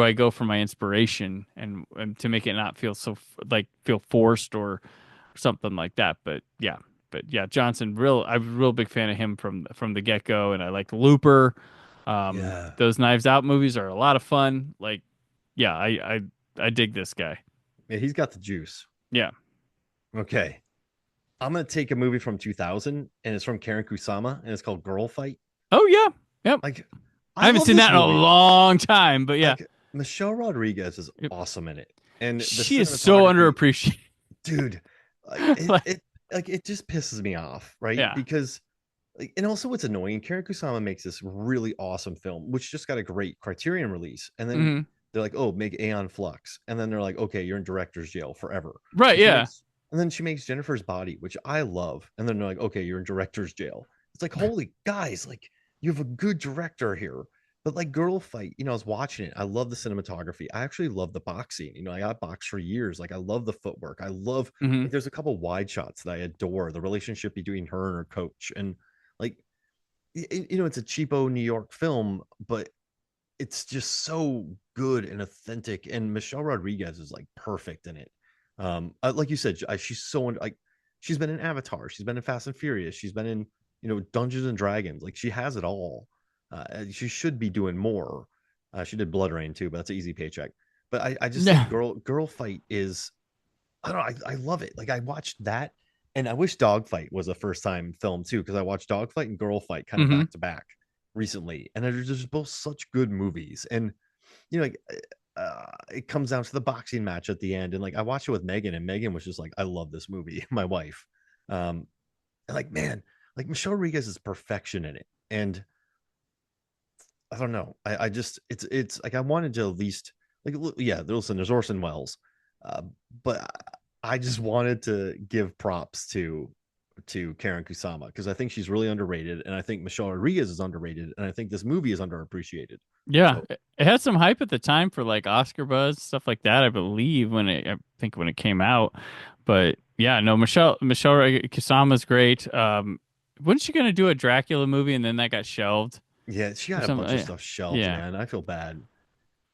I go for my inspiration, and to make it not feel so like feel forced or something like that. But yeah, Johnson, I was a real big fan of him from the get go, and I like Looper. Yeah. Those Knives Out movies are a lot of fun. Like, yeah, I dig this guy. Yeah, he's got the juice. Yeah. Okay. I'm gonna take a movie from 2000, and it's from Karen Kusama, and it's called Girl Fight. Oh yeah. Yep. Like, I haven't love seen this that in a movie. long time, but yeah, Like, Michelle Rodriguez is Yep. awesome in it, and the she is so cinematography- underappreciated. dude. Like, it just pisses me off, right? Yeah. Because like, and also what's annoying, Karen Kusama makes this really awesome film, which just got a great Criterion release, and then Mhm. they're like, "Oh, make Aeon Flux," and then they're like, "Okay, you're in director's jail forever." Right. And Yeah. and then she makes Jennifer's Body, which I love, and then they're like, "Okay, you're in director's jail." It's like, holy guys, like, you have a good director here. But like Girl Fight, I was watching it. I love the cinematography. I actually love the boxing. I got boxed for years. Like, I love the footwork. I love, Mhm. like, there's a couple wide shots that I adore. The relationship between her and her coach, and like, it's a cheapo New York film, but it's just so good and authentic. And Michelle Rodriguez is like perfect in it. Like you said, she's so like, she's been in Avatar, she's been in Fast and Furious, she's been in Dungeons and Dragons. Like, she has it all. She should be doing more. She did Blood Rain too, but that's an easy paycheck. But I just think Yeah. Girl Fight is, I don't know, I love it. Like, I watched that, and I wish Dogfight was a first time film too, because I watched Dogfight and Girl Fight kind of Mhm. back to back recently, and they're just both such good movies. And like, it comes down to the boxing match at the end, and like, I watched it with Megan, and Megan was just like, "I love this movie," my wife. And like, man, like, Michelle Rodriguez is perfection in it, and I don't know. I just, it's like, I wanted to at least, like, yeah, listen, there's Orson Welles, uh, but I just wanted to give props to Karen Kusama, because I think she's really underrated, and I think Michelle Rodriguez is underrated, and I think this movie is underappreciated. Yeah, So, it had some hype at the time for like Oscar buzz, stuff like that, I believe, I think when it came out. But yeah, no, Michelle Kusama's great. Wasn't she gonna do a Dracula movie and then that got shelved yeah, she or got a something? bunch of stuff shelved, Yeah. man. I feel bad.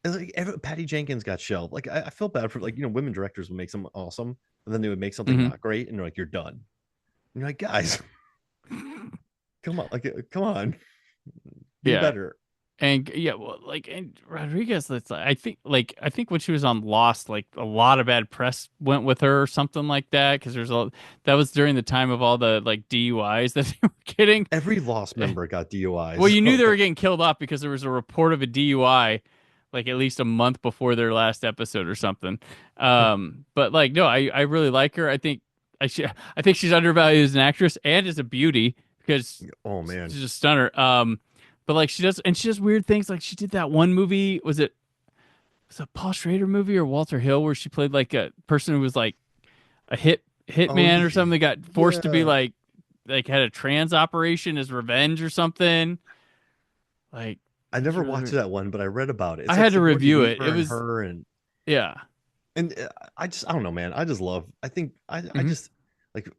And like, Patty Jenkins got shelved. Like, I feel bad for, like, women directors would make something awesome, and then they would make something Hmm. not great, and they're like, "You're done." And you're like, guys, come on, like, come on, be Yeah. better. And yeah, well, like, and Rodriguez, I think when she was on Lost, like a lot of bad press went with her or something like that, because that was during the time of all the like DUIs that they were getting. Every Lost member got DUIs. Well, you knew they were getting killed off because there was a report of a DUI, like at least a month before their last episode or something. But like, no, I really like her. I think she's undervalued as an actress and as a beauty, because Oh man, she's a stunner. But like she does weird things. Like she did that one movie. Was it a Paul Schrader movie or Walter Hill, where she played like a person who was like a oh hitman or something that got forced to be yeah. like had a trans operation as revenge or something. Like, I it was never really watched weird. that one, but I read about it. I It's like had to Sigourney review it. Weaver It and was her, and yeah. I don't know, man. I just love. I think I Hmm. just like,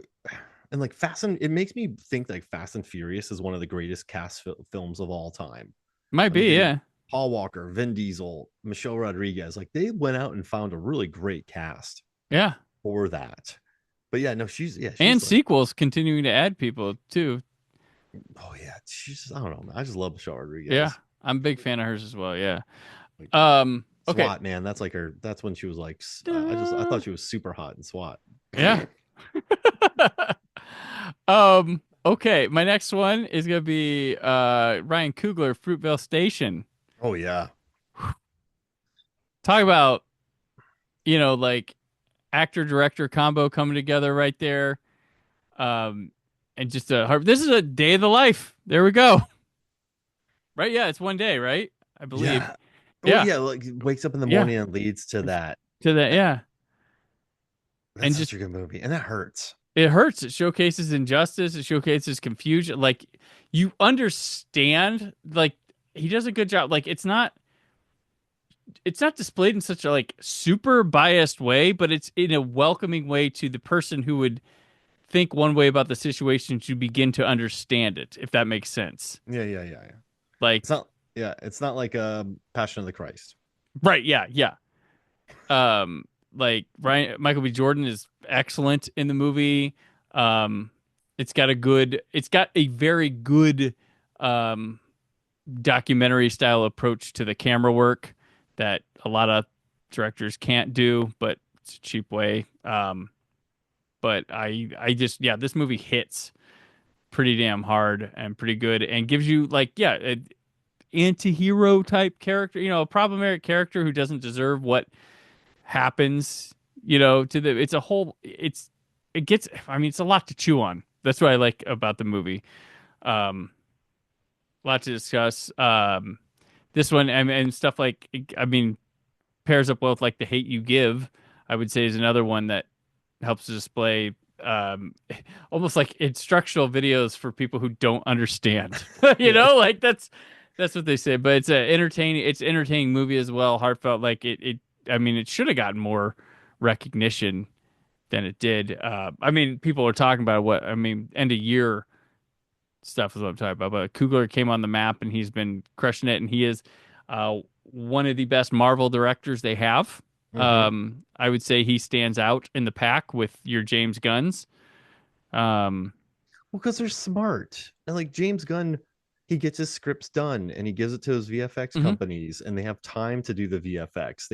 and like, It makes me think like Fast and Furious is one of the greatest cast films of all time. Might I be, mean, yeah. Paul Walker, Vin Diesel, Michelle Rodriguez, like, they went out and found a really great cast Yeah. for that. But yeah, no, And she's like, sequels continuing to add people too. oh yeah, I don't know, man. I just love Michelle Yeah. Rodriguez. I'm a big fan of hers as well, yeah. Like, Okay. SWAT, man. That's like her. That's when she was like, I thought she was super hot in SWAT. Yeah. Okay. My next one is gonna be Ryan Coogler, Fruitvale Station. Oh yeah. Talk about, like actor director combo coming together right there. Um, and just this is a day of the life. There we go. Right? Yeah, it's one day, right? I believe. Yeah. Well, Yeah. yeah. Like wakes up in the Yeah. morning and leads to that. To that, yeah. And That's just such a good movie, and that hurts. it hurts. It showcases injustice. It showcases confusion. Like you understand, like he does a good job. Like it's not displayed in such a like super biased way, but it's in a welcoming way to the person who would think one way about the situation to begin to understand it, if that makes sense. Yeah. Like, It's not. Yeah, it's not like Passion of the Christ. right, yeah, yeah. Like Michael B. Jordan is excellent in the movie. Um, it's got a very good documentary style approach to the camera work that a lot of directors can't do, but it's a cheap way. But I just, yeah, this movie hits pretty damn hard and pretty good and gives you like, yeah, an anti-hero type character, a problematic character who doesn't deserve what happens, it's a lot to chew on. That's what I like about the movie. A lot to discuss. This one and stuff like, I mean, pairs up well with like The Hate You Give, I would say is another one that helps to display almost like instructional videos for people who don't understand. Like that's what they say. But it's entertaining movie as well, heartfelt. Like it I mean, it should have gotten more recognition than it did. I mean, people are talking about end of year stuff is what I'm talking about. But Coogler came on the map and he's been crushing it, and he is one of the best Marvel directors they have. I would say he stands out in the pack with your James Gunns. Well, because they're smart. And like James Gunn, he gets his scripts done and he gives it to his VFX companies, and they have time to do the VFX.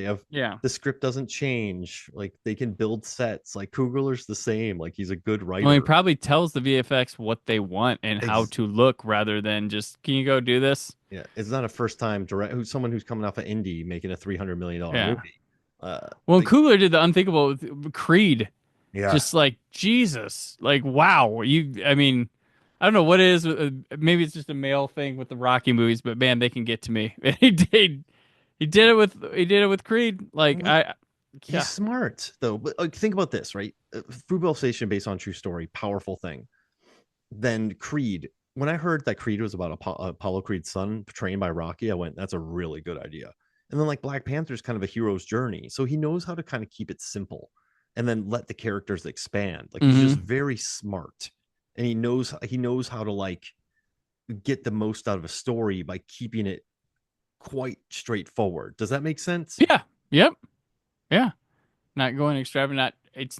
The script doesn't change. Like they can build sets. Like Coogler's the same. Like he's a good writer. Well, he probably tells the VFX what they want and how to look rather than just, can you go do this? Yeah, it's not a first time someone who's coming off of indie making a $300 million movie. Coogler did the unthinkable with Creed. Yeah. Just like, Jesus, like, wow. I mean, I don't know what it is. Maybe it's just a male thing with the Rocky movies, but man, they can get to me. He did it with Creed. Like, he's smart though. But like, think about this, right? Fruitvale Station, based on true story, powerful thing. Then Creed. When I heard that Creed was about Apollo Creed's son trained by Rocky, I went, that's a really good idea. And then like Black Panther's kind of a hero's journey, so he knows how to kind of keep it simple and then let the characters expand. Like he's just very smart, and he knows how to like get the most out of a story by keeping it quite straightforward. Does that make sense? Yeah. Yep. Yeah. Not going extravagant. It's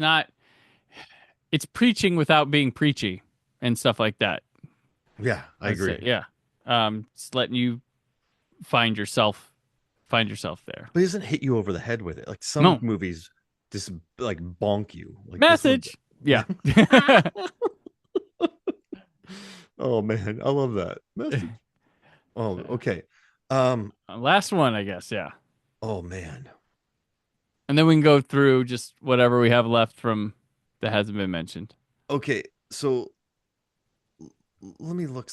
preaching without being preachy and stuff like that. Yeah, I agree. Yeah. Just letting you find yourself there. But he doesn't hit you over the head with it. Like some movies just like bonk you. Like Message. Yeah. Oh man, I love that. Message. Oh, okay. Last one, I guess, yeah. Oh man. And then we can go through just whatever we have left from that hasn't been mentioned. Okay, so let me look.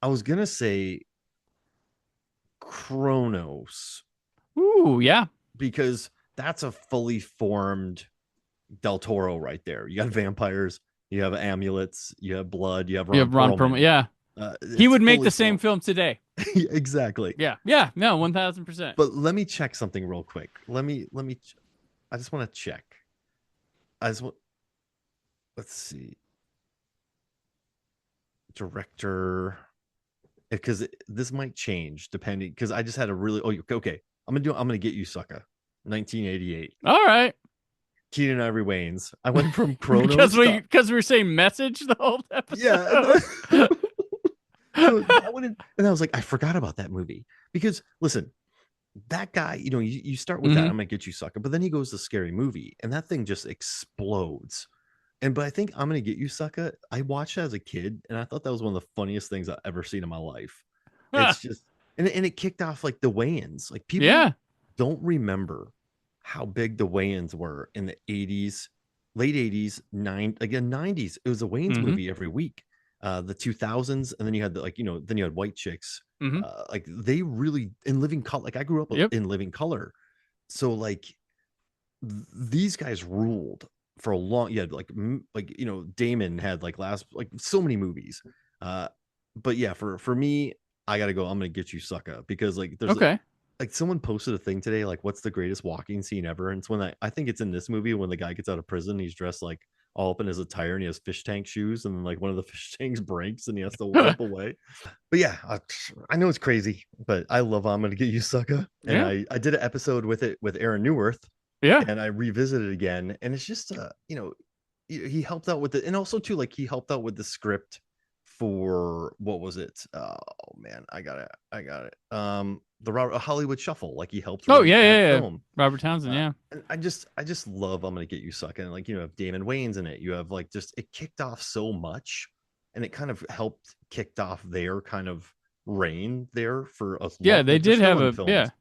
I was gonna say Chronos. Ooh, yeah. Because that's a fully formed Del Toro right there. You got vampires, you have amulets, you have blood, you have Ron Perlman. Yeah. He would make the same film today. Exactly. Yeah. Yeah. No, 1000%. But let me check something real quick. I just want to check. Let's see. Director, because this might change depending, because I just had a really okay. I'm gonna get you, sucker. 1988. All right. Keenan Ivory Wayans. I went from Chronos because we were saying message the whole episode. Yeah. And I was like, I forgot about that movie because listen, that guy, you start with that, Hmm. I'm gonna get you sucker, but then he goes to scary movie, and that thing just explodes. And but I think I'm gonna get you sucker. I watched it as a kid, and I thought that was one of the funniest things I've ever seen in my life. It's just, and it kicked off like the weigh-ins. Like people Yeah. don't remember how big the weigh-ins were in the 80s, late 80s, 90s. It was a weigh-ins Hmm. movie every week. The 2000s, and then you had then you had white chicks. Hmm. Like they really in living color. Like I grew up Yep. in living color, so like these guys ruled for a long. Yeah, like Damon had like last like so many movies. Uh, but yeah, for me, I gotta go. I'm gonna get you sucker because like there's Okay. like someone posted a thing today like what's the greatest walking scene ever, and it's when I think it's in this movie when the guy gets out of prison, he's dressed like all up in his attire and he has fish tank shoes, and then like one of the fish tanks breaks and he has to limp away. But yeah, I know it's crazy, but I love I'm gonna get you sucker, and Yeah. I did an episode with it with Aaron Newworth, Yeah. and I revisited it again, and it's just he helped out with it, and also too like he helped out with the script for what was it? Oh man, I got it. The Hollywood Shuffle, like he helped Oh write yeah, that yeah, yeah. film. Robert Townsend. Uh, Yeah. and I just love I'm gonna get you sucking. Like you have Damon Wayans in it. You have like just it kicked off so much, and it kind of helped kicked off their kind of reign there for a Yeah. long. They Like they're did have still in a yeah. films.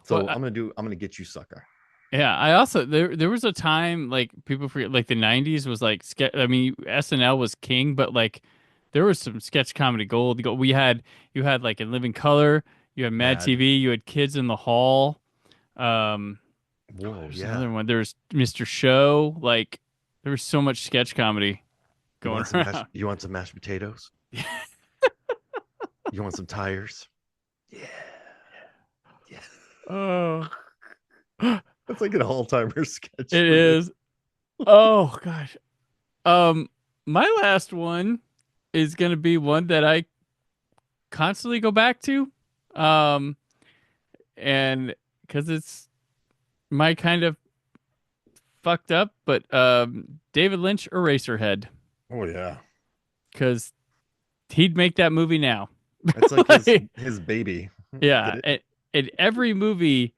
Well, So I'm gonna get you sucker. yeah. I also there was a time like people forget like the '90s was like I mean SNL was king, but like there was some sketch comedy gold. We had you had like in Living Color, you had Mad Mad. TV, you had Kids in the Hall. Um, Whoa, there's yeah. another one. There's Mr. Show. Like there was so much sketch comedy going around. You want some mashed potatoes? You want some tires? Yeah. Yeah. Oh, That's like an all-timer sketch it for me. is. Oh gosh. Um, my last one is gonna be one that I constantly go back to. Um, and because it's my kind of fucked up, but David Lynch Eraserhead, Oh yeah. because he'd make that movie now. It's like Like, his baby. yeah, Get it? and every movie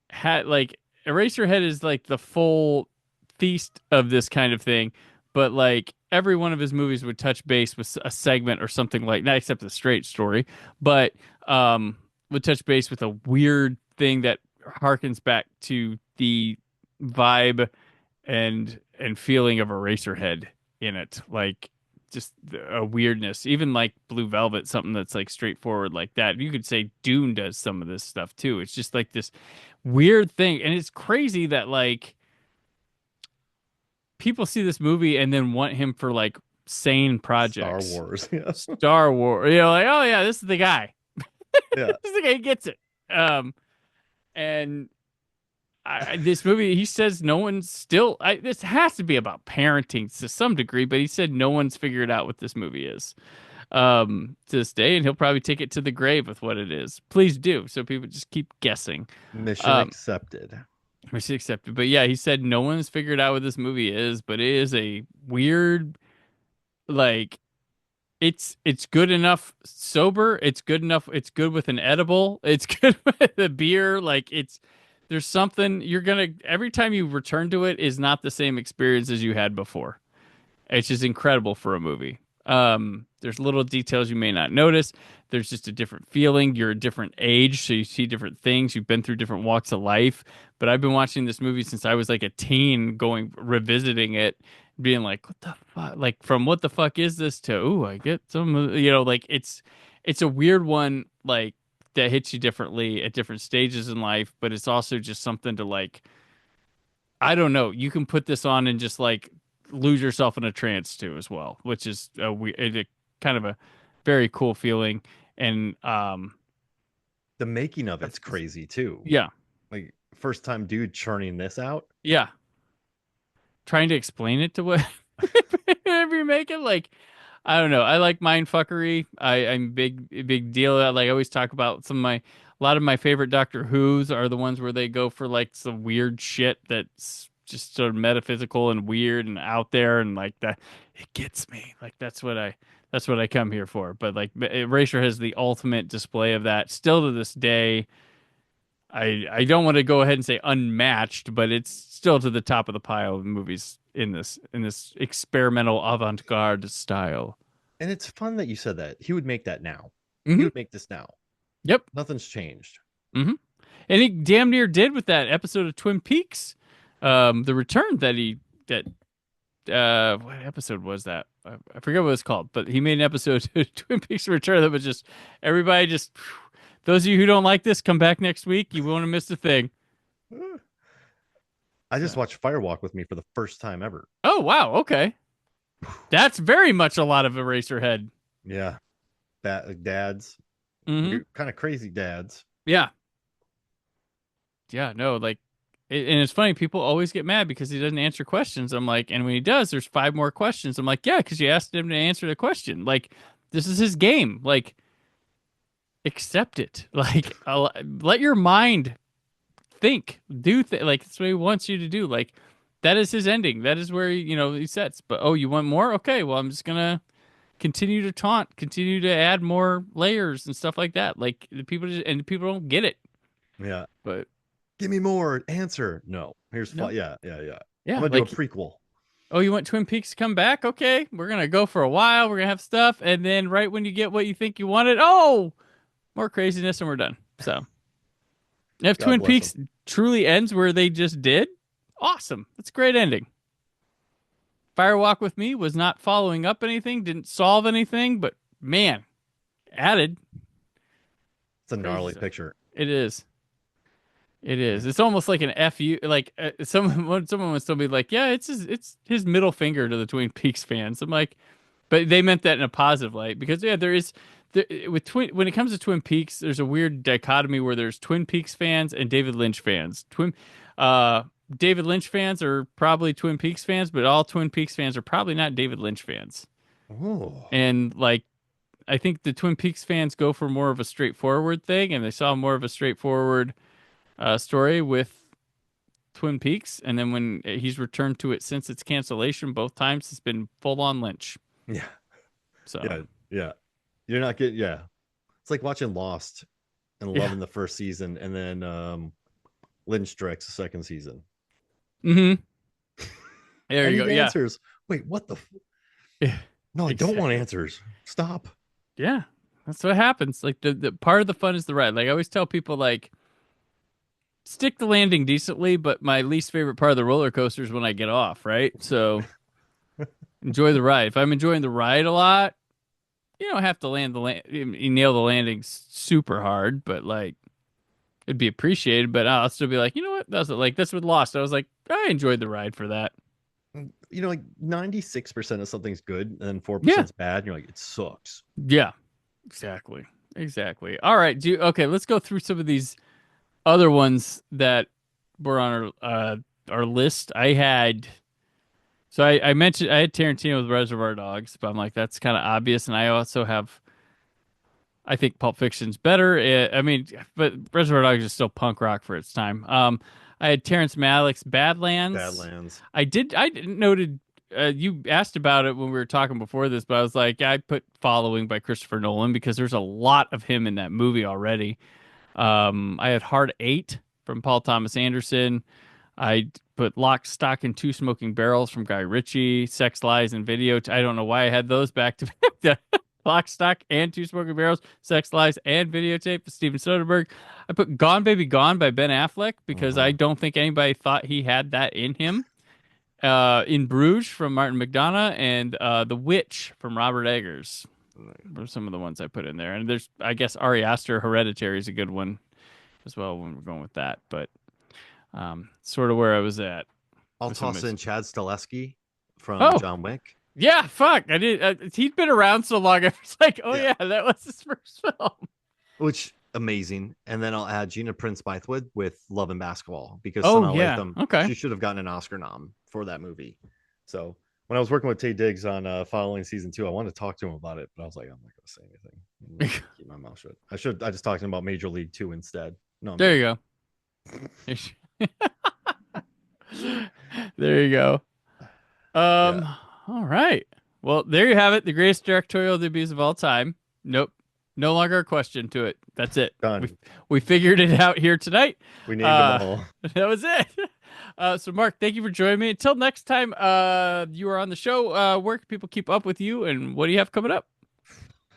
had like Eraserhead is like the full feast of this kind of thing, but like every one of his movies would touch base with a segment or something like not except the straight story, but would touch base with a weird thing that harkens back to the vibe and feeling of Eraserhead in it, like just a weirdness. Even like Blue Velvet, something that's like straightforward like that. You could say Dune does some of this stuff too. It's just like this weird thing, and it's crazy that like people see this movie and then want him for like sane Star projects. Wars. Yeah. Star Wars, like, oh yeah, this is the guy. Yeah. This is the guy who gets it. And this movie, he says no one's still. This has to be about parenting to some degree, but he said no one's figured out what this movie is to this day, and he'll probably take it to the grave with what it is. Please do, so people just keep guessing. Mission Um, accepted. Mercy accepted. But yeah, he said no one's figured out what this movie is, but it is a weird, like it's good enough sober. It's good enough. It's good with an edible. It's good with a beer. Like there's something you're gonna every time you return to it is not the same experience as you had before. It's just incredible for a movie. There's little details you may not notice. There's just a different feeling. You're a different age, so you see different things. You've been through different walks of life. But I've been watching this movie since I was like a teen, going revisiting it, being like, "What the fuck?" Like from "What the fuck is this?" to "Ooh, I get some," like it's a weird one, like that hits you differently at different stages in life. But it's also just something to like I don't know. You can put this on and just like lose yourself in a trance too, as well, which is a kind of a very cool feeling. And The making of that's it's crazy too. yeah, Like first time dude churning this out. yeah. Trying to explain it to what whatever you make it like. I don't know. I like mind fuckery. I'm big deal. Like I always talk about a lot of my favorite Doctor Who's are the ones where they go for like some weird shit that's just sort of metaphysical and weird and out there and like that. It gets me. Like that's what I come here for. But like Erasure has the ultimate display of that still to this day. I don't want to go ahead and say unmatched, but it's still to the top of the pile of movies in this experimental avant-garde style. And it's fun that you said that. He would make that now. He Hmm. would make this now. Yep. Nothing's changed. Hmm. And he damn near did with that episode of Twin Peaks, the return that what episode was that? I forget what it was called, but he made an episode of Twin Peaks Return that was just everybody just. Those of you who don't like this, come back next week. You won't have missed a thing. I just watched Firewalk with me for the first time ever. Oh wow, okay, that's very much a lot of Eraserhead. Yeah. Dads. Hmm. Kind of crazy dads. Yeah, yeah, no, like, and it's funny. People always get mad because he doesn't answer questions. I'm like, and when he does, there's 5 more questions. I'm like, yeah, because you asked him to answer the question. Like, this is his game. Like, accept it. Like, let your mind think, like that's what he wants you to do. Like, that is his ending. That is where he sets. But oh, you want more? Okay, well, I'm just gonna continue to taunt, continue to add more layers and stuff like that. Like people don't get it. Yeah. But Give me more. Answer. No. Here's no. fun. Yeah. I'm Yeah, gonna do a prequel. oh, you want Twin Peaks to come back? Okay, we're gonna go for a while. We're gonna have stuff, and then right when you get what you think you wanted, oh, more craziness, and we're done. So if God Twin bless Peaks truly ends where they just did, awesome. That's a great ending. Firewalk with Me was not following up anything, didn't solve anything, but man, added. It's a Crazy gnarly stuff. picture. It is. It is. It's almost like an FU. Like someone would still be like, "Yeah, it's his middle finger to the Twin Peaks fans." I'm like, but they meant that in a positive light because yeah, when it comes to Twin Peaks, there's a weird dichotomy where there's Twin Peaks fans and David Lynch fans. Uh, David Lynch fans are probably Twin Peaks fans, but all Twin Peaks fans are probably not David Lynch fans. Oh. And like, I think the Twin Peaks fans go for more of a straightforward thing, and they saw more of a straightforward story with Twin Peaks, and then when he's returned to it since its cancellation, both times it's been full on Lynch. Yeah. So Yeah. You're not getting. Yeah. It's like watching Lost and yeah. loving the first season, and then Lynch directs the second season. Mm-hmm. There I you need go. answers. Wait, what the? Yeah. No, I don't want answers. Stop. Yeah, that's what happens. Like the part of the fun is the ride. Like I always tell people, like stick the landing decently, but my least favorite part of the roller coaster is when I get off. Right, so enjoy the ride. If I'm enjoying the ride a lot, you don't have to you nail the landings super hard, but like it'd be appreciated. But I'll still be like, you know what? That's what Lost. I was like, I enjoyed the ride for that. Like 96% of something's good, and then 4% Yeah, is bad. And you're like, it sucks. yeah, exactly. All right, okay. Let's go through some of these other ones that were on our list. I mentioned I had Tarantino with Reservoir Dogs, but I'm like that's kind of obvious, and I also have. I think Pulp Fiction's better. I mean, but Reservoir Dogs is still punk rock for its time. I had Terrence Malick's Badlands. Badlands. I noted. You asked about it when we were talking before this, but I was like, yeah, I put Following by Christopher Nolan because there's a lot of him in that movie already. I had Hard Eight from Paul Thomas Anderson. I put Lock, Stock, and Two Smoking Barrels from Guy Ritchie. Sex, Lies, and Video. I don't know why I had those back to back. Lock, Stock, and Two Smoking Barrels, Sex, Lies, and Videotape for Steven Soderbergh. I put Gone Baby Gone by Ben Affleck because I don't think anybody thought he had that in him. In Bruges from Martin McDonagh, and The Witch from Robert Eggers were some of the ones I put in there. And there's, I guess, Ari Aster, Hereditary is a good one as well when we're going with that. But sort of where I was at. I'll toss in Chad Stileski from Oh. John Wick. Yeah, fuck. I did. He'd been around so long. I was like, oh yeah, that was his first film. Which amazing. And then I'll add Gina Prince Bythewood with Love and Basketball because Oh, okay. She should have gotten an Oscar nom for that movie. So when I was working with Tay Diggs on following season 2, I wanted to talk to him about it, but I was like, I'm not going to say anything. Keep my mouth shut. I just talked to him about Major League 2 instead. No, there you go. There you go. All right. Well, there you have it. The greatest directorial debuts of all time. Nope. No longer a question to it. That's it. Done. We figured it out here tonight. We named them all. That was it. So, Mark, thank you for joining me. Until next time you are on the show, where can people keep up with you, and what do you have coming up?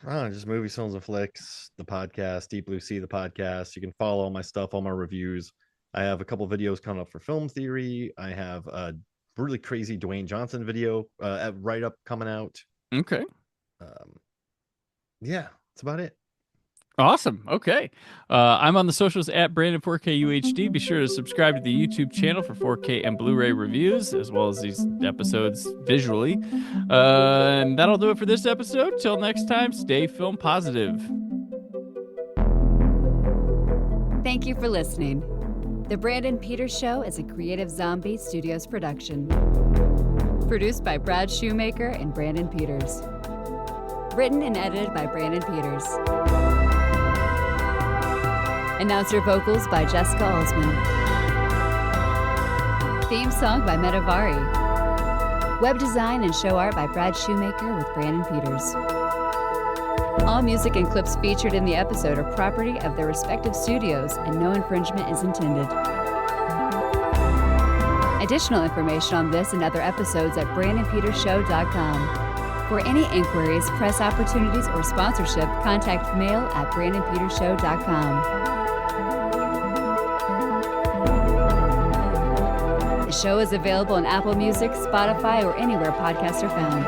Just movies, films, and flicks, the podcast, Deep Blue Sea, the podcast. You can follow all my stuff, all my reviews. I have a couple videos coming up for Film Theory. I have a really crazy Dwayne Johnson video write-up coming out. Okay. Yeah, that's about it. Awesome. Okay. I'm on the socials at Brandon4KUHD. Be sure to subscribe to the YouTube channel for 4K and Blu-ray reviews, as well as these episodes visually. And that'll do it for this episode. Till next time, stay film positive. Thank you for listening. The Brandon Peters Show is a Creative Zombie Studios production. Produced by Brad Shoemaker and Brandon Peters. Written and edited by Brandon Peters. Announcer vocals by Jessica Alsman. Theme song by Metavari. Web design and show art by Brad Shoemaker with Brandon Peters. All music and clips featured in the episode are property of their respective studios, and no infringement is intended. Additional information on this and other episodes at BrandonPetersShow.com. For any inquiries, press opportunities, or sponsorship, contact mail at BrandonPetersShow.com. The show is available on Apple Music, Spotify, or anywhere podcasts are found.